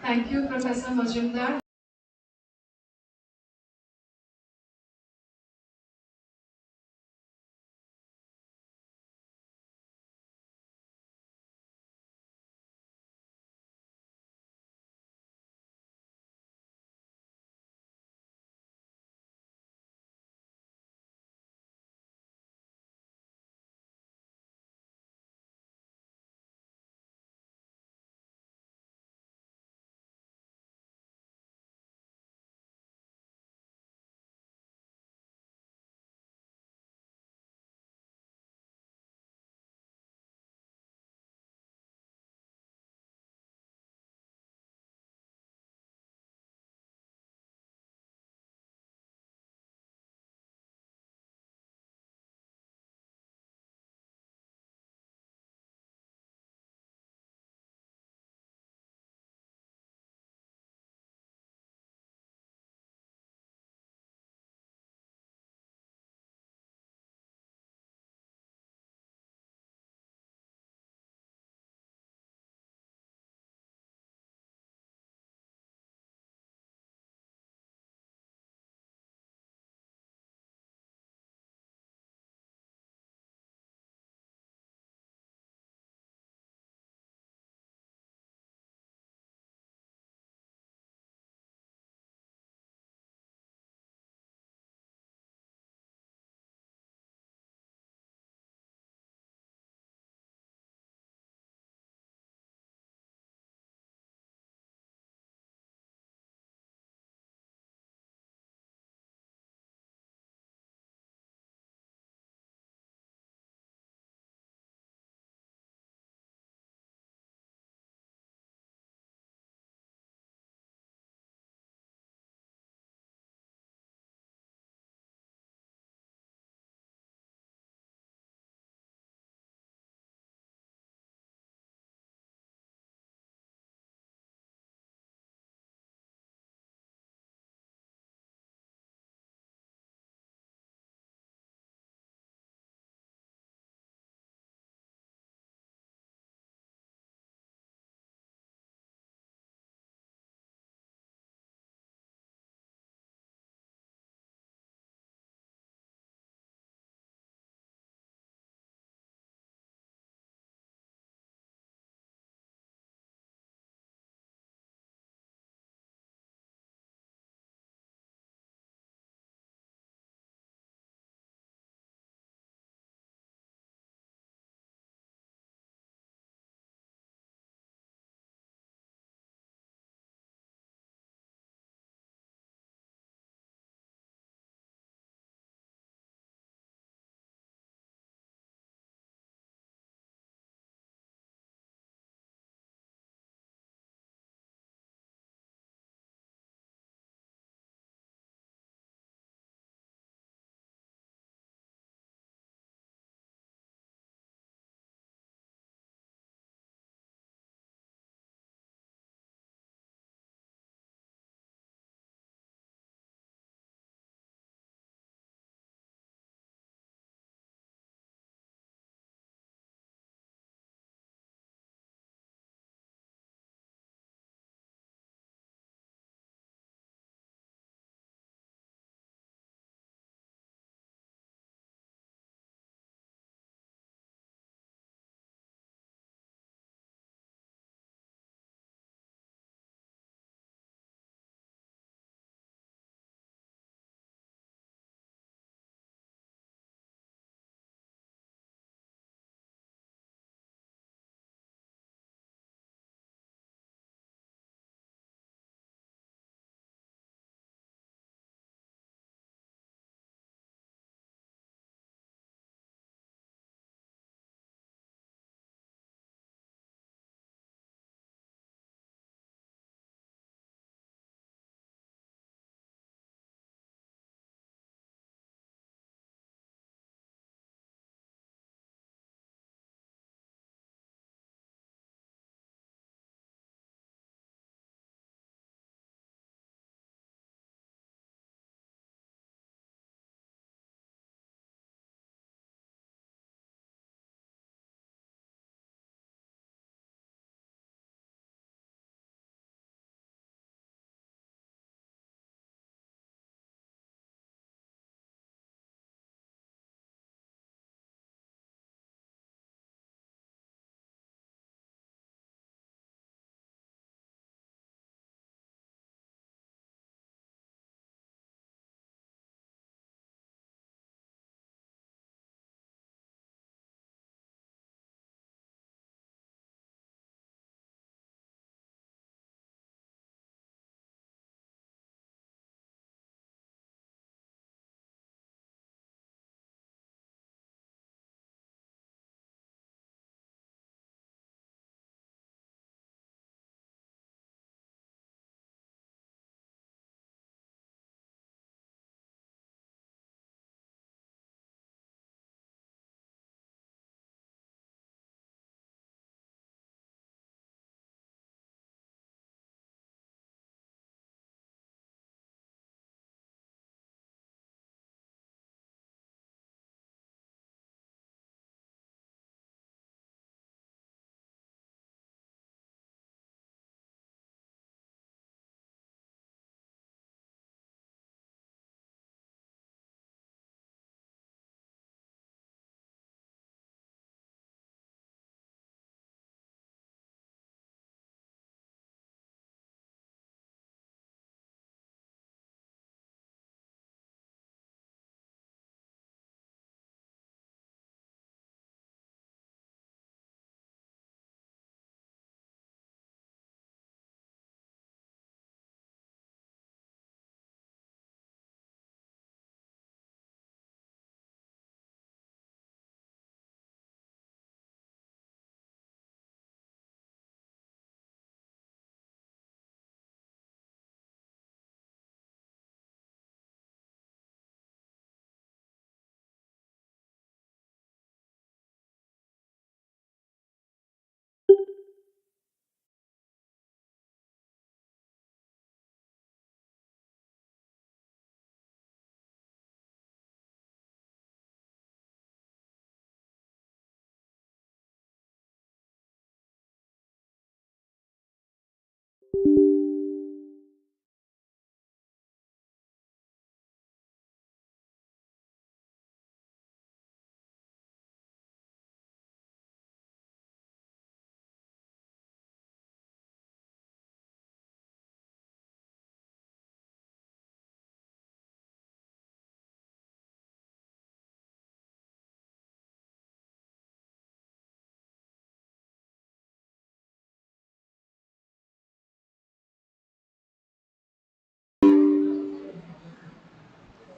Speaker 1: Thank you, Professor Majumdar.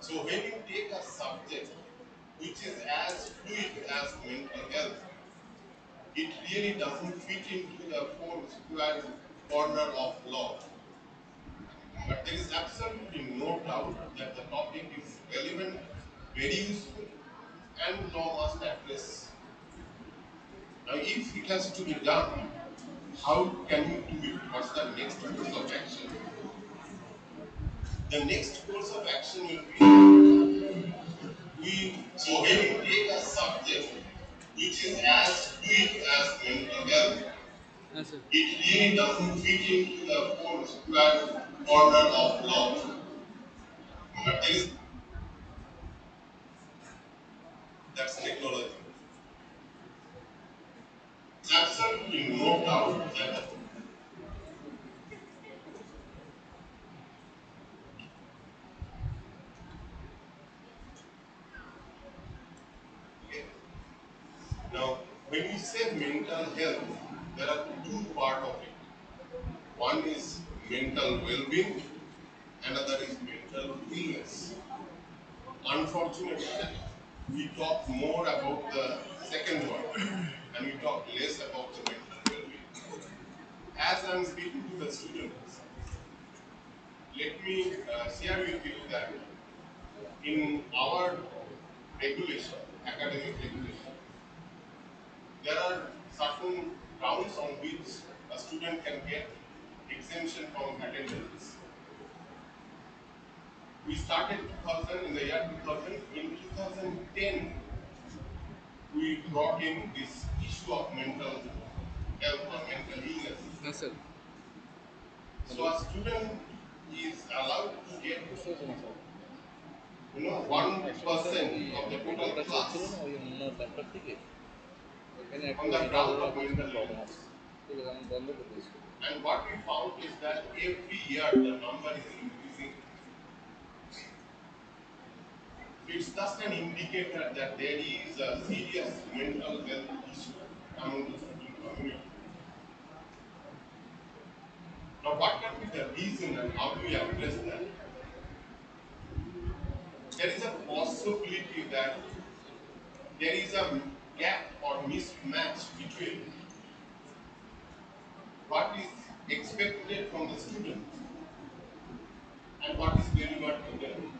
Speaker 11: So when you take a subject which is as fluid as mental health, it really doesn't fit into the four square corner of law. But there is absolutely no doubt that the topic is relevant, very useful, and law must address. Now, if it has to be done, how can you do it? What's the next course of action? The next course of action will be so when you take a subject which is as fluid as mental health, it really doesn't fit into the four square corner of law. But there is that's technology. Absolutely no doubt that okay. Now when you say mental health, there are two parts of it. One is mental well-being, another is mental illness. Unfortunately, we talk more about the second one and we talk less about the mental well-being. As I'm speaking to the students, let me share with you that in our regulation, academic regulation, there are certain grounds on which a student can get exemption from attendance. We started 2000 in the year 2000. In 2010, we brought in this issue of mental health or mental illness. So a student is allowed to get 1% of the total class on the ground of mental illness. And what we found is that every year the number is increasing. So it's just an indicator that there is a serious mental health issue among the student community. Now, what can be the reason and how do we address that? There is a possibility that there is a gap or mismatch between what is expected from the student and what is delivered to them.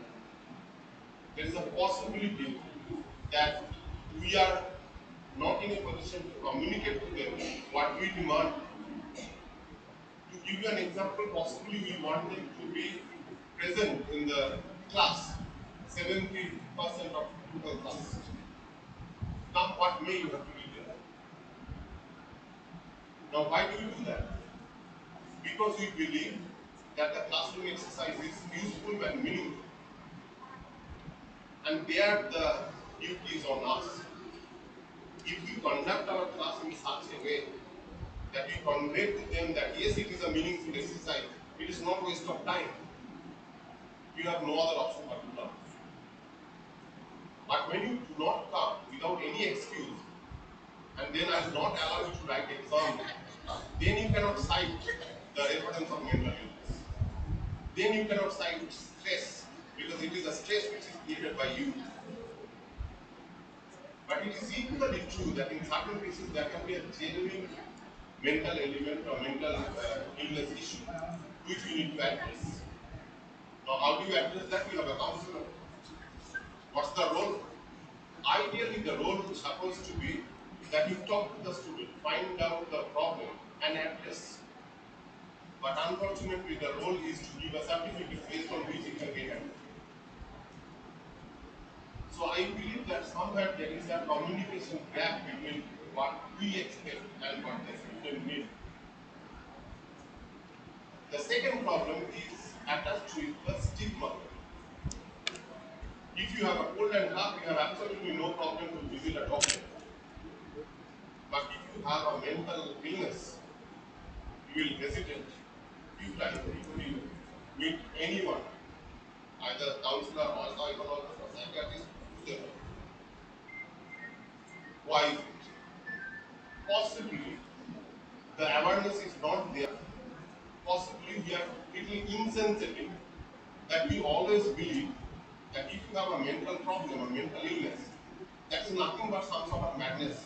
Speaker 11: There is a possibility that we are not in a position to communicate to them what we demand. To give you an example, possibly we want them to be present in the class, 70% of total class. Now, what may you have to be there? Now, why do we do that? Because we believe that the classroom exercise is useful and meaningful. And there the duty is on us. If we conduct our class in such a way that we convey to them that yes, it is a meaningful exercise, it is not waste of time. You have no other option but to come. But when you do not come without any excuse, and then I will not allow you to write exam, then you cannot cite the evidence of mental illness. Then you cannot cite stress, because it is a stress which is created by you. But it is equally true that in certain cases there can be a genuine mental element or mental illness issue which we need to address. Now, how do you address that? You have a counselor. What's the role? Ideally, the role is supposed to be that you talk to the student, find out the problem, and address. But unfortunately, the role is to give a certificate based on which it can get addressed. So I believe that somewhere there is a communication gap between what we expect and what the student needs. The second problem is attached with the stigma. If you have a cold and cough, you have absolutely no problem to visit a doctor. But if you have a mental illness, you will hesitate few times before you meet anyone, either counselor or psychologist or psychiatrist, to them. Why is it? Possibly the awareness is not there. Possibly we are little insensitive that we always believe that if you have a mental problem, a mental illness, that is nothing but some sort of madness.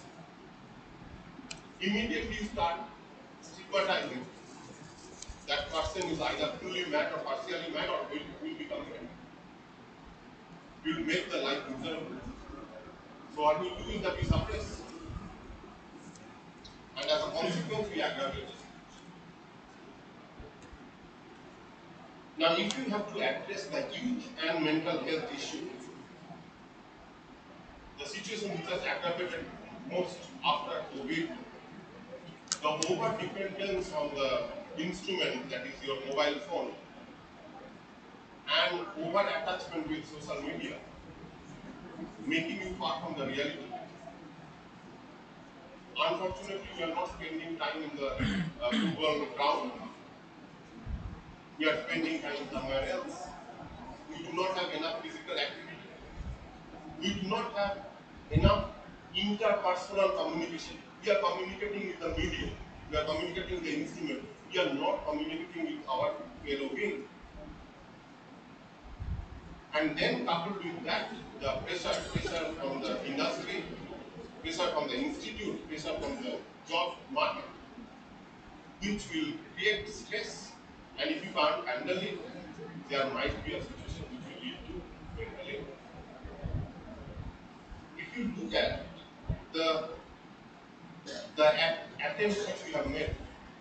Speaker 11: Immediately you start stigmatizing that person is either fully mad or partially mad or will become mad. Will make the life miserable. So what we do is that we suppress, and as a consequence we aggravate the situation. Now if you have to address the youth and mental health issue, the situation which has aggravated most after COVID, the over dependence on the instrument that is your mobile phone and over attachment with social media, making you far from the reality. Unfortunately, we are not spending time in the football ground. We are spending time somewhere else. We do not have enough physical activity. We do not have enough interpersonal communication. We are communicating with the medium. We are communicating with the instrument. We are not communicating with our fellow being. And then coupled with that, the pressure from the industry, pressure from the institute, pressure from the job market, which will create stress. And if you can't handle it, there might be a situation which will lead to mental illness. If you look at the attempts which we have made,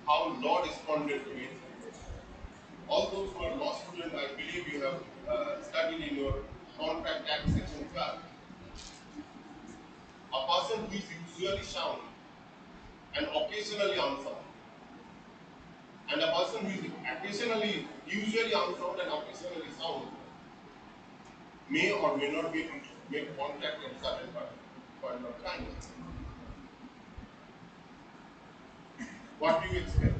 Speaker 11: how law responded to it, all those who are law students, I believe you have studied in your Contract Act section 12. A person who is usually sound and occasionally unsound, and a person who is usually unsound and occasionally sound may or may not be able to make contact at certain point of time. What do you expect?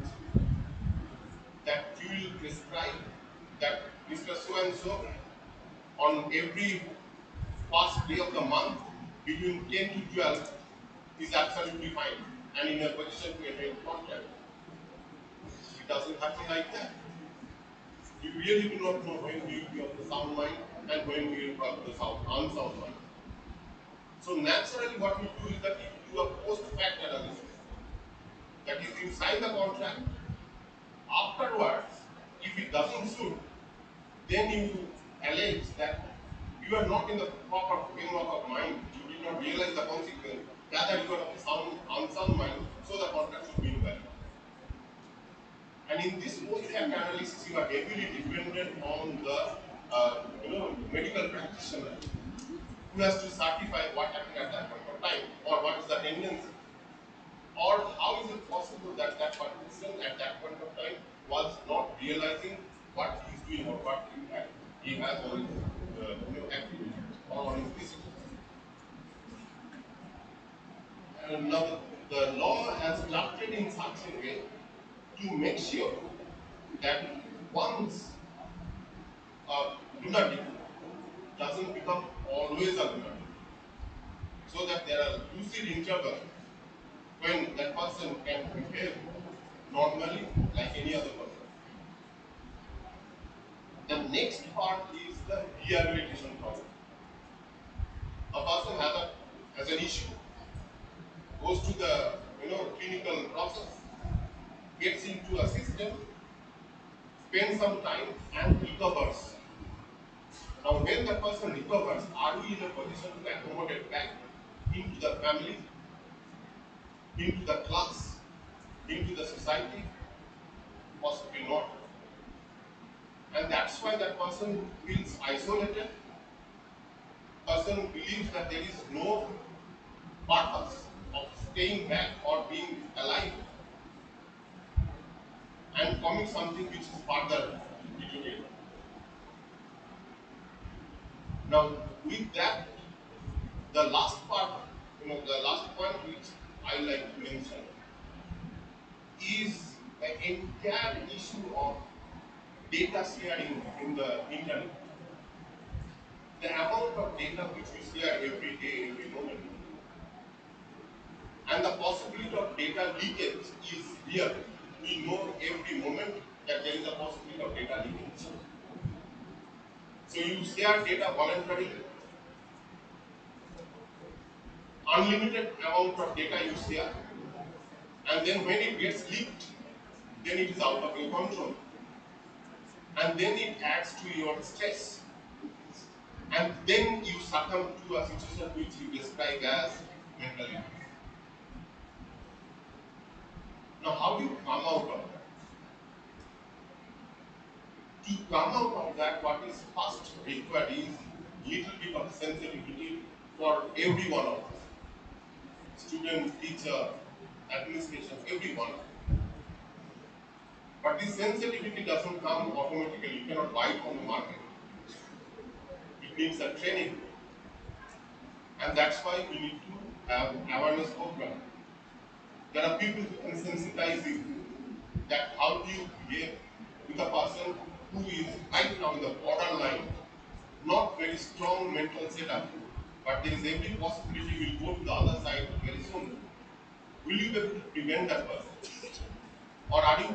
Speaker 11: That you will prescribe that Mr. So and so on every first day of the month between 10 to 12 is absolutely fine and in a position to enter in contact. It doesn't happen like that. You really do not know when you will be of the sound mind and when you will be of the unsound mind. So naturally what we do is that we do a post-fact analysis. That is, you sign the contract, afterwards, if it doesn't suit, then you allege that you are not in the proper framework of mind, you did not realize the consequence, rather you are of the unsound mind, so the contract should be invalid. And in this post-fact analysis, you are heavily dependent on the medical practitioner who has to certify what happened at that point of time or what is the tendency. Or how is it possible that that person at that point of time was not realizing what he is doing or what impact he has on his activity or on his decisions? And now the law has drafted in such a way to make sure that once lunatic doesn't become always a lunatic, so that there are lucid intervals when that person can behave normally like any other person. The next part is the rehabilitation problem. A person has an issue, goes to the clinical process, gets into a system, spends some time and recovers. Now when the person recovers, are we in a position to accommodate back into the family, into the class, into the society? Possibly not. And that's why that person feels isolated. Person believes that there is no purpose of staying back or being alive and commit something which is further deteriorating. Now, with that, the last part, the last point which I like to mention is the entire issue of data sharing in the internet. The amount of data which we share every day, every moment, and the possibility of data leakage is real. We know every moment that there is a possibility of data leakage. So you share data voluntarily, unlimited amount of data you share, and then when it gets leaked, then it is out of your control. And then it adds to your stress. And then you succumb to a situation which you describe as mental illness. Now, how do you come out of that? To come out of that, what is first required is little bit of sensitivity for every one of us. Student, teacher, administration, everyone. But this sensitivity doesn't come automatically. You cannot buy it from the market. It needs a training. And that's why we need to have awareness program. There are people who can sensitize you that how do you behave with a person who is right now in the borderline, not very strong mental setup, but there is every possibility will go to the other side very soon. Will you be able to prevent that person? Or are you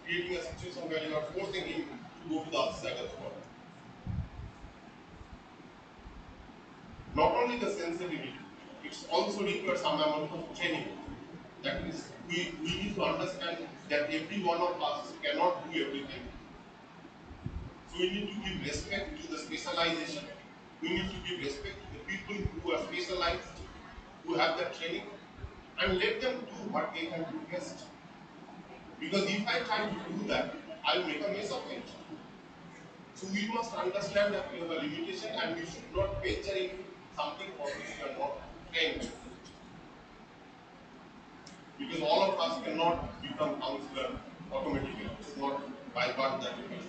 Speaker 11: creating a situation where you are forcing him to go to the other side of the border? Not only the sensitivity, it's also requires some amount of training. That is, we need to understand that every one of us cannot do everything. So we need to give respect to the specialization. We need to give respect to the people who are specialized, who have that training, and let them do what they can do best. Because if I try to do that, I will make a mess of it. So we must understand that we have a limitation and we should not venture into something for which we are not trained. Because all of us cannot become counselor automatically. It's not by birth that we become.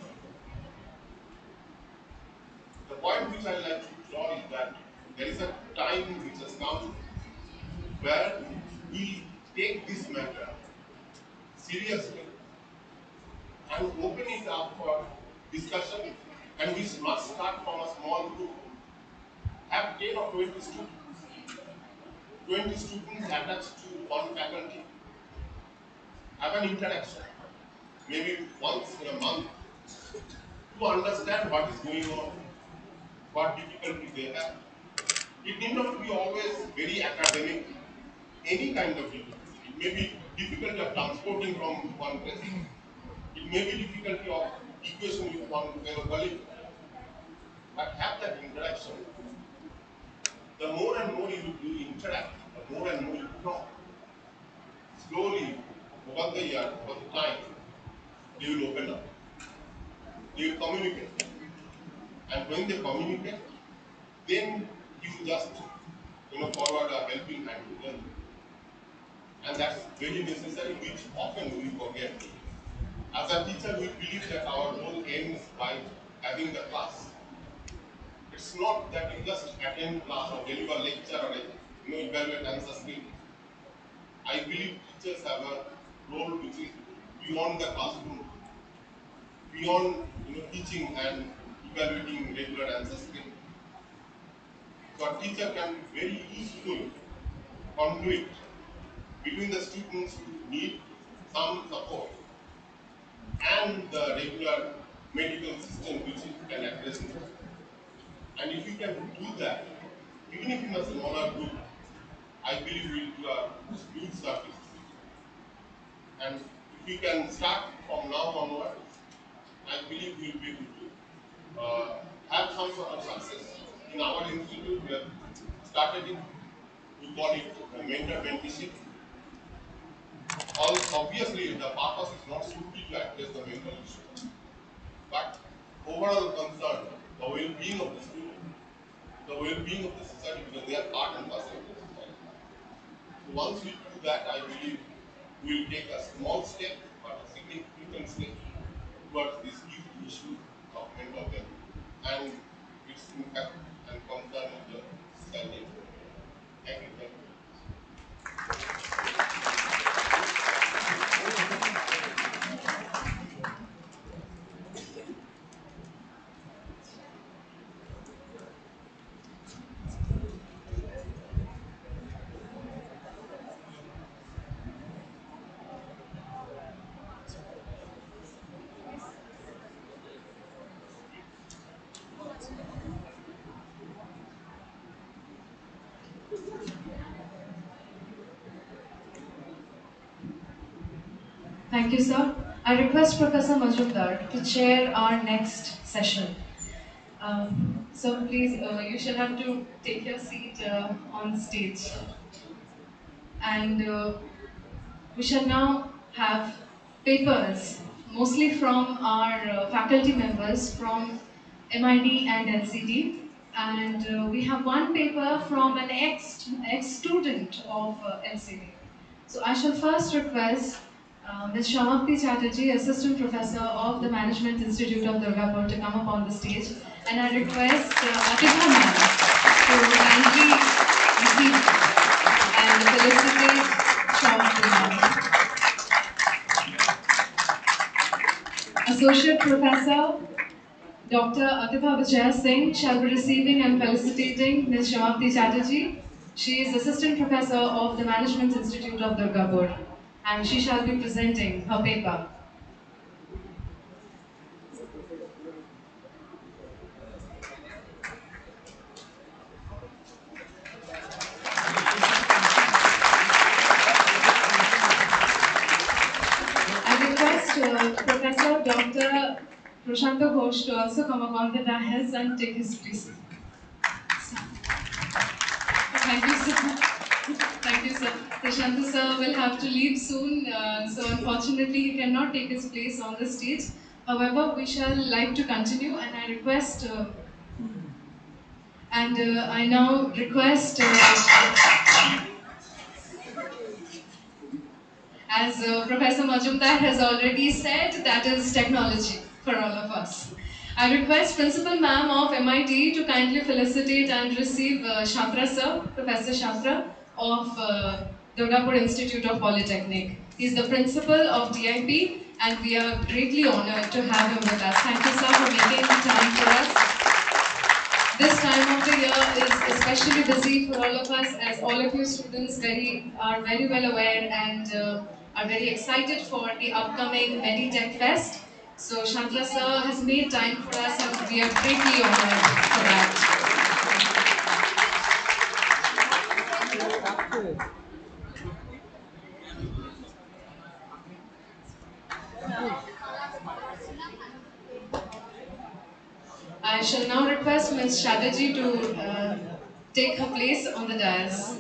Speaker 11: The point which I like to draw is that there is a time which has come where we take this matter seriously and open it up for discussion, and we must start from a small group. Have 10 or 20 students. 20 students attached to one faculty. Have an interaction, maybe once in a month, to understand what is going on, what difficulties they have. It need not be always very academic, any kind of difficulty. It may be difficulty of transporting from one place. It may be difficulty of equation with one fellow colleague. But have that interaction. The more and more you interact, the more and more you talk. Slowly, over the year, over the time, they will open up. They will communicate. And when they communicate, then you just forward a helping hand to them. And that's very necessary, which often we forget. As a teacher, we believe that our role ends by having the class. It's not that you just attend class or deliver lecture or evaluate answer script. I believe teachers have a role which is beyond the classroom, beyond teaching and evaluating regular answer script. So a teacher can be very useful conduit between the students who need some support and the regular medical system which can address it. And if you can do that, even if in a smaller group, I believe we will do a huge service. And if we can start from now onwards, I believe we will be able to have some sort of success. In our institute, we have started it. We call it mentor mentorship. Obviously, the purpose is not simply to address the mental issue, but overall concern, the well-being of the student, the well-being of the society, because they are part and parcel of the society. So once we do that, I believe we will take a small step, but a significant step towards this huge issue of mental health and its impact and concern in the society. Thank you. Thank you.
Speaker 1: Thank you, sir. I request Professor Majumdar to chair our next session. So please, you shall have to take your seat on stage. And we shall now have papers, mostly from our faculty members from MID and LCD. And we have one paper from an ex-student of LCD. So I shall first request Ms. Shamapti Chatterjee, Assistant Professor of the Management Institute of Durgapur, to come up on the stage. And I request Atika ma'am to kindly receive and felicitate Shamapti ma'am. Associate Professor Dr. Atiba Vijay Singh shall be receiving and felicitating Ms. Shamapti Chatterjee. She is Assistant Professor of the Management Institute of Durgapur, and she shall be presenting her paper. I request Professor Dr. Prashanta Ghosh to also come up on the dais and take his place. Thank you, sir. Thank you, sir. Prashanta sir will have to leave soon, so unfortunately he cannot take his place on the stage. However, we shall like to continue, and I request, I now request, as Professor Majumdar has already said, that is technology for all of us. I request Principal Ma'am of MIT to kindly felicitate and receive Shatra Sir, Professor Shatra of Durgapur Institute of Polytechnic. He is the principal of DIP, and we are greatly honored to have him with us. Thank you, sir, for making time for us. This time of the year is especially busy for all of us, as all of you students are very well aware and are very excited for the upcoming MediTech Fest. So Chandra sir has made time for us, and we are greatly honored for that. I shall now request Ms. Chatterjee to take her place on the dais.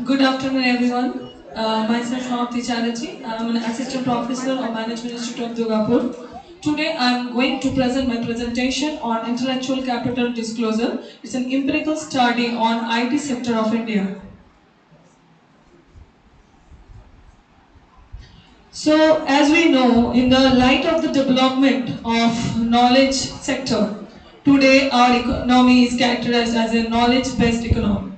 Speaker 12: Good afternoon, everyone. Myself, Shamapti Chatterjee. I am an assistant professor of Management Institute of Durgapur. Today, I am going to present my presentation on intellectual capital disclosure. It's an empirical study on IT sector of India. So, as we know, in the light of the development of knowledge sector, today our economy is characterized as a knowledge-based economy.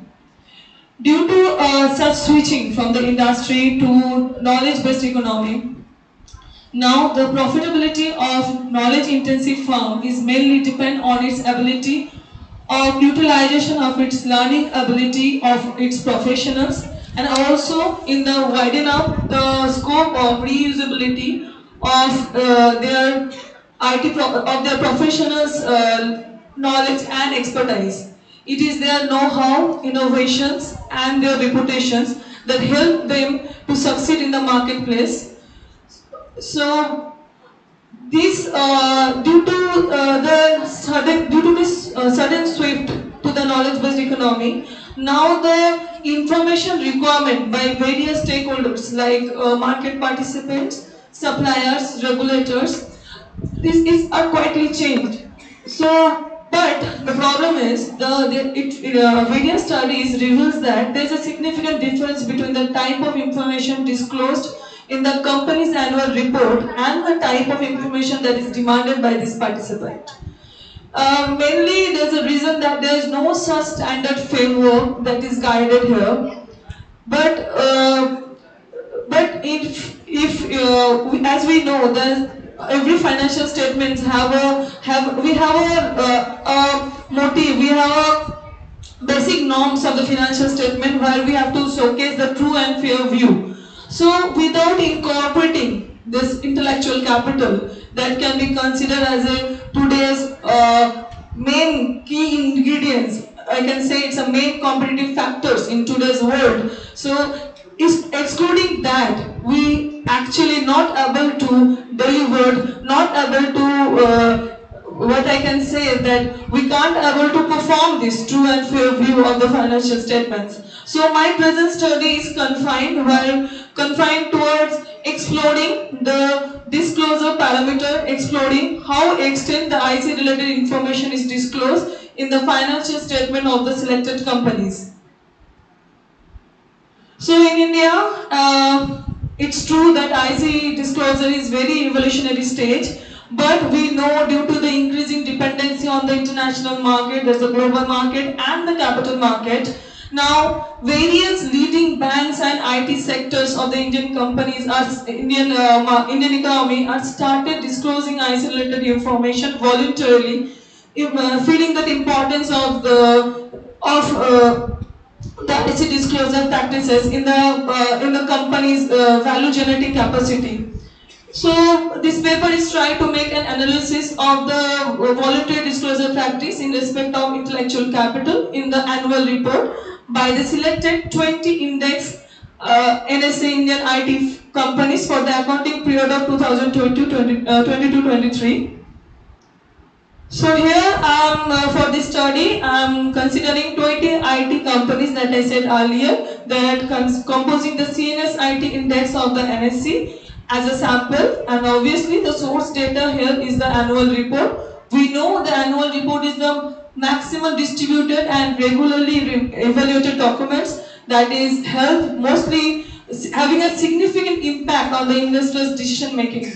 Speaker 12: Due to such switching from the industry to knowledge-based economy, now the profitability of knowledge-intensive firm is mainly depend on its ability of utilization of its learning ability of its professionals, and also in the widen up the scope of reusability of their of their professionals' knowledge and expertise. It is their know-how, innovations, and their reputations that help them to succeed in the marketplace. So, this due to this sudden shift to the knowledge-based economy, now the information requirement by various stakeholders like market participants, suppliers, regulators, this is quietly changed. So, but the problem is various studies reveals that there is a significant difference between the type of information disclosed in the company's annual report and the type of information that is demanded by this participant. Mainly, there's a reason that there is no such standard framework that is guided here. But as we know, that every financial statements have a motive. We have a basic norms of the financial statement where we have to showcase the true and fair view. So without incorporating this intellectual capital that can be considered as a today's main key ingredients, I can say it's a main competitive factors in today's world. So is excluding that, we actually not able to deliver, not able to what I can say is that we can't able to perform this true and fair view of the financial statements. So my present study is confined towards exploring the disclosure parameter, exploring how extent the IC related information is disclosed in the financial statement of the selected companies. So in India, it's true that IC disclosure is very evolutionary stage, but we know due to the increasing dependency on the international market, there's the global market and the capital market. Now, various leading banks and IT sectors of the Indian companies are Indian economy are started disclosing IC related information voluntarily, feeling that importance of the IC disclosure practices in the company's value generating capacity. So this paper is trying to make an analysis of the voluntary disclosure practice in respect of intellectual capital in the annual report by the selected 20 index NSA Indian IT companies for the accounting period of 2022-23. So here for this study, I'm considering 20 IT companies that I said earlier that composing the CNS IT index of the NSC as a sample, and obviously the source data here is the annual report. We know the annual report is the maximum distributed and regularly evaluated documents that is help mostly having a significant impact on the investors' decision making.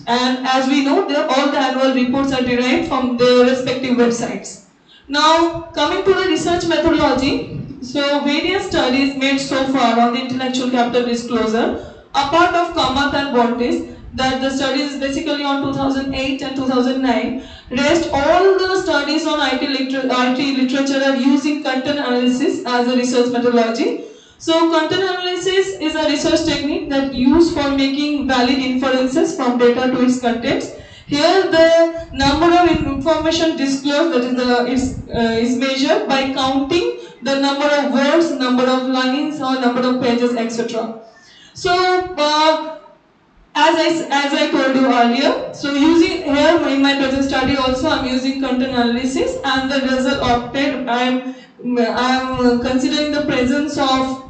Speaker 12: And as we know, all the annual reports are derived from the respective websites. Now, coming to the research methodology, so various studies made so far on the intellectual capital disclosure, apart of Kamath and Bontis, that the studies basically on 2008 and 2009, rest all the studies on IT literature are using content analysis as a research methodology. So content analysis is a research technique that used for making valid inferences from data to its contents. Here the number of information disclosed, that is measured by counting the number of words, number of lines or number of pages, etc. So as I told you earlier, so using here in my present study also I'm using content analysis, and the result obtained I'm considering the presence of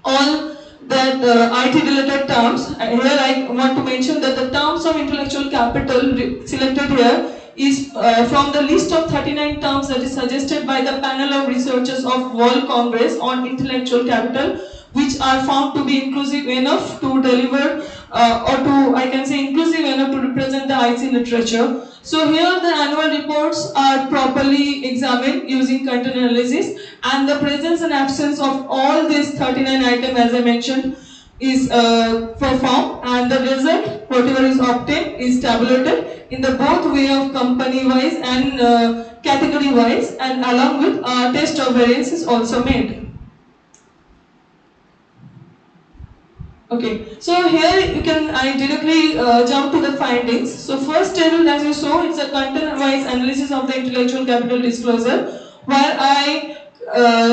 Speaker 12: all that IT related terms. Here I want to mention that the terms of intellectual capital selected here is from the list of 39 terms that is suggested by the panel of researchers of World Congress on Intellectual Capital, which are found to be inclusive enough to deliver or to, I can say, inclusive enough to represent the IC literature. So here the annual reports are properly examined using content analysis, and the presence and absence of all these 39 items as I mentioned is performed, and the result whatever is obtained is tabulated in the both way of company wise and category wise, and along with test of variance is also made. Okay, so here you can I directly jump to the findings. So first table, as you saw, it's a content-wise analysis of the intellectual capital disclosure, where I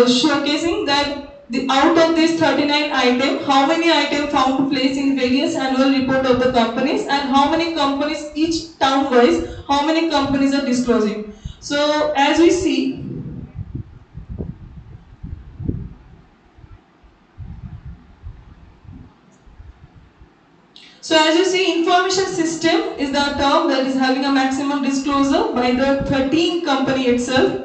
Speaker 12: showcasing that out of these 39 items, how many items found to place in various annual report of the companies, and how many companies each town-wise, how many companies are disclosing. So as we see. So as you see, information system is the term that is having a maximum disclosure by the 13 company itself.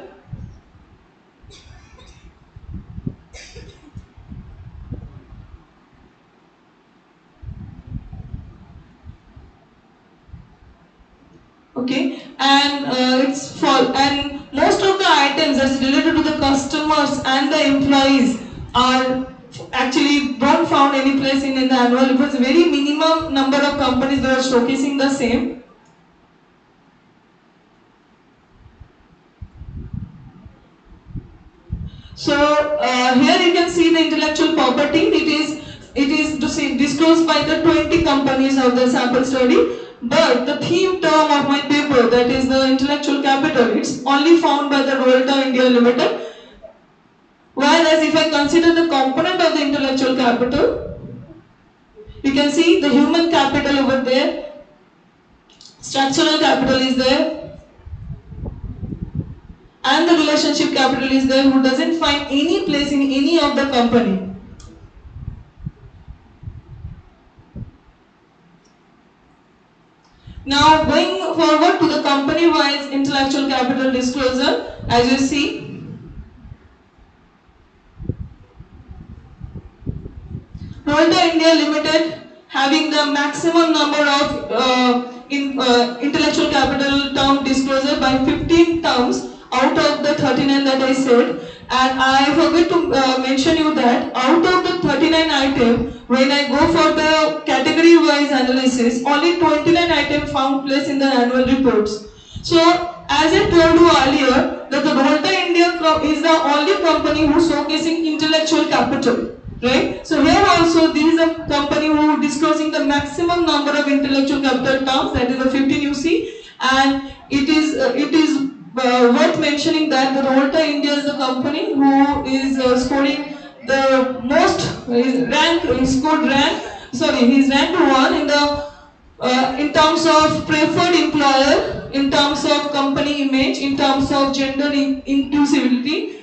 Speaker 12: Okay, and it's for, and most of the items that's related to the customers and the employees are actually don't found any place in the annual reports. Very minimum number of companies that are showcasing the same. So here you can see the intellectual property. It is disclosed by the 20 companies of the sample study. But the theme term of my paper, that is the intellectual capital, it's only found by the Royalty India Limited. Whereas if I consider the component of the intellectual capital, you can see the human capital over there, structural capital is there, and the relationship capital is there, who doesn't find any place in any of the company. Now going forward to the company-wise intellectual capital disclosure, as you see, Royalty India Limited having the maximum number of intellectual capital term disclosure by 15 terms out of the 39 that I said. And I forgot to mention you that out of the 39 items, when I go for the category wise analysis, only 29 items found place in the annual reports. So as I told you earlier, that the Royalty India is the only company who is showcasing intellectual capital. Right? So here also this is a company who is disclosing the maximum number of intellectual capital terms, that is the 15 you see, and it is worth mentioning that the Royalty India is the company who is scoring the most rank. He scored rank. Sorry, he's ranked one in the in terms of preferred employer, in terms of company image, in terms of gender inclusivity.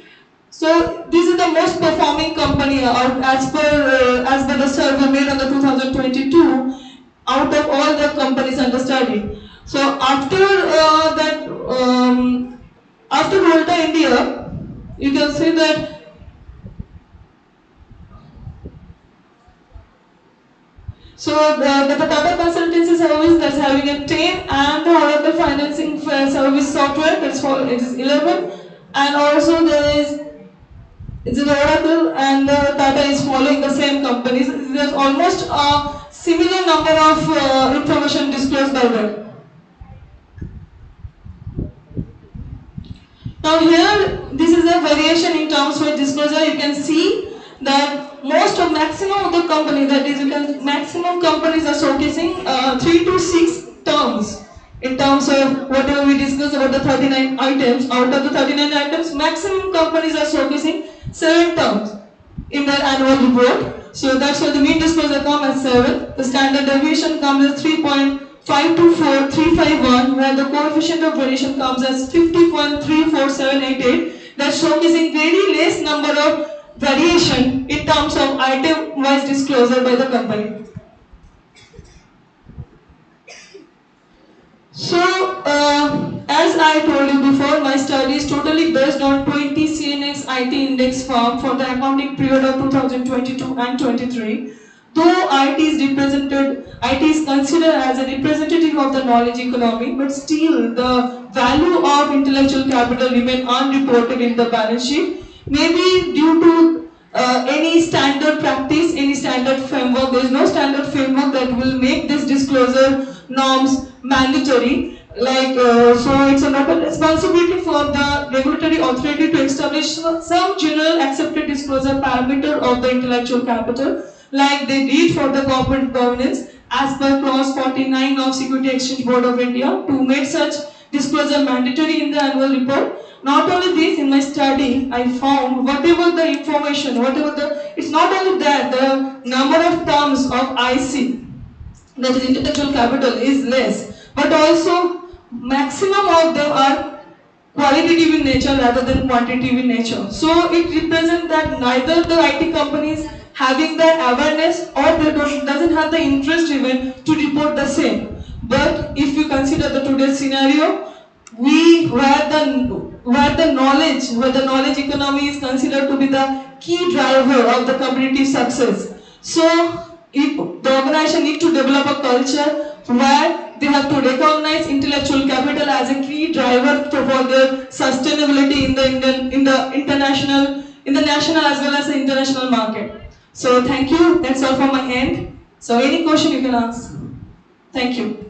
Speaker 12: So this is the most performing company as per the survey made on the 2022 out of all the companies under study. So after Volta India, you can see that the Tata Consultancy Service, that's having a 10, and the Oracle Financing Service Software, it is 11, and also there is it's the Oracle and the Tata is following the same companies. There's almost a similar number of information disclosed by them. Now here, this is a variation in terms of disclosure. You can see that maximum of the companies, that is, maximum companies are showcasing 3 to 6 terms. In terms of whatever we discussed about the 39 items, out of the 39 items, maximum companies are showcasing 7 terms in their annual report. So that's why the mean disclosure comes as 7. The standard deviation comes as 3.524351, where the coefficient of variation comes as 50.34788. That's showcasing very less number of variation in terms of item-wise disclosure by the company. So, as I told you before, my study is totally based on 20 CNX IT index firm for the accounting period of 2022 and 23. Though IT is considered as a representative of the knowledge economy, but still the value of intellectual capital remain unreported in the balance sheet. Maybe due to any standard practice, any standard framework. There is no standard framework that will make this disclosure norms mandatory. So it's a noble responsibility for the regulatory authority to establish some general accepted disclosure parameter of the intellectual capital, like they did for the corporate governance as per clause 49 of Security Exchange Board of India, to make such disclosure mandatory in the annual report. Not only this, in my study, I found whatever the information, it's not only that the number of terms of IC, that is intellectual capital, is less, but also maximum of them are qualitative in nature rather than quantitative in nature. So it represents that neither the IT companies having that awareness or they doesn't have the interest even to report the same. But if you consider the today's scenario, where the knowledge economy is considered to be the key driver of the competitive success. So if the organization needs to develop a culture where they have to recognize intellectual capital as a key driver for their sustainability in the national as well as the international market. So thank you. That's all from my end. So any question you can ask. Thank you.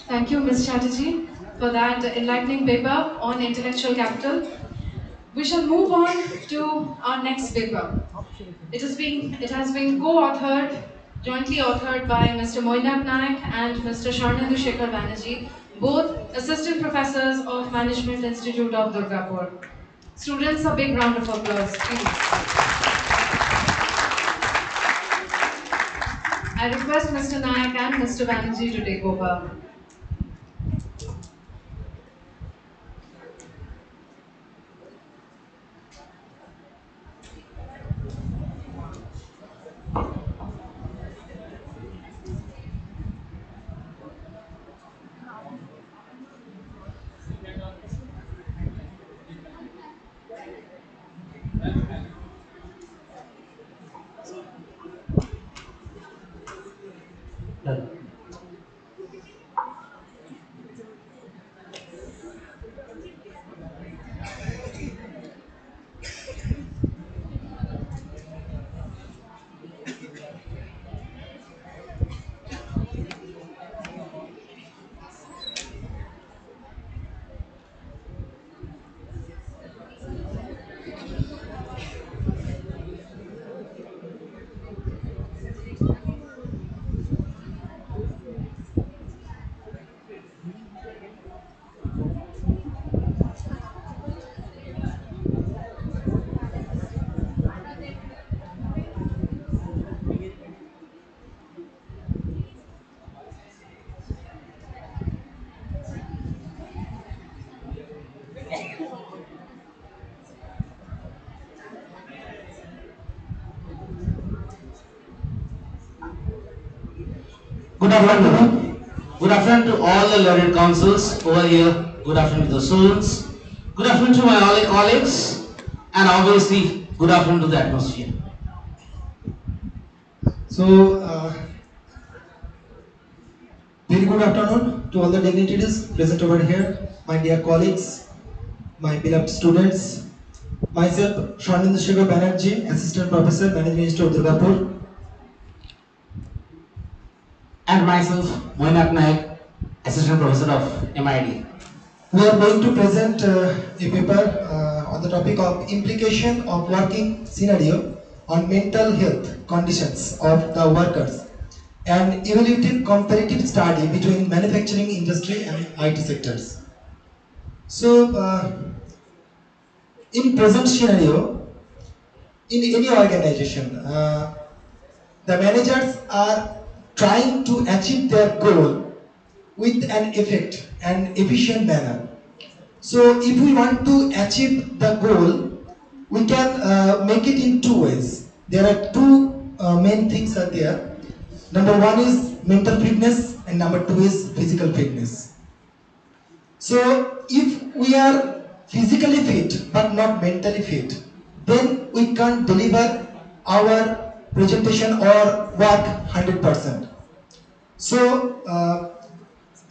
Speaker 1: Thank you, Ms. Chatterjee, for that enlightening paper on intellectual capital. We shall move on to our next paper. It has been co-authored, jointly authored by Mr. Moinak Naik and Mr. Sharnendu Shekhar Banerjee, both assistant professors of Management Institute of Durgapur. Students, a big round of applause, please. I request Mr. Naik and Mr. Banerjee to take over.
Speaker 6: Done.
Speaker 13: Good afternoon. Good afternoon to all the learned councils over here. Good afternoon to the students. Good afternoon to my all colleagues. And obviously, good afternoon to the atmosphere.
Speaker 14: So, very good afternoon to all the dignitaries present over here, my dear colleagues, my beloved students. Myself, Sharnendu Shekhar Banerjee, Assistant Professor, Management Institute of Durgapur.
Speaker 13: And myself, Moinak Naik, Assistant Professor of MID.
Speaker 14: We are going to present a paper on the topic of implication of working scenario on mental health conditions of the workers and evaluative comparative study between manufacturing industry and IT sectors. So, in present scenario, in any organization, the managers are trying to achieve their goal with an effect and efficient manner. So if we want to achieve the goal, we can make it in two ways. There are two main things are there. Number one is mental fitness and number two is physical fitness. So if we are physically fit but not mentally fit, then we can't deliver our presentation or work 100%. So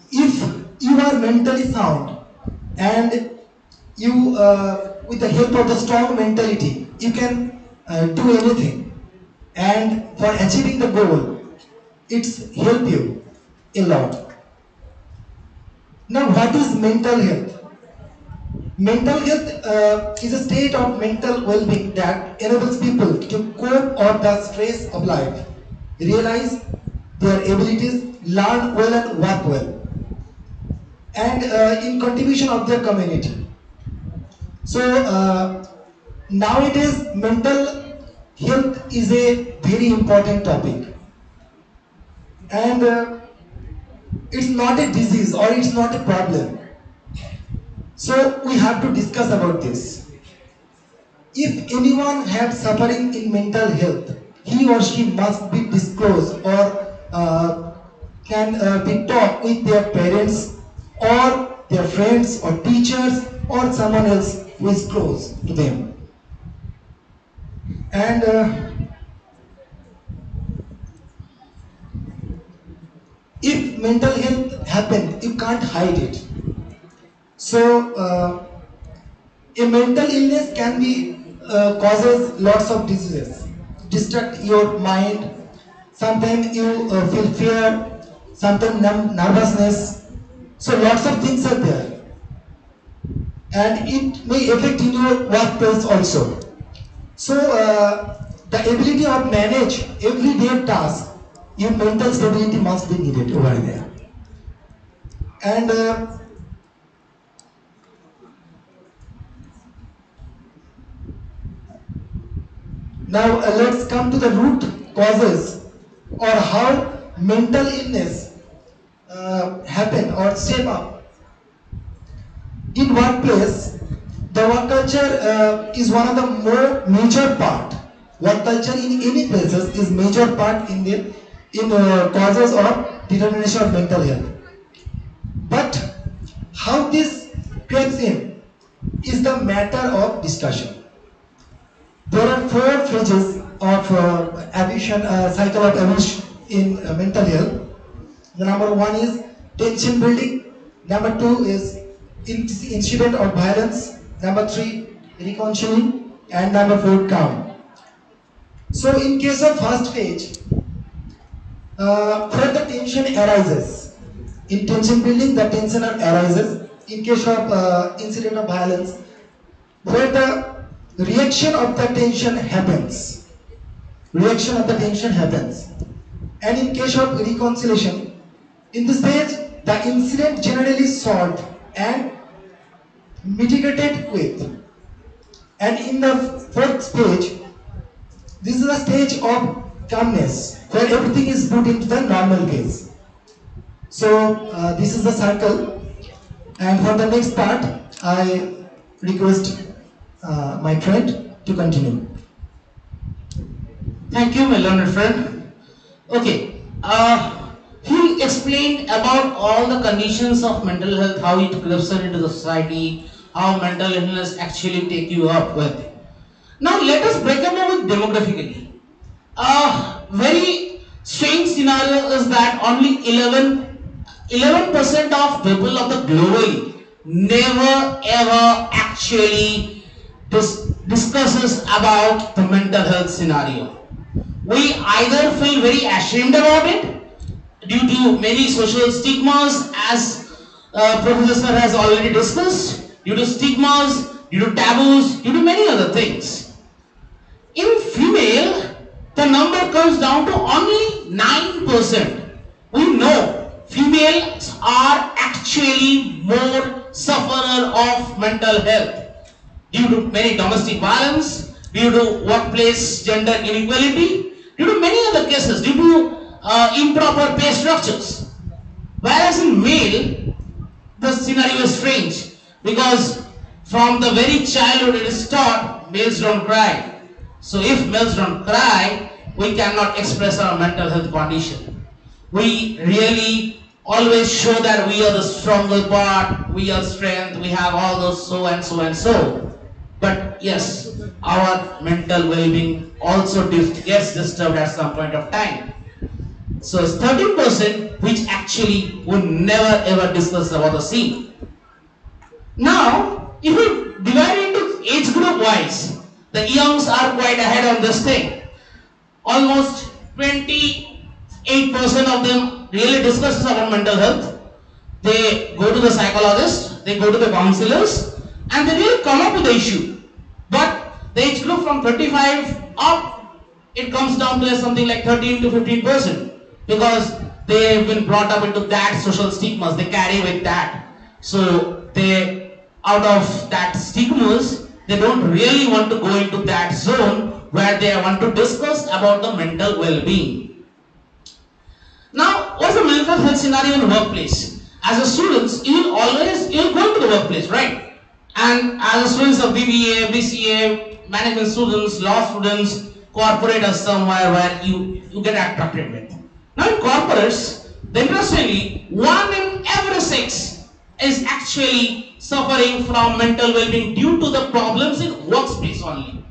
Speaker 14: if you are mentally sound and you with the help of the strong mentality you can do anything, and for achieving the goal it's help you a lot. Now what is mental health? Mental health is a state of mental well-being that enables people to cope with the stress of life, realize their abilities, learn well and work well, and in contribution of their community. So nowadays mental health is a very important topic, and it's not a disease or it's not a problem. So we have to discuss about this. If anyone has suffering in mental health, he or she must be disclosed or can be talked with their parents or their friends or teachers or someone else who is close to them. And if mental health happen, you can't hide it. So a mental illness can be causes lots of diseases, distract your mind. Sometimes you feel fear, sometimes nervousness, So lots of things are there, and it may affect in your workplace also. So the ability of manage everyday task, your mental stability must be needed over there. And now let's come to the root causes or how mental illness happen or shape up. In workplace, the work culture is one of the more major part. Work culture in any places is major part in the causes of determination of mental health. But how this creeps in is the matter of discussion. There are four phases of cycle of abuse in mental health. The number one is tension building. Number two is incident of violence. Number three, reconciling. And number four, calm. So in case of first phase, where the tension arises, in tension building, the tension arises. In case of incident of violence, where the reaction of the tension happens. Reaction of the tension happens. And in case of reconciliation, in this stage, the incident generally solved and mitigated with. And in the fourth stage, this is a stage of calmness, where everything is put into the normal case. So this is the circle. And for the next part, I request my friend to continue.
Speaker 13: Thank you, my learned friend. Okay, he explained about all the conditions of mental health, how it creeps into the society, how mental illness actually take you up with. Now let us break it down with demographically. A very strange scenario is that only 11% of people of the globally never ever actually discusses about the mental health scenario. We either feel very ashamed about it due to many social stigmas, as Professor Sir has already discussed, due to stigmas, due to taboos, due to many other things. In female, the number comes down to only 9%. We know females are actually more sufferer of mental health due to many domestic violence, due to workplace gender inequality, due to many other cases, due to improper pay structures. Whereas in male, the scenario is strange because from the very childhood it is taught males don't cry. So if males don't cry, we cannot express our mental health condition. We really always show that we are the stronger part, we are strength, we have all those so and so and so. But yes, our mental well-being also gets disturbed at some point of time. So it's 13% which actually would never ever discuss about the scene. Now, if we divide into age group wise, the youngs are quite ahead on this thing. Almost 28% of them really discusses about mental health. They go to the psychologist, they go to the counselors, and they really come up with the issue. But the age group from 35 up, it comes down to something like 13 to 15%, because they have been brought up into that social stigmas, they carry with that. So they, out of that stigmas, they don't really want to go into that zone where they want to discuss about the mental well-being. Now, what's the mental health scenario in the workplace? As a student, you'll go to the workplace, right? And as a students of BBA, BCA, management students, law students, corporate or somewhere where you get attracted with. Now in corporates, interestingly, 1 in every 6 is actually suffering from mental well-being due to the problems in workspace only.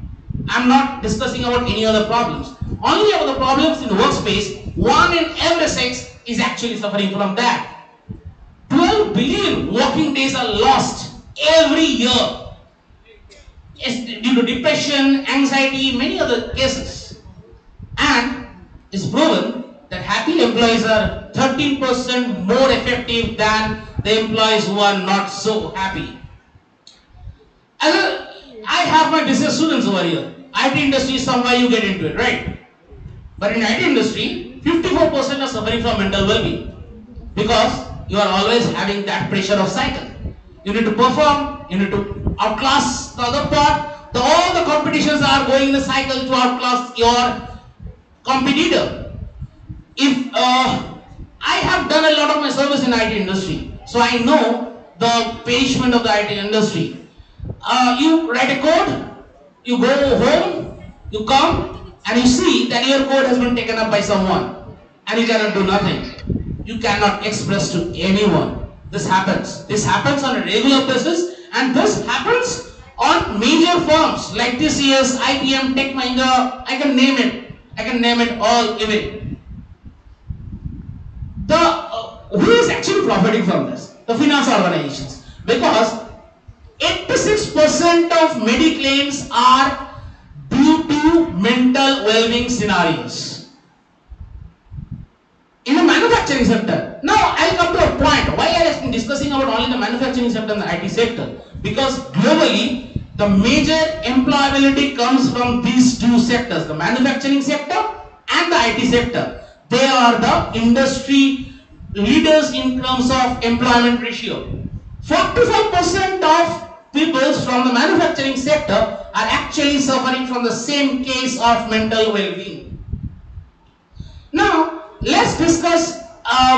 Speaker 13: I'm not discussing about any other problems. Only about the problems in workspace, 1 in every 6 is actually suffering from that. 12 billion working days are lost every year. It's due to depression, anxiety, many other cases. And it's proven that happy employees are 13% more effective than the employees who are not so happy. I have my business students over here. IT industry is somewhere you get into it, right? But in IT industry, 54% are suffering from mental well-being because you are always having that pressure of cycle. You need to perform, you need to outclass the other part. All the competitions are going in the cycle to outclass your competitor. If I have done a lot of my service in IT industry, so I know the punishment of the IT industry. You write a code, you go home, you come, and you see that your code has been taken up by someone, and you cannot do nothing. You cannot express to anyone. This happens. This happens on a regular basis, and this happens on major firms like TCS, IBM, Tech Mahindra. I can name it. I can name it all even. Who is actually profiting from this? The finance organizations, because 86% of mediclaims are due to mental well-being scenarios. In the manufacturing sector, now I'll come to a point why I am discussing about only the manufacturing sector and the IT sector, because globally the major employability comes from these two sectors, the manufacturing sector and the IT sector. They are the industry leaders in terms of employment ratio. 45% of people from the manufacturing sector are actually suffering from the same case of mental well-being. Now, let's discuss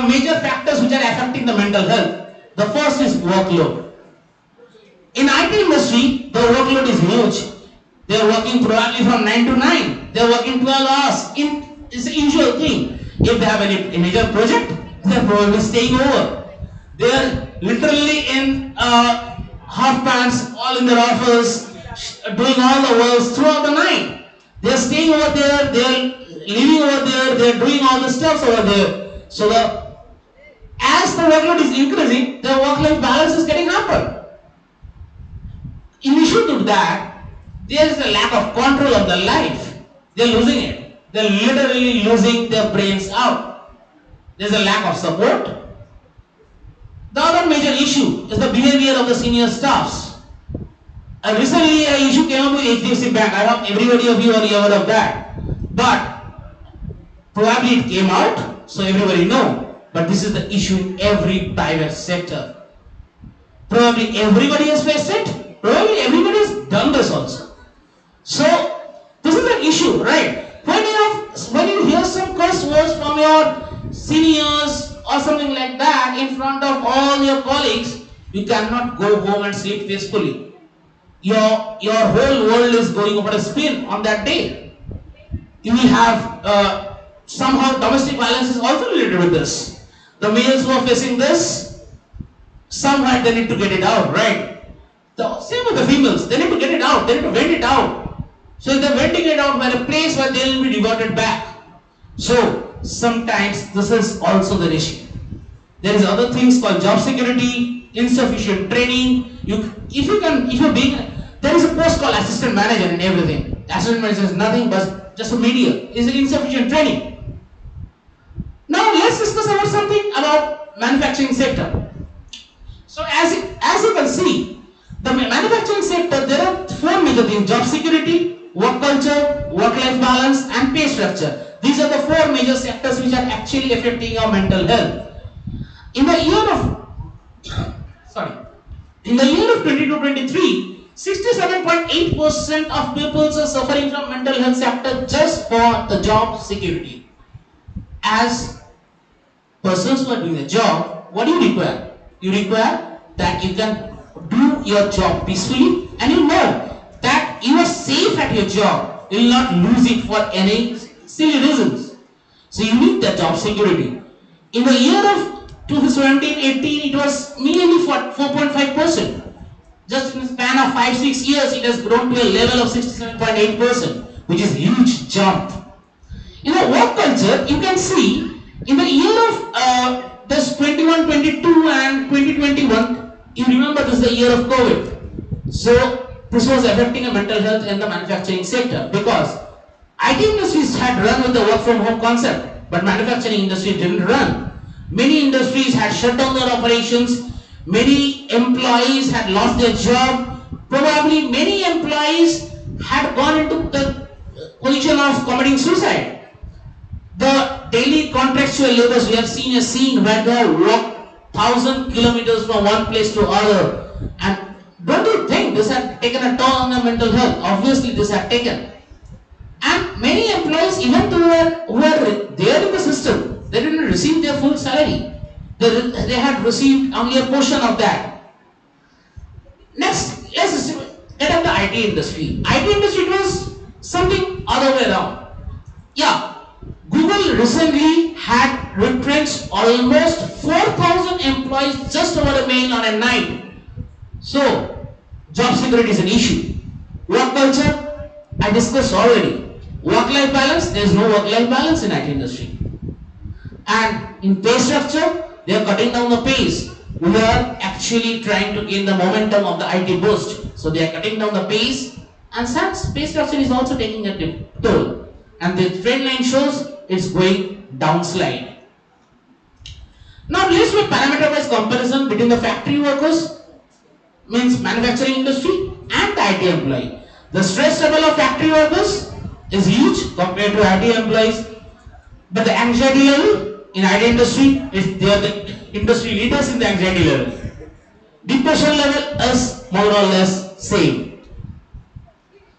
Speaker 13: major factors which are affecting the mental health. The first is workload. In IT industry, the workload is huge. They are working probably from 9 to 9. They are working 12 hours. It's the usual thing. If they have any major project, they are probably staying over. They are literally in half pants, all in their office, doing all the work throughout the night. They are staying over there, they are living over there, they are doing all the stuff over there. So as the workload is increasing, the work-life balance is getting hampered. In addition to that, there is a lack of control of their life. They are losing it. They are literally losing their brains out. There is a lack of support. The other major issue is the behavior of the senior staffs. Recently, an issue came up with HDFC Bank. I hope everybody of you are aware of that. But probably it came out, so everybody know. But this is the issue in every private sector. Probably everybody has faced it. Probably everybody has done this also. So this is an issue, right? When you hear some curse words from your seniors or something like that in front of all your colleagues, you cannot go home and sleep peacefully. Your whole world is going over a spin on that day. You will have somehow domestic violence is also related with this. The males who are facing this, somehow they need to get it out, right? Same with the females, they need to get it out, they need to vent it out. So if they're venting it out by a place where they will be diverted back. So sometimes this is also the issue. There is other things called job security, insufficient training. There is a post called assistant manager and everything. Assistant manager is nothing but just a media. Is insufficient training. Now let's discuss about something about manufacturing sector. So as you can see, the manufacturing sector, there are four major things: job security, work culture, work-life balance, and pay structure. These are the four major sectors which are actually affecting our mental health. In the year of 2022-23, 67.8% of people are suffering from mental health sector just for the job security. As persons who are doing a job, what do you require? You require that you can do your job peacefully, and you know that you are safe at your job. You will not lose it for any silly reasons. So you need the job security. In the year of 2017-18, it was merely 4.5%. Just in the span of 5-6 years, it has grown to a level of 67.8%, which is a huge jump. In the work culture, you can see in the year of this 21-22 and 2021, you remember this is the year of COVID. So this was affecting mental health in the manufacturing sector because IT industries had run with the work from home concept, but manufacturing industry didn't run. Many industries had shut down their operations. Many employees had lost their job. Probably many employees had gone into the position of committing suicide. The daily contractual laborers we have seen a scene where they have walked 1,000 kilometers from one place to other. And don't you think this had taken a toll on their mental health? Obviously, this had taken. And many employees, even though who were there in the system, they didn't receive their full salary. They had received only a portion of that. Next, let's get at the IT industry. IT industry was something other way around. Yeah, Google recently had retrenched almost 4,000 employees just over a mail on a night. So, job security is an issue. Work culture, I discussed already. Work-life balance, there is no work-life balance in IT industry. And in pay structure, they are cutting down the pays. We are actually trying to gain the momentum of the IT boost. So they are cutting down the pays, and such pay structure is also taking a toll. And the trend line shows it's going downslide. Now let's make parameter-wise comparison between the factory workers, means manufacturing industry, and the IT employee. The stress level of factory workers is huge compared to IT employees, but the anxiety level in IT industry is they are the industry leaders in the anxiety level. Depression level is more or less same.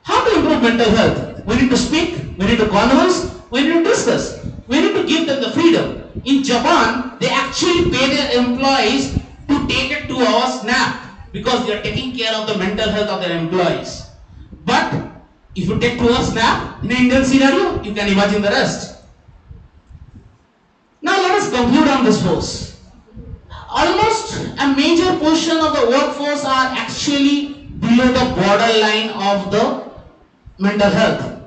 Speaker 13: How to improve mental health? We need to speak, we need to converse, we need to discuss, we need to give them the freedom. In Japan, they actually pay their employees to take a 2 hours nap because they are taking care of the mental health of their employees. But if you take 2 hours nap in an Indian scenario, you can imagine the rest. Now let us conclude on this force. Almost a major portion of the workforce are actually below the borderline of the mental health.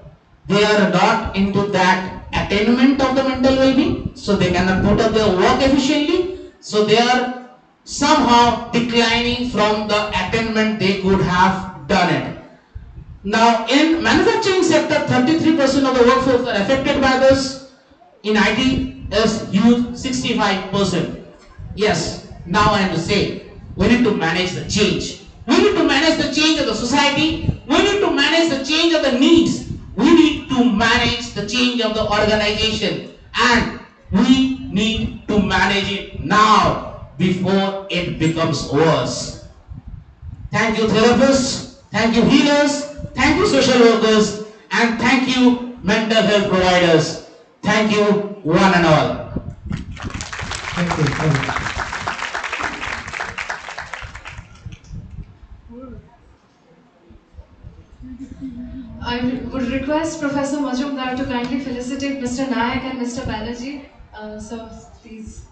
Speaker 13: They are not into that attainment of the mental well-being, so they cannot put up their work efficiently, so they are somehow declining from the attainment they could have done it. Now in manufacturing sector, 33% of the workforce are affected by this. In IT is huge, 65%. Yes, now I have to say, we need to manage the change. We need to manage the change of the society. We need to manage the change of the needs. We need to manage the change of the organization. And we need to manage it now before it becomes worse. Thank you therapists, thank you healers, thank you social workers, and thank you mental health providers. Thank you one and all.
Speaker 14: Thank you. Thank you.
Speaker 1: I would request Professor Majumdar to kindly felicitate Mr. Nayak and Mr. Banerjee. So please.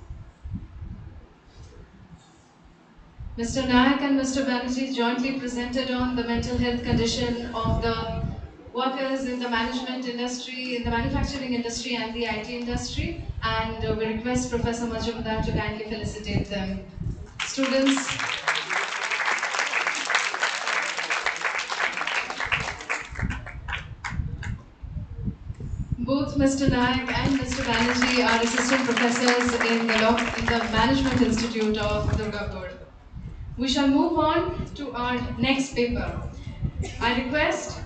Speaker 1: Mr. Nayak and Mr. Banerjee jointly presented on the mental health condition of the workers in the management industry, in the manufacturing industry and the IT industry. And we request Professor Majumdar to kindly felicitate them. Students. Both Mr. Nayak and Mr. Banerjee are assistant professors in the Management Institute of Durgapur. We shall move on to our next paper. I request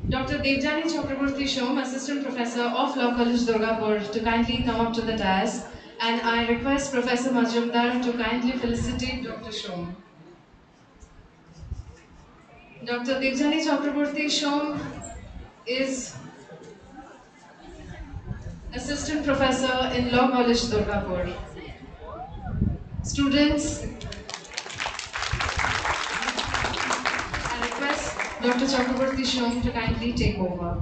Speaker 1: Dr. Devjani Chakraborty Shom, Assistant Professor of Law College Durgapur, to kindly come up to the dais, and I request Professor Majumdar to kindly felicitate Dr. Shom. Dr. Devjani Chakraborty Shom is Assistant Professor in Law College Durgapur. Students, I request Dr. Chakraborty Shom to kindly take over.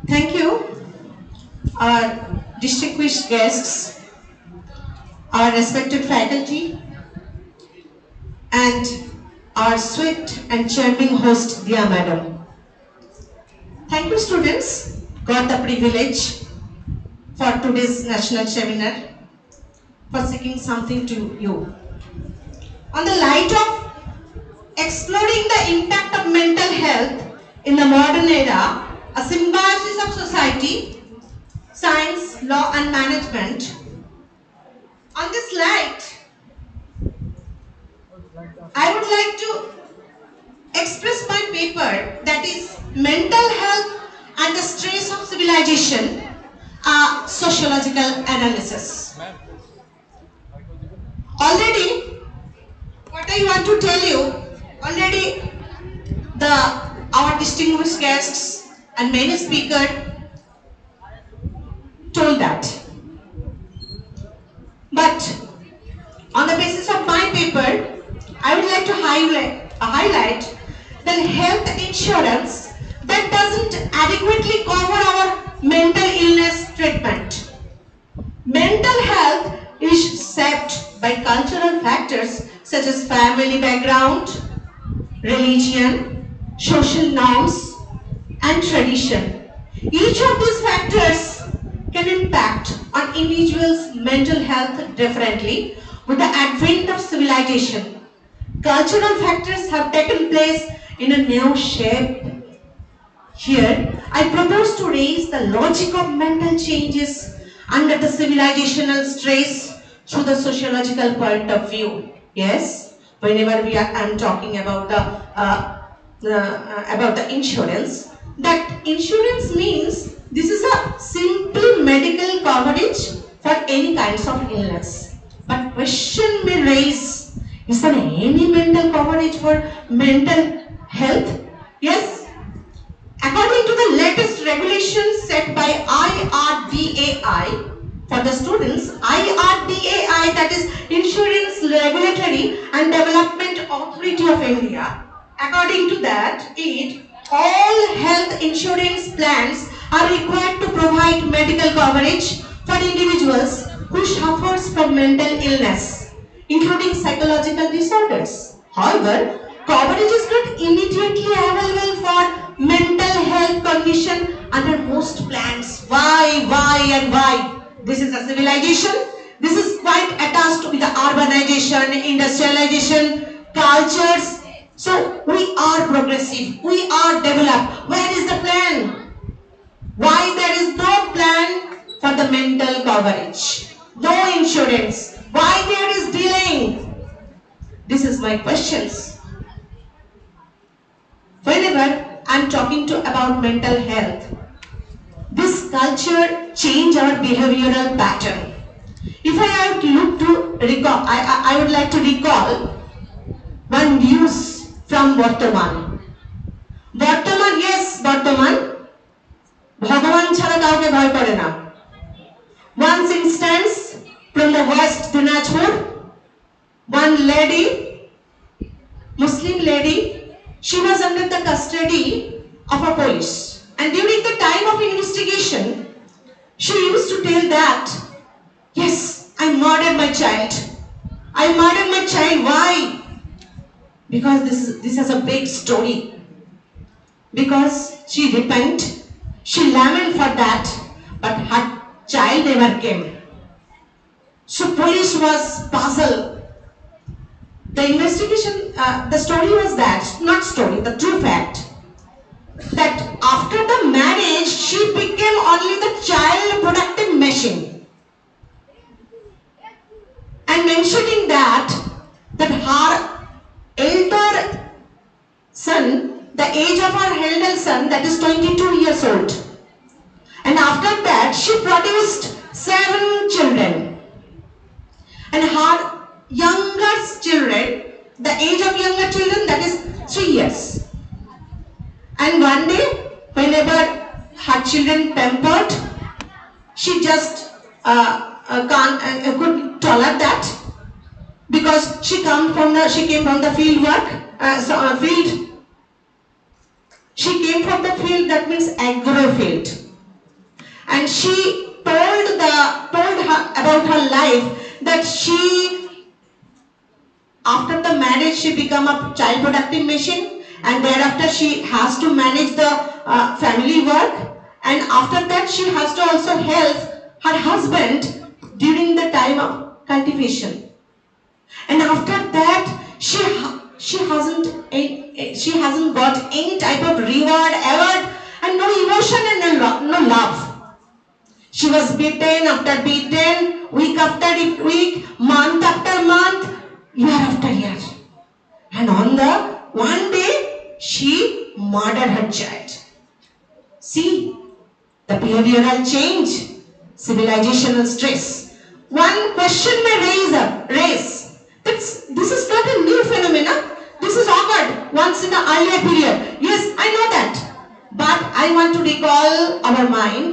Speaker 8: Thank you, our distinguished guests, our respected faculty, and our sweet and charming host, Dia Madam. Thank you, students. Got the privilege for today's national seminar, for seeking something to you. On the light of exploring the impact of mental health in the modern era, a symbiosis of society, science, law and management. On this light, I would like to express my paper, that is Mental Health and the Stress of Civilization, a sociological analysis. Already, what I want to tell you, already our distinguished guests and many speakers told that. But on the basis of my paper, I would like to highlight that health insurance that doesn't adequately cover our mental illness treatment. Mental health is shaped by cultural factors such as family background, religion, social norms, and tradition. Each of these factors can impact on individuals' mental health differently. With the advent of civilization, cultural factors have taken place in a new shape. Here, I propose to raise the logic of mental changes under the civilizational stress through the sociological point of view. Yes, whenever I'm talking about the insurance, that insurance means this is a simple medical coverage for any kinds of illness. But question may raise, is there any mental coverage for mental health? Yes. According to the latest regulations set by IRDAI for the students, IRDAI, that is Insurance Regulatory and Development Authority of India, according to that, all health insurance plans are required to provide medical coverage for individuals who suffers from mental illness, including psychological disorders. However, coverage is not immediately available for mental health condition under most plans. Why? This is a civilization. This is quite attached with the urbanization, industrialization, cultures. So we are progressive. We are developed. Where is the plan? Why there is no plan for the mental coverage? No insurance. Why there is delaying? This is my questions. Whenever I am talking about mental health, this culture change our behavioral pattern. If I have to look to recall, I would like to recall one news from Bartaman. Yes, Bartaman. Bhagavan chhara kauke bhoy kore na. One instance from the West Dinajpur, one lady, Muslim lady, she was under the custody of a police. And during the time of investigation, she used to tell that, yes, I murdered my child. I murdered my child. Why? Because this is a big story. Because she repented, she lamented for that, but her child never came. So police was puzzled. The investigation, the story was that, not story, the true fact, that after the marriage, she became only the child productive machine. And mentioning that her elder son, the age of her elder son, that is 22 years old. And after that, she produced 7 children. And her younger children, the age of younger children, that is 3 years. And one day, whenever her children pampered, she just could tolerate that, because she came from the field work, field. She came from the field, that means agro field, and she told her about her life, that she, after the marriage, she became a child productive machine, and thereafter she has to manage the family work, and after that she has to also help her husband during the time of cultivation. And after that, she hasn't got any type of reward ever, and no emotion and no love. She was beaten after beaten, week after week, month after month, year after year. And on the one day, she murdered her child. See, the behavioral change, civilizational stress. One question may raise. This is not a new phenomenon. This is occurred once in an earlier period. Yes, I know that. But I want to recall our mind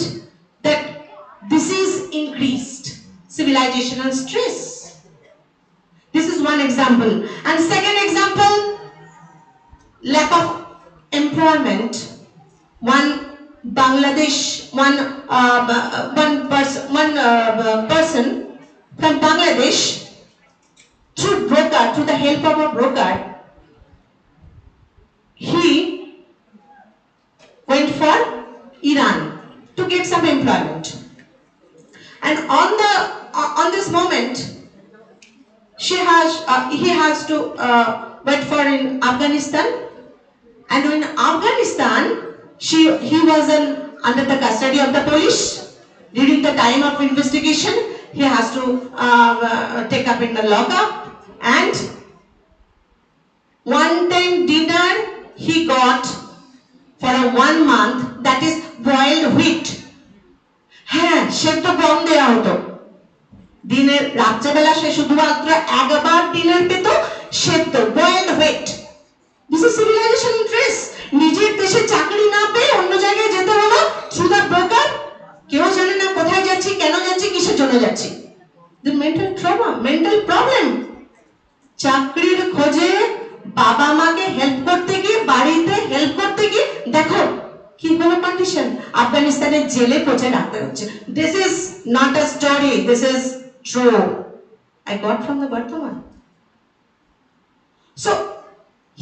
Speaker 8: that this is increased civilizational stress. This is one example. And second example, lack of employment. One Bangladesh, one person from Bangladesh, through the help of a broker, he went for Iran to get some employment. And on this moment, he has to wait for in Afghanistan. And in Afghanistan, he was under the custody of the police. During the time of investigation, he has to take up in the lockup. And one time dinner he got for a 1 month, that is boiled wheat. হ্যাঁ সেদ্ধ গম দেয়া হতো দিনের রাত্রেবেলা সে শুধুমাত্র একবার dinner পেত সেদ্ধ boiled wheat. This is civilization stress. নিজের দেশে চাকরি না পেয়ে অন্য জায়গায় যেতে হলো থ্রু দ্য ব্রোকার। কেউ জানে না কোথায় যাচ্ছি, কেন যাচ্ছি, কিসের জন্য যাচ্ছি। The mental trauma, mental problem. চাকরির খোঁজে বাবা মাকে হেল্প করতে গিয়ে, বাড়িতে হেল্প করতে গিয়ে দেখো কি হলো কন্ডিশন, আফগানিস্তানের জেলে পচে রাখতে হচ্ছে। This is not a story, this is true. I got from the Bardhaman. So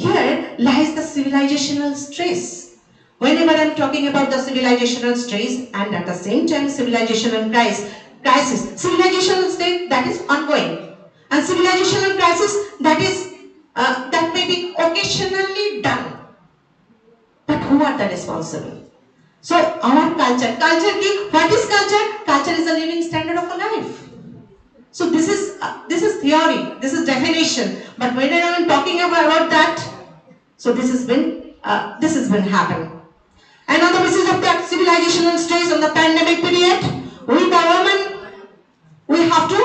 Speaker 8: here lies the civilizational stress. Whenever I'm talking about the civilizational stress and at the same time civilizational crisis, civilizational state that is ongoing, and civilizational crisis that may be occasionally done. But who are the responsible? So our culture, what is culture? Culture is a living standard of a life. So this is theory, this is definition. But when I am talking about that, so this has been happening. And on the basis of that civilizational stress on the pandemic period, we the women, we have to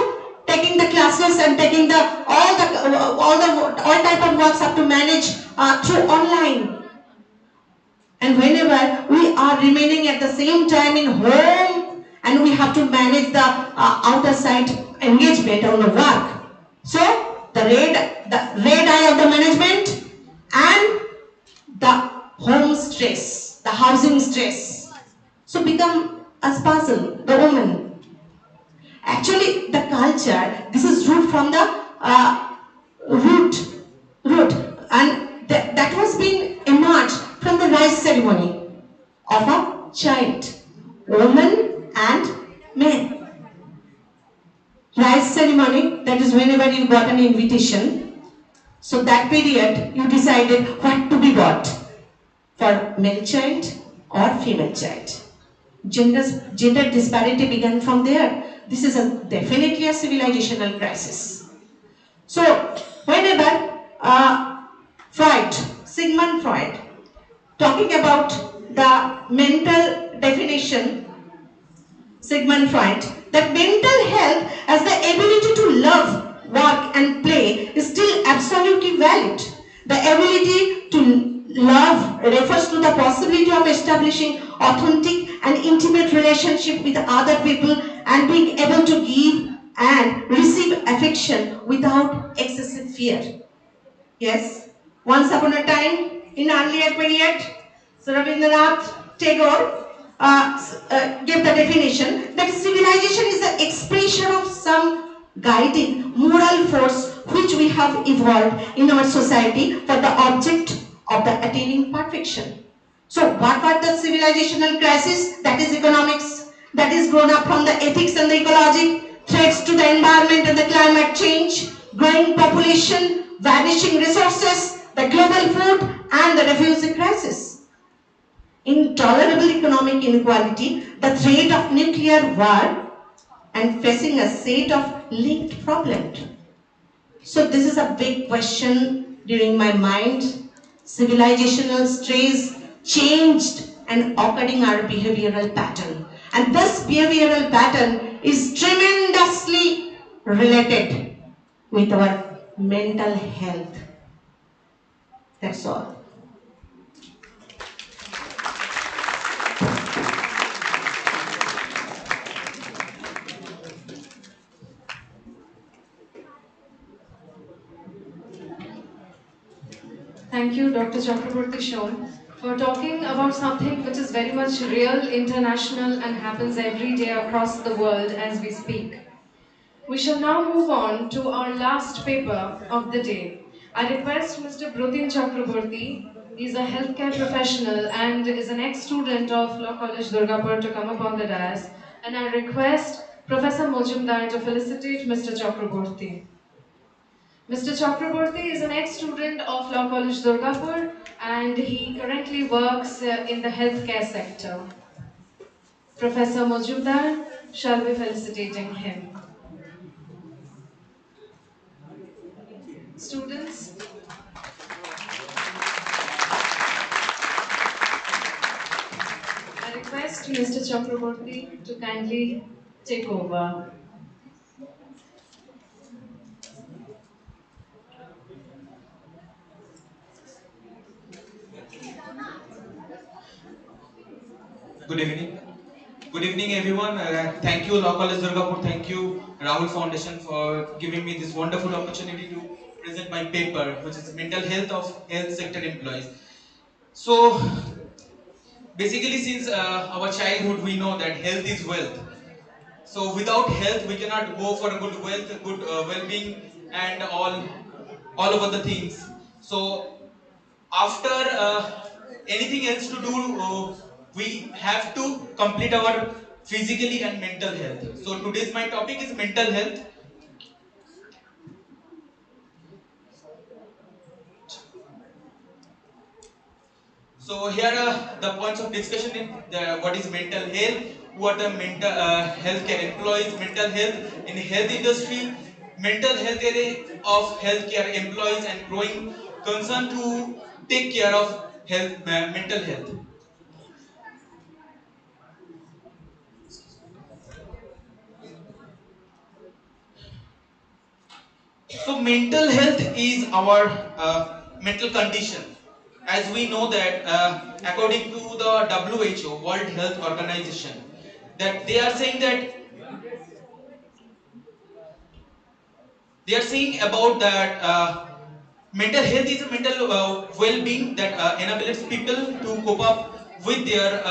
Speaker 8: taking the classes and taking the all type of works have to manage through online. And whenever we are remaining at the same time in home, and we have to manage the outer side engagement on the work. So the red eye of the management and the home stress, the housing stress. So become a puzzle, the woman. Actually, the culture, this is root from the root, and that was being emerged from the rice ceremony of a child, woman and man. Rice ceremony, that is whenever you got an invitation. So that period you decided what to be bought for male child or female child. Gender disparity began from there. This is definitely a civilizational crisis. So whenever Sigmund Freud, talking about the mental definition, Sigmund Freud, that mental health as the ability to love, work and play is still absolutely valid. The ability to love refers to the possibility of establishing authentic and intimate relationship with other people and being able to give and receive affection without excessive fear. Yes, once upon a time in earlier period, Rabindranath Tagore gave the definition that civilization is the expression of some guiding moral force which we have evolved in our society for the object of the attaining perfection. So what are the civilizational crisis? That is economics that is grown up from the ethics and the ecology, threats to the environment and the climate change, growing population, vanishing resources, the global food and the refugee crisis. Intolerable economic inequality, the threat of nuclear war, and facing a set of linked problems. So this is a big question during my mind. Civilizational stress changed and occurring our behavioral pattern. And this behavioral pattern is tremendously related with our mental health. That's all.
Speaker 1: Thank you, Dr. Chakraborty Shom, for talking about something which is very much real, international, and happens every day across the world as we speak. We shall now move on to our last paper of the day. I request Mr. Brutin Chakraborty, he is a healthcare professional and is an ex-student of Law College Durgapur to come up on the dais, and I request Professor Mojumdar to felicitate Mr. Chakraborty. Mr. Chakraborty is an ex-student of Law College Durgapur and he currently works in the healthcare sector. Professor Mojumdar shall be felicitating him. Students, I request Mr. Chakraborty to kindly take over.
Speaker 15: Good evening. Good evening, everyone. Thank you, Law College Durgapur. Thank you, Rahul Foundation, for giving me this wonderful opportunity to present my paper, which is mental health of health sector employees. So, basically, since our childhood, we know that health is wealth. So, without health, we cannot go for a good wealth, good well-being, and all of other things. So, after anything else to do, we have to complete our physically and mental health. So today's my topic is mental health. So here are the points of discussion in what is mental health, who are the mental healthcare employees, mental health in health industry, mental health area of healthcare employees, and growing concern to take care of health, mental health. So mental health is our mental condition. As we know that according to the WHO, World Health Organization, that they are saying about that mental health is a mental well-being that enables people to cope up with their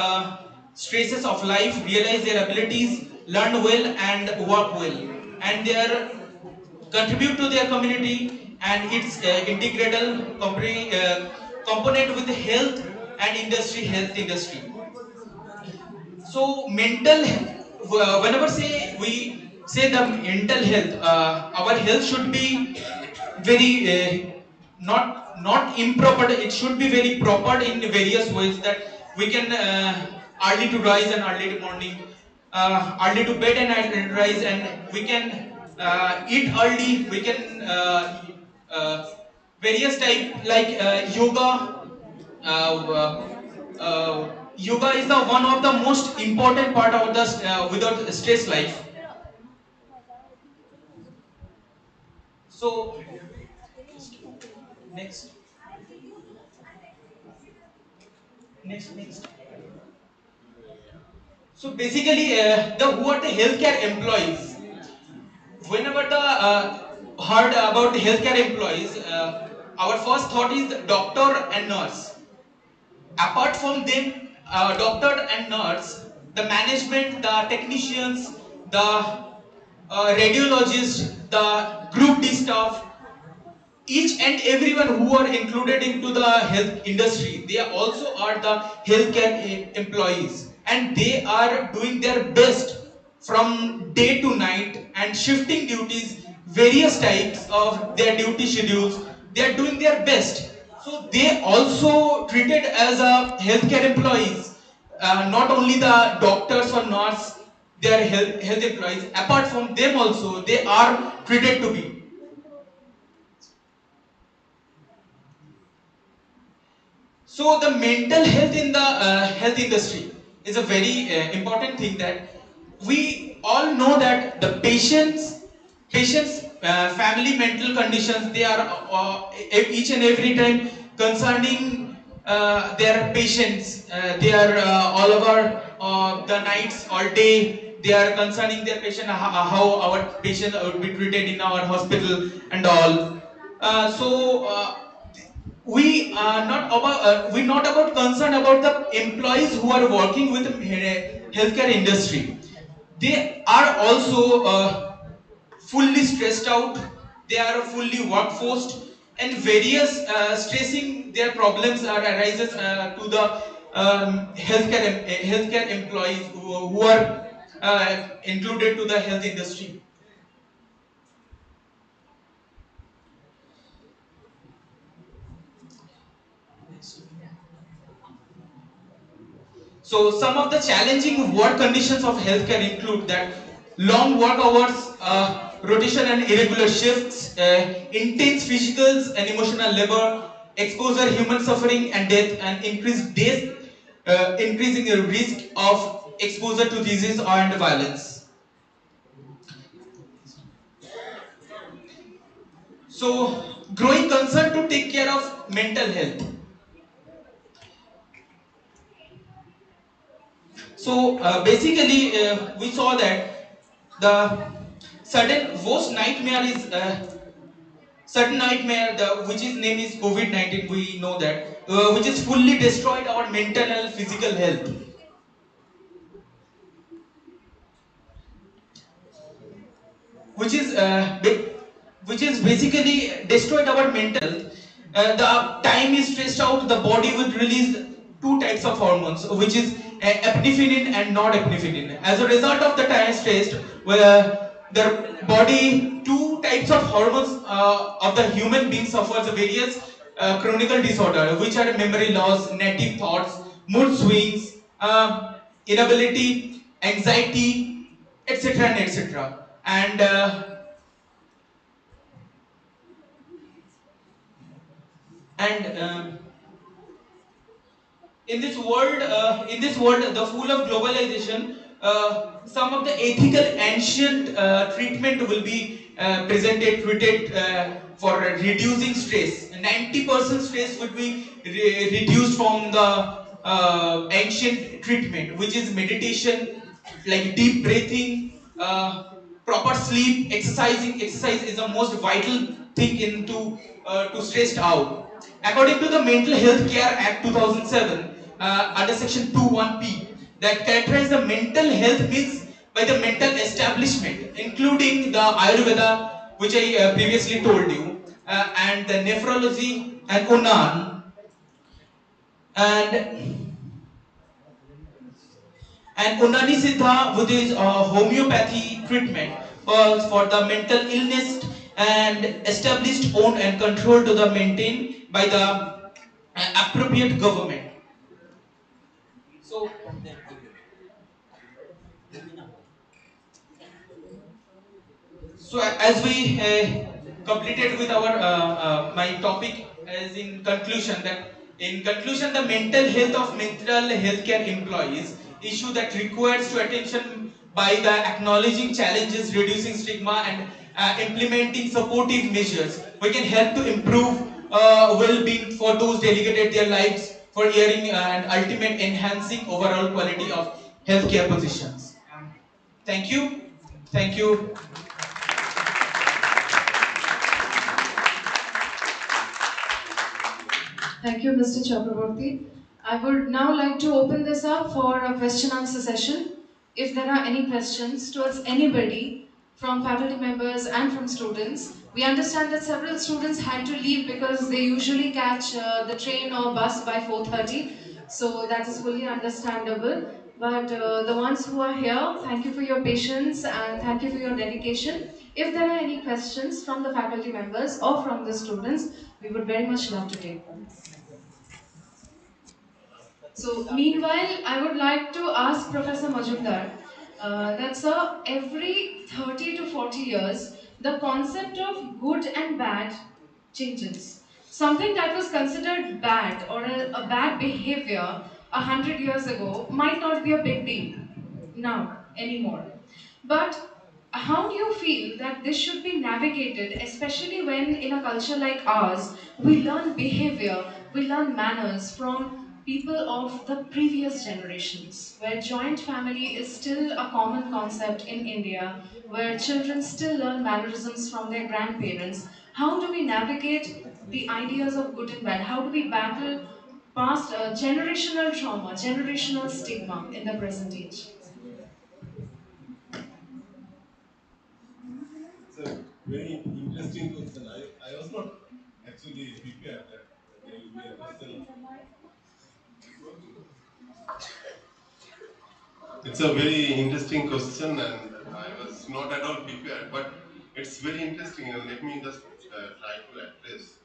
Speaker 15: stresses of life, realize their abilities, learn well and work well, and their contribute to their community, and its integral component with health and health industry. So mental whenever say we say the mental health, our health should be very not improper. It should be very proper in various ways, that we can early to rise and early to morning, early to bed and early to rise, and we can eat early. We can various type like yoga. Yoga is the one of the most important part of the without stress life. So next, next. So basically, the who are the healthcare employees? Whenever the heard about the healthcare employees, our first thought is doctor and nurse. Apart from them, doctor and nurse, the management, the technicians, the radiologists, the group D staff, each and everyone who are included into the health industry, they also are the healthcare employees. and they are doing their best from day to night and shifting duties, various types of their duty schedules. They are doing their best. So they also treated as a healthcare employees, not only the doctors or nurse, they are health employees. Apart from them also, they are treated to be. So the mental health in the health industry is a very important thing that we all know that the patients family mental conditions, they are each and every time concerning their patients. They are all over the nights or day. They are concerning their patient, how our patient would be treated in our hospital and all. We are not about we not about concerned about the employees who are working with healthcare industry. They are also fully stressed out. They are fully workforced, and various stressing their problems are arises to the healthcare employees who are included to the health industry. So some of the challenging work conditions of healthcare include that long work hours, rotation and irregular shifts, intense physical and emotional labor, exposure, human suffering and death, and increasing the risk of exposure to disease and violence. So growing concern to take care of mental health. So basically, we saw that the worst nightmare is certain nightmare, which is name is COVID-19. We know that, which is fully destroyed our mental and physical health. which is uh, ba- which is basically destroyed our mental health. The time is stressed out, the body would release two types of hormones, which is epinephrine and non-epinephrine. As a result of the time stressed, where the body, two types of hormones of the human being suffers various chronic disorder, which are memory loss, negative thoughts, mood swings, inability, anxiety, etc. and etc. And in this world the full of globalization, some of the ethical ancient treatment will be presented treated for reducing stress. 90% stress would be reduced from the ancient treatment, which is meditation, like deep breathing, proper sleep, exercise is the most vital thing into to stressed out. According to the Mental Health Care Act 2007, under section 21p, that characterize the mental health means by the mental establishment, including the Ayurveda, which I previously told you, and the nephrology and Unan, and Unani Siddha, which is homeopathy treatment for the mental illness, and established, owned, and controlled to the maintained by the appropriate government. So, as we completed with our my topic, as in conclusion, the mental health of mental healthcare employees issue that requires to attention by the acknowledging challenges, reducing stigma, and implementing supportive measures. We can help to improve well-being for those dedicated their lives for hearing and ultimate enhancing overall quality of healthcare positions. Thank you. Thank you.
Speaker 1: Thank you, Mr. Chakraborty. I would now like to open this up for a question answer session. If there are any questions towards anybody from faculty members and from students, we understand that several students had to leave because they usually catch the train or bus by 4:30, so that is fully understandable. But the ones who are here, thank you for your patience and thank you for your dedication. If there are any questions from the faculty members or from the students, we would very much love to take them. So, meanwhile, I would like to ask Professor Majumdar that, sir, every 30 to 40 years, the concept of good and bad changes. Something that was considered bad or a bad behavior 100 years ago might not be a big deal now anymore. But how do you feel that this should be navigated, especially when in a culture like ours, we learn behavior, we learn manners from people of the previous generations, where joint family is still a common concept in India, where children still learn mannerisms from their grandparents? How do we navigate the ideas of good and bad? How do we battle past generational trauma, generational stigma in the present age?
Speaker 11: It's a very interesting question. I was not actually prepared that there will be a question. It's a very interesting question, and I was not at all prepared, but it's very interesting, and let me just try to address.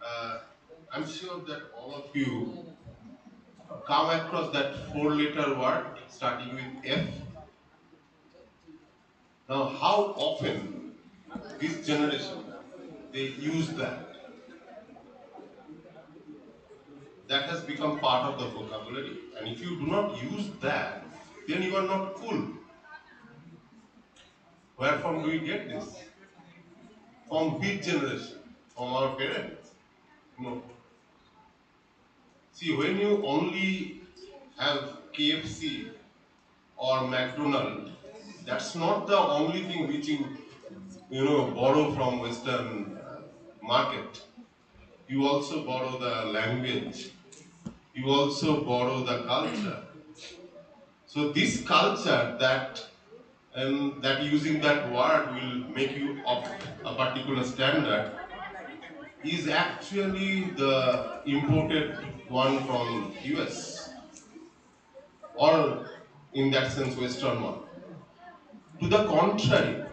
Speaker 11: Uh, I'm sure that all of you come across that four-letter word starting with F. Now, how often this generation they use that? That has become part of the vocabulary, and if you do not use that, then you are not cool. Where from do we get this? From which generation? From our parents? No. See, when you only have KFC or McDonald's, that's not the only thing which you borrow from Western market. You also borrow the language. You also borrow the culture. So this culture that using that word will make you of a particular standard is actually the imported one from US, or in that sense Western one. To the contrary,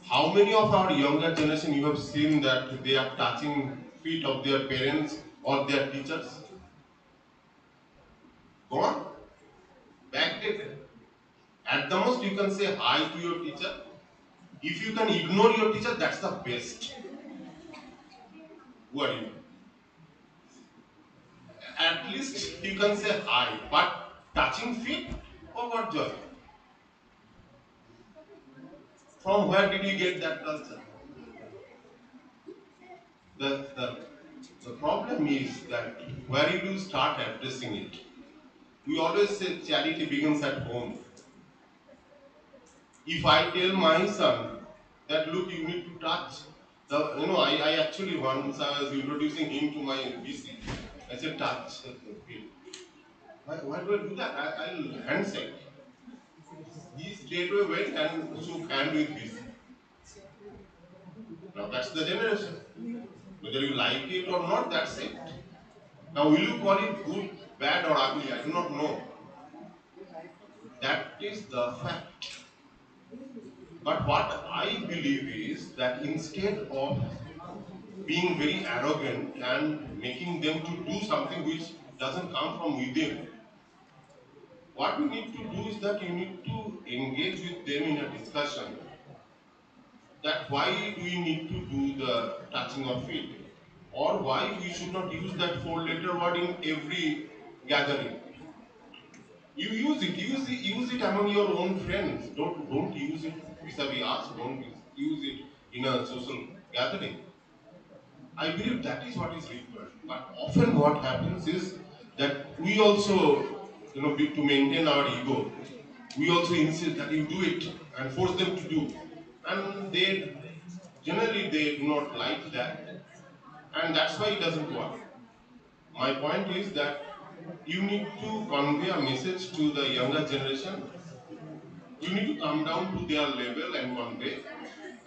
Speaker 11: how many of our younger generation you have seen that they are touching feet of their parents or their teachers? Gone? Backdated. At the most you can say hi to your teacher. If you can ignore your teacher, that's the best. Who are you? At least you can say hi, but touching feet? Oh, what joy. From where did you get that culture? The, the, the problem is that where you do start addressing it. We always say charity begins at home. If I tell my son that look, you need to touch I actually once I was introducing him to my VC. I said touch the feet. Why do I do that? I'll handshake. He straightway went and shook hand with VC. Now that's the generation. Whether you like it or not, that's it. Now will you call it good, bad or ugly? I do not know. That is the fact. But what I believe is that instead of being very arrogant and making them to do something which doesn't come from within, what we need to do is that you need to engage with them in a discussion that why do we need to do the touching of feet, or why we should not use that four-letter word in every gathering. You use it among your own friends. Don't use it vis-a-vis us. Don't use it in a social gathering. I believe that is what is required. But often what happens is that we also, to maintain our ego, we also insist that you do it and force them to do. And they do not like that. And that's why it doesn't work. My point is that you need to convey a message to the younger generation. You need to come down to their level and convey,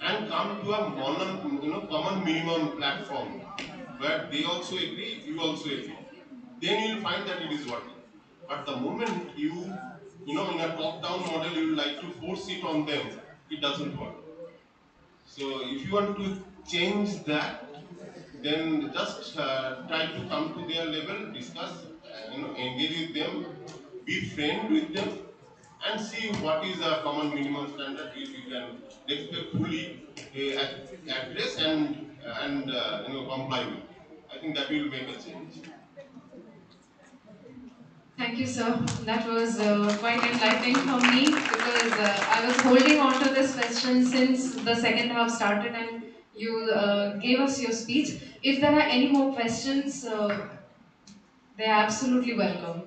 Speaker 11: and come to a common minimum platform where they also agree, you also agree. Then you will find that it is working. But the moment in a top-down model, you like to force it on them, it doesn't work. So if you want to change that, then just try to come to their level, discuss, engage with them, be friend with them, and see what is a common minimum standard which we can respectfully address and comply with. I think that will make a change.
Speaker 1: Thank you, sir. That was quite enlightening for me because I was holding on to this question since the second half started and you gave us your speech. If there are any more questions, they are absolutely welcome.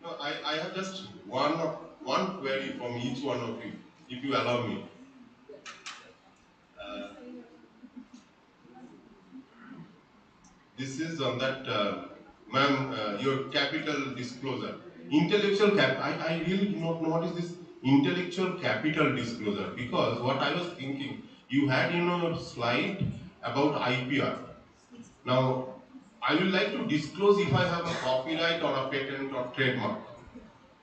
Speaker 11: No, I have just one query from each one of you, if you allow me. Uh, this is on that, ma'am, your capital disclosure. I really do not know what is this intellectual capital disclosure, because what I was thinking, you had your slide about IPR. Now, I will like to disclose if I have a copyright or a patent or trademark.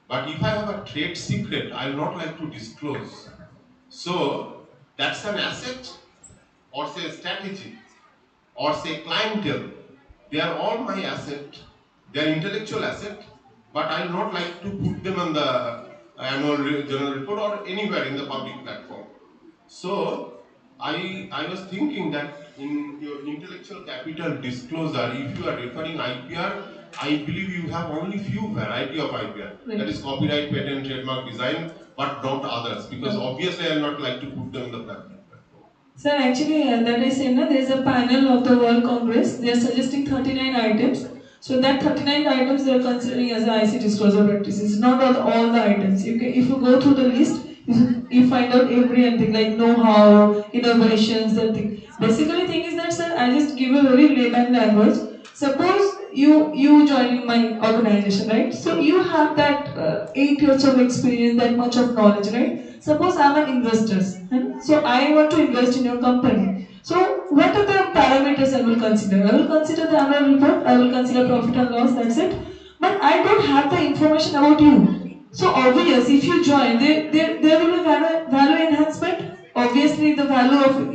Speaker 11: But if I have a trade secret, I will not like to disclose. So, that's an asset, or say strategy, or say clientele. They are all my asset, they are intellectual asset, but I will not like to put them on the journal report or anywhere in the public platform. So I was thinking that in your intellectual capital disclosure, if you are referring IPR, I believe you have only few variety of IPR.
Speaker 12: Right.
Speaker 11: That is copyright, patent, trademark, design, but not others. Because obviously I will not like to put them in the platform.
Speaker 12: Sir, actually, that I said, there is a panel of the World Congress. They are suggesting 39 items. So that 39 items they are considering as IC disclosure practices, not all the items. If you go through the list, you find out every anything like know-how, innovations, that thing. Basically, thing is that, sir, I just give a very layman language. Suppose you joining my organization, right? So you have that 8 years of experience, that much of knowledge, right? Suppose I'm an investor, so I want to invest in your company. So what are the parameters I will consider? I will consider the annual report, I will consider profit and loss, that's it. But I don't have the information about you. So obvious, if you join, there will be value enhancement. Obviously, the value of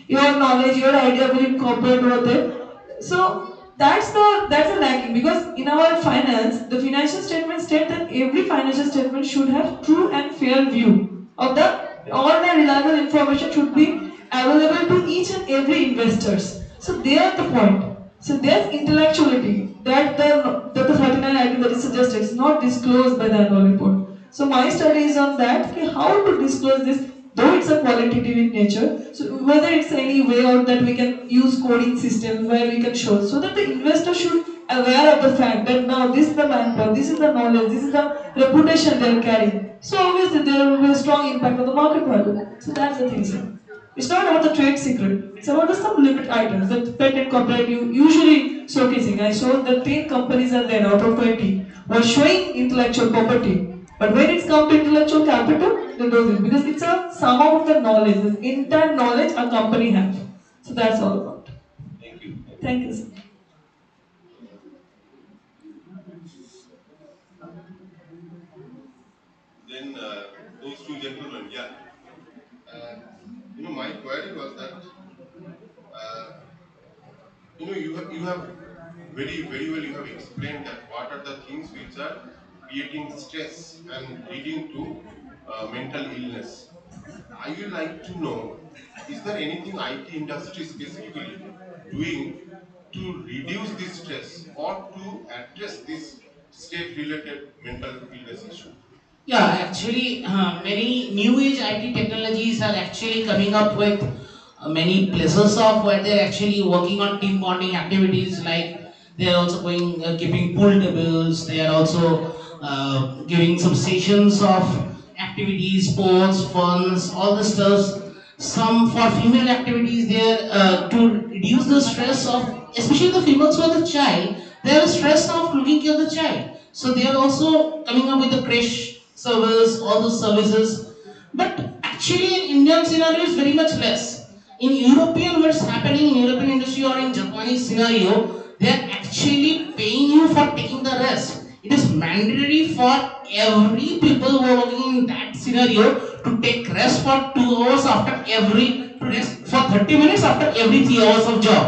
Speaker 12: your knowledge, your idea will incorporate over there. So that's a lacking, because in our finance, the financial statement state that every financial statement should have true and fair view of the all the reliable information should be available to each and every investors. So there's the point. So there's intellectuality that the 39 item that is suggested is not disclosed by the annual report. So my study is on that, okay, how to disclose this, though it's a qualitative in nature. So whether it's any way out that we can use coding systems where we can show, so that the investor should aware of the fact that now this is the manpower, this is the knowledge, this is the reputation they are carrying. So obviously there will be a strong impact on the market value. So that's the thing, sir. It's not about the trade secret. It's about the some limit items that patent copyright you usually showcasing. I showed that 10 companies are there out of 20 were showing intellectual property. But when it's come to intellectual capital, they don't, because it's a sum of the knowledge, the entire knowledge a company has. So that's all about.
Speaker 11: Thank you.
Speaker 12: Thank you, sir.
Speaker 11: Then those two gentlemen, yeah. My query was that uh, you have very well you have explained that what are the things which are creating stress and leading to mental illness. I would like to know, is there anything IT industry specifically doing to reduce this stress or to address this state related mental illness issue?
Speaker 13: Yeah, actually, many new age IT technologies are actually coming up with many places of where they're actually working on team bonding activities. Like they're also going keeping pool tables. They are also giving some sessions of activities, sports, funs, all the stuff. Some for female activities there to reduce the stress of, especially the females who are the child. They are stressed of looking care of the child. So they are also coming up with the creche service, all those services. But actually in Indian scenario is very much less. In European, what's happening in European industry or in Japanese scenario, they are actually paying you for taking the rest. It is mandatory for every people who are working in that scenario to take rest for 2 hours after every, to rest for 30 minutes after every 3 hours of job.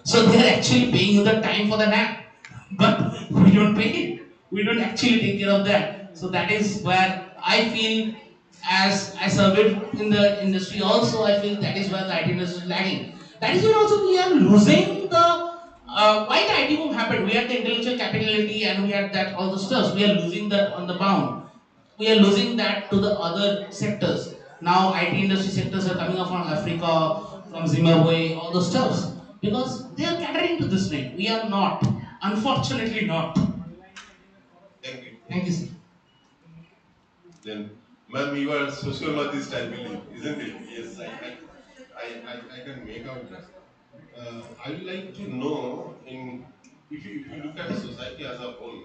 Speaker 13: So they are actually paying you the time for the nap, but we don't pay it. We don't actually take care of that. So that is where I feel, as I surveyed in the industry also, I feel that is where the IT industry is lagging. That is where also we are losing the, why the IT boom happened. We had the intellectual capability and we had that all the stuff. We are losing that on the bound. We are losing that to the other sectors. Now IT industry sectors are coming up from Africa, from Zimbabwe, all those stuffs. Because they are catering to this need. We are not. Unfortunately not.
Speaker 11: Thank you.
Speaker 13: Thank you, sir.
Speaker 11: Then, ma'am, you are a sociologist, I believe, isn't it? Yes, I can make out that. I would like to know, if you look at society as a whole,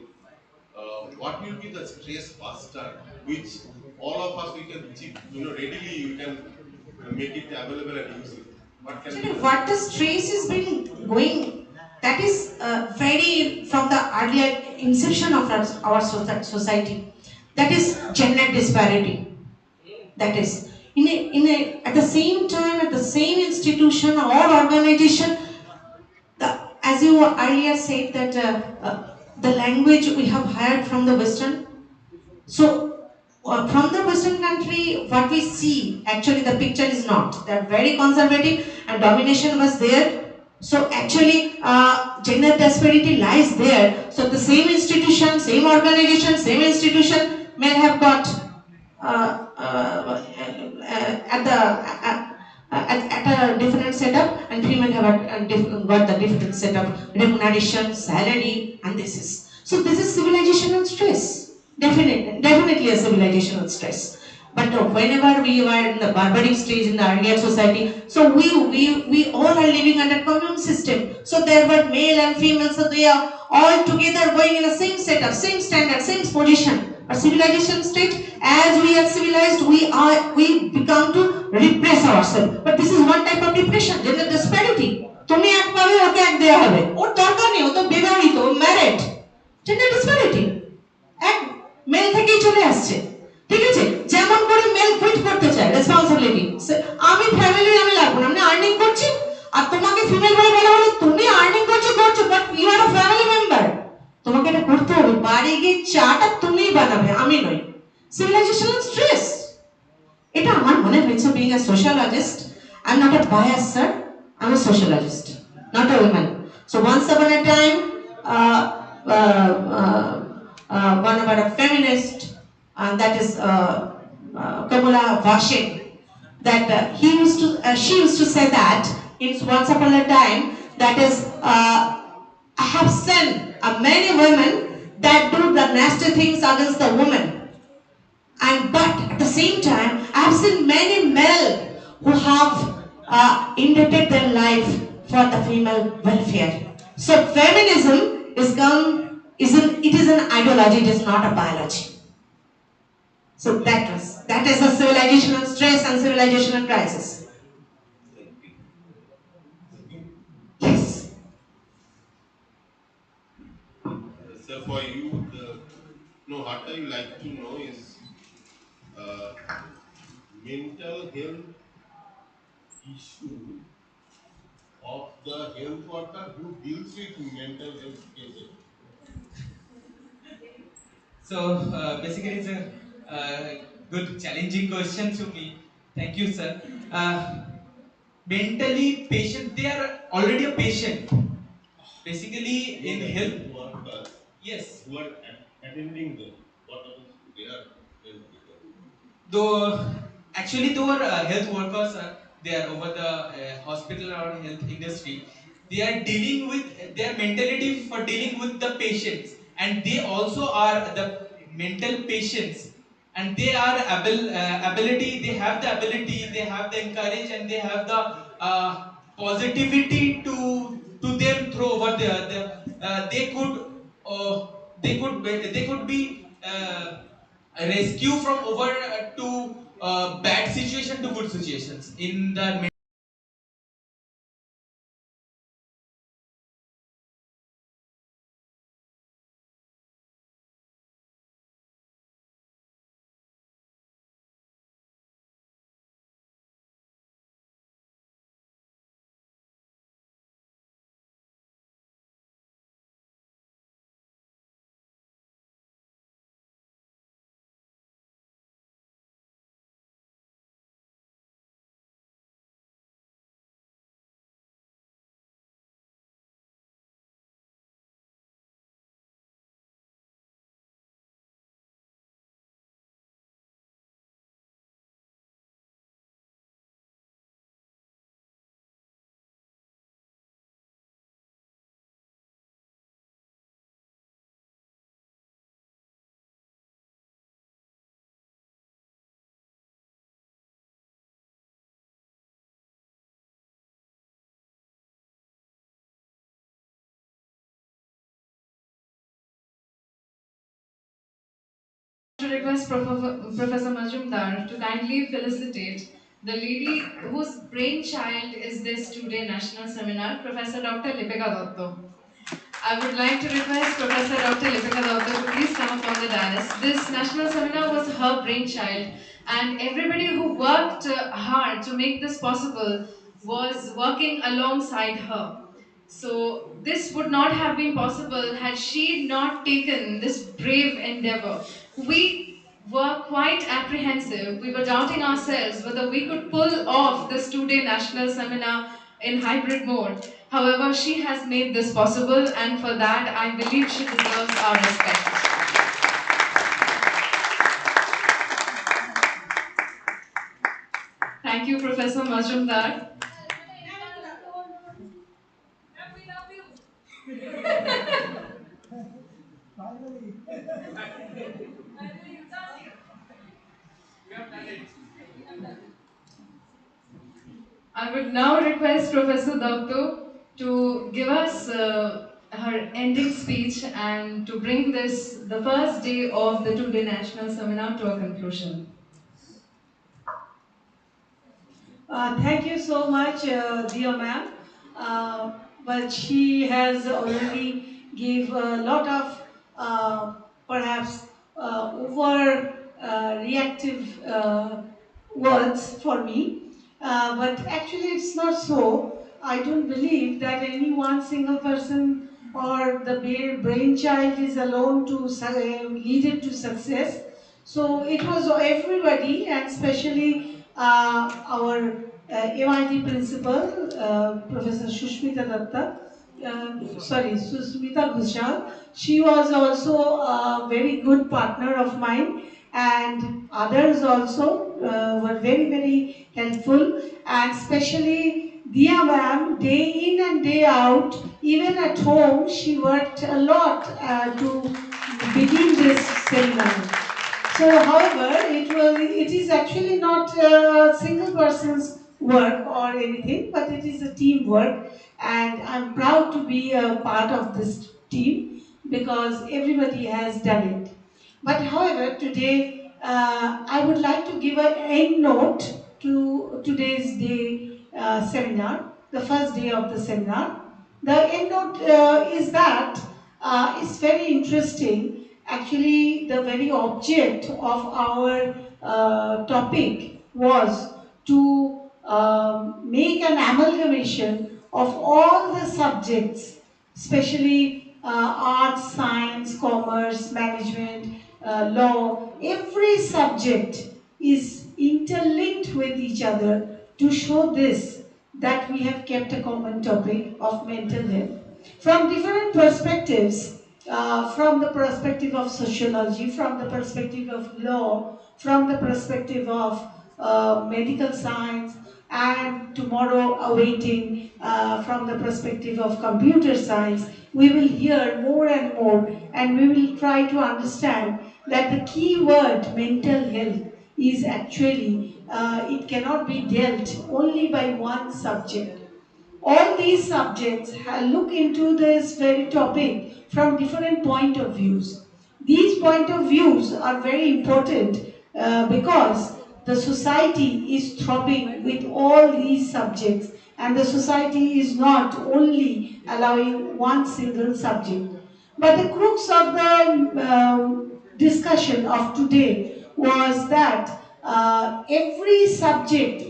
Speaker 11: what will be the stress buster which all of us we can cheap, readily we can make it available and use it. What can be
Speaker 8: Actually,
Speaker 11: the
Speaker 8: what the stress has been going, that is very from the earlier inception of our society. That is gender disparity. That is at the same time, at the same institution or organization, as you earlier said that the language we have hired from the Western. So from the Western country, what we see actually the picture is not. They are very conservative and domination was there. So actually, gender disparity lies there. So the same institution, same organization, same institution may have got at the at a different setup, and female have got the different setup, remuneration, salary, and this is. So this is civilizational stress. Definitely a civilizational stress. But whenever we were in the barbaric stage in the earlier society, so we all are living under commune system. So there were male and female, so they are all together going in the same setup, same standard, same position. But civilization stage, as we are civilized, we become to repress ourselves. But this is one type of depression, gender disparity. তুমি এক পাবে ওকে এক দেয়া হবে, ওর দরকার নেই, ও তো বিবাহিত, ও ম্যারিড। জেন্ডার ডিসপ্যারিটি এক মেল থেকেই চলে আসছে। ঠিক আছে, যেমন করে মেল কুইট করতে চায় রেসপন্সিবিলিটি, আমি ফ্যামিলি আমি লাগবো না, আমি আর্নিং করছি, আর তোমাকে ফিমেল বলে বলা হলো তুমি আর্নিং করছো but you are a family member, তোমাকে এটা করতে হবে, বাড়ি গিয়ে চাটা তুমিই বানাবে, আমি নই। সিভিলাইজেশনাল স্ট্রেস, এটা আমার মনে হয়েছে being a sociologist, I'm not a bias sir, I'm a sociologist, not a woman. So once upon a time, one of our feminist, that is Kamala Vashe, that she used to say that in once upon a time, that is I have seen many women that do the nasty things against the woman. And but at the same time, I have seen many male who have indebted their life for the female welfare. So feminism it is an ideology, it is not a biology. So that is a civilizational stress and civilizational crisis. Yes.
Speaker 11: so for you no what I like to know is uh, mental health issue of the health worker who deals with mental health cases.
Speaker 15: So basically, it's a good, challenging question to me. Thank you, sir. Mentally patient, they are already a patient. Basically, in health
Speaker 11: Workers
Speaker 15: yes,
Speaker 11: who are attending them, what happens to their health care?
Speaker 15: though actually though health workers they are over the hospital or health industry, they are dealing with their mentality for dealing with the patients, and they also are the mental patients, and they are ability, they have the ability, they have the encourage, and they have the positivity to them through over there they could they could be rescue from over to bad situation to good situations in the
Speaker 1: to request Professor Majumdar to kindly felicitate the lady whose brainchild is this two-day national seminar, Professor Dr. Lipika Dotto. I would like to request Professor Dr. Lipika Dotto to please come up on the dais. This national seminar was her brainchild, and everybody who worked hard to make this possible was working alongside her. So this would not have been possible had she not taken this brave endeavor. We were quite apprehensive. We were doubting ourselves whether we could pull off this two-day national seminar in hybrid mode. However, she has made this possible, and for that, I believe she deserves our respect. Thank you, Professor Majumdar. I would now request Professor Dotto to give us her ending speech and to bring the first day of the two-day national seminar to a conclusion.
Speaker 12: Thank you so much, dear ma'am. But she has already gave a lot of perhaps over reactive words for me. But actually, it's not so. I don't believe that any one single person or the brainchild is alone to lead it to success. So it was everybody, and especially our MIT principal, Professor Sushmita Datta, Susmita Ghushal. She was also a very good partner of mine, and others also were very, very helpful, and especially Dia ma'am, day in and day out, even at home, she worked a lot to begin this seminar. So, however, it is actually not a single person's work or anything, but it is a teamwork, and I'm proud to be a part of this team because everybody has done it. But however, today I would like to give an end note to today's day seminar, the first day of the seminar. The end note is that it's very interesting. Actually, the very object of our topic was to make an amalgamation of all the subjects, especially arts, science, commerce, management, law. Every subject is interlinked with each other to show this, that we have kept a common topic of mental health. From different perspectives, from the perspective of sociology, from the perspective of law, from the perspective of medical science, and tomorrow awaiting from the perspective of computer science, we will hear more and more, and we will try to understand that the key word mental health is actually, it cannot be dealt only by one subject. All these subjects look into this very topic from different point of views. These point of views are very important because the society is throbbing with all these subjects, and the society is not only allowing one single subject. But the crux of the discussion of today was that every subject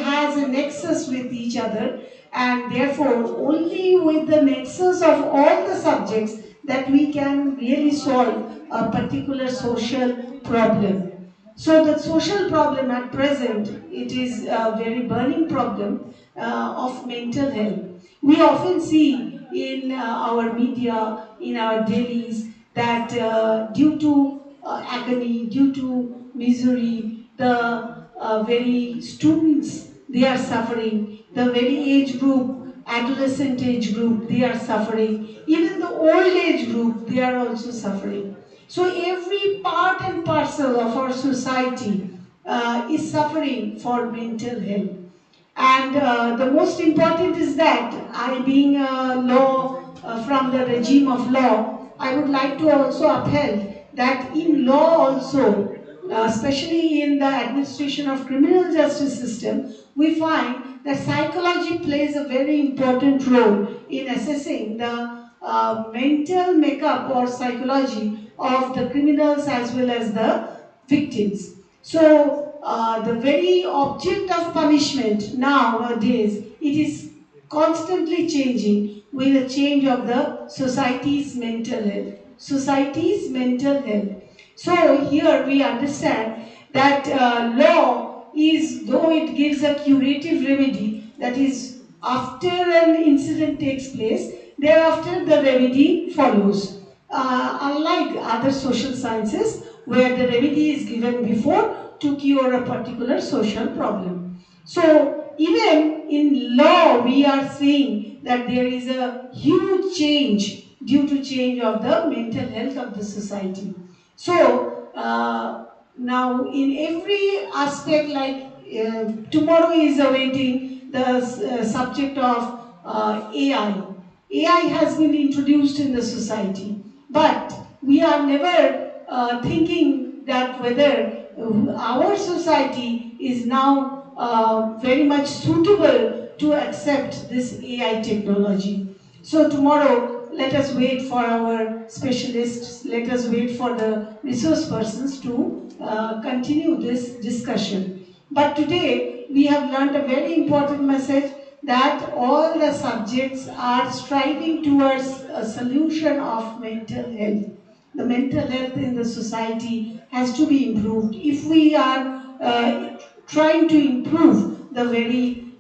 Speaker 12: has a nexus with each other, and therefore only with the nexus of all the subjects that we can really solve a particular social problem. So the social problem at present, it is a very burning problem of mental health. We often see in our media, in our dailies, that due to agony, due to misery, the very students, they are suffering, the very age group, adolescent age group, they are suffering, even the old age group, they are also suffering. So every part and parcel of our society is suffering for mental health. And the most important is that I, being a law from the regime of law, I would like to also upheld
Speaker 8: that in law also, especially in the administration of criminal justice system, we find that psychology plays a very important role in assessing the mental makeup or psychology of the criminals as well as the victims. So the very object of punishment nowadays, it is constantly changing with the change of the society's mental health. Society's mental health. So here we understand that law is, though it gives a curative remedy, that is after an incident takes place, thereafter the remedy follows. Unlike other social sciences where the remedy is given before to cure a particular social problem. So even in law we are seeing that there is a huge change due to change of the mental health of the society. So now in every aspect, like tomorrow is awaiting the subject of AI. AI has been introduced in the society, but we are never thinking that whether our society is now very much suitable to accept this AI technology. So tomorrow, let us wait for our specialists, let us wait for the resource persons to continue this discussion. But today, we have learned a very important message that all the subjects are striving towards a solution of mental health. The mental health in the society has to be improved. If we are trying to improve the very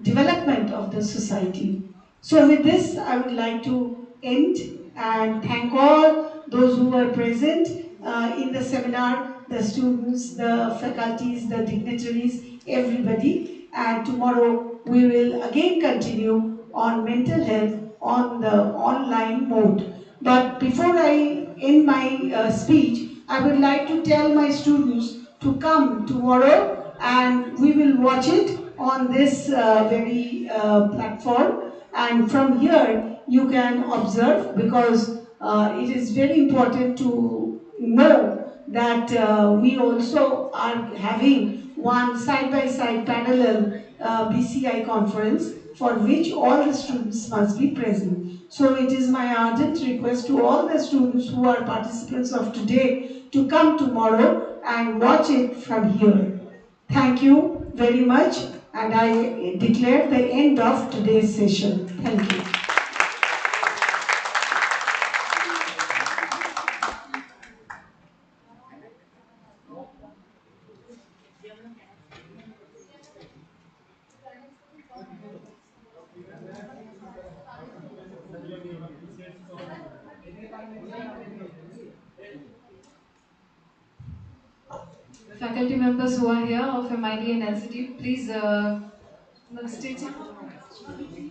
Speaker 8: development of the society. So with this, I would like to end and thank all those who were present in the seminar, the students, the faculties, the dignitaries, everybody. And tomorrow we will again continue on mental health on the online mode. But before I end my speech, I would like to tell my students to come tomorrow and we will watch it on this very platform, and from here you can observe, because it is very important to know that we also are having one side-by-side parallel BCI conference for which all the students must be present. So it is my ardent request to all the students who are participants of today to come tomorrow and watch it from here. Thank you very much, and I declare the end of today's session. Thank you.
Speaker 1: Faculty members who are here of MIT and LCT, please, on the stage.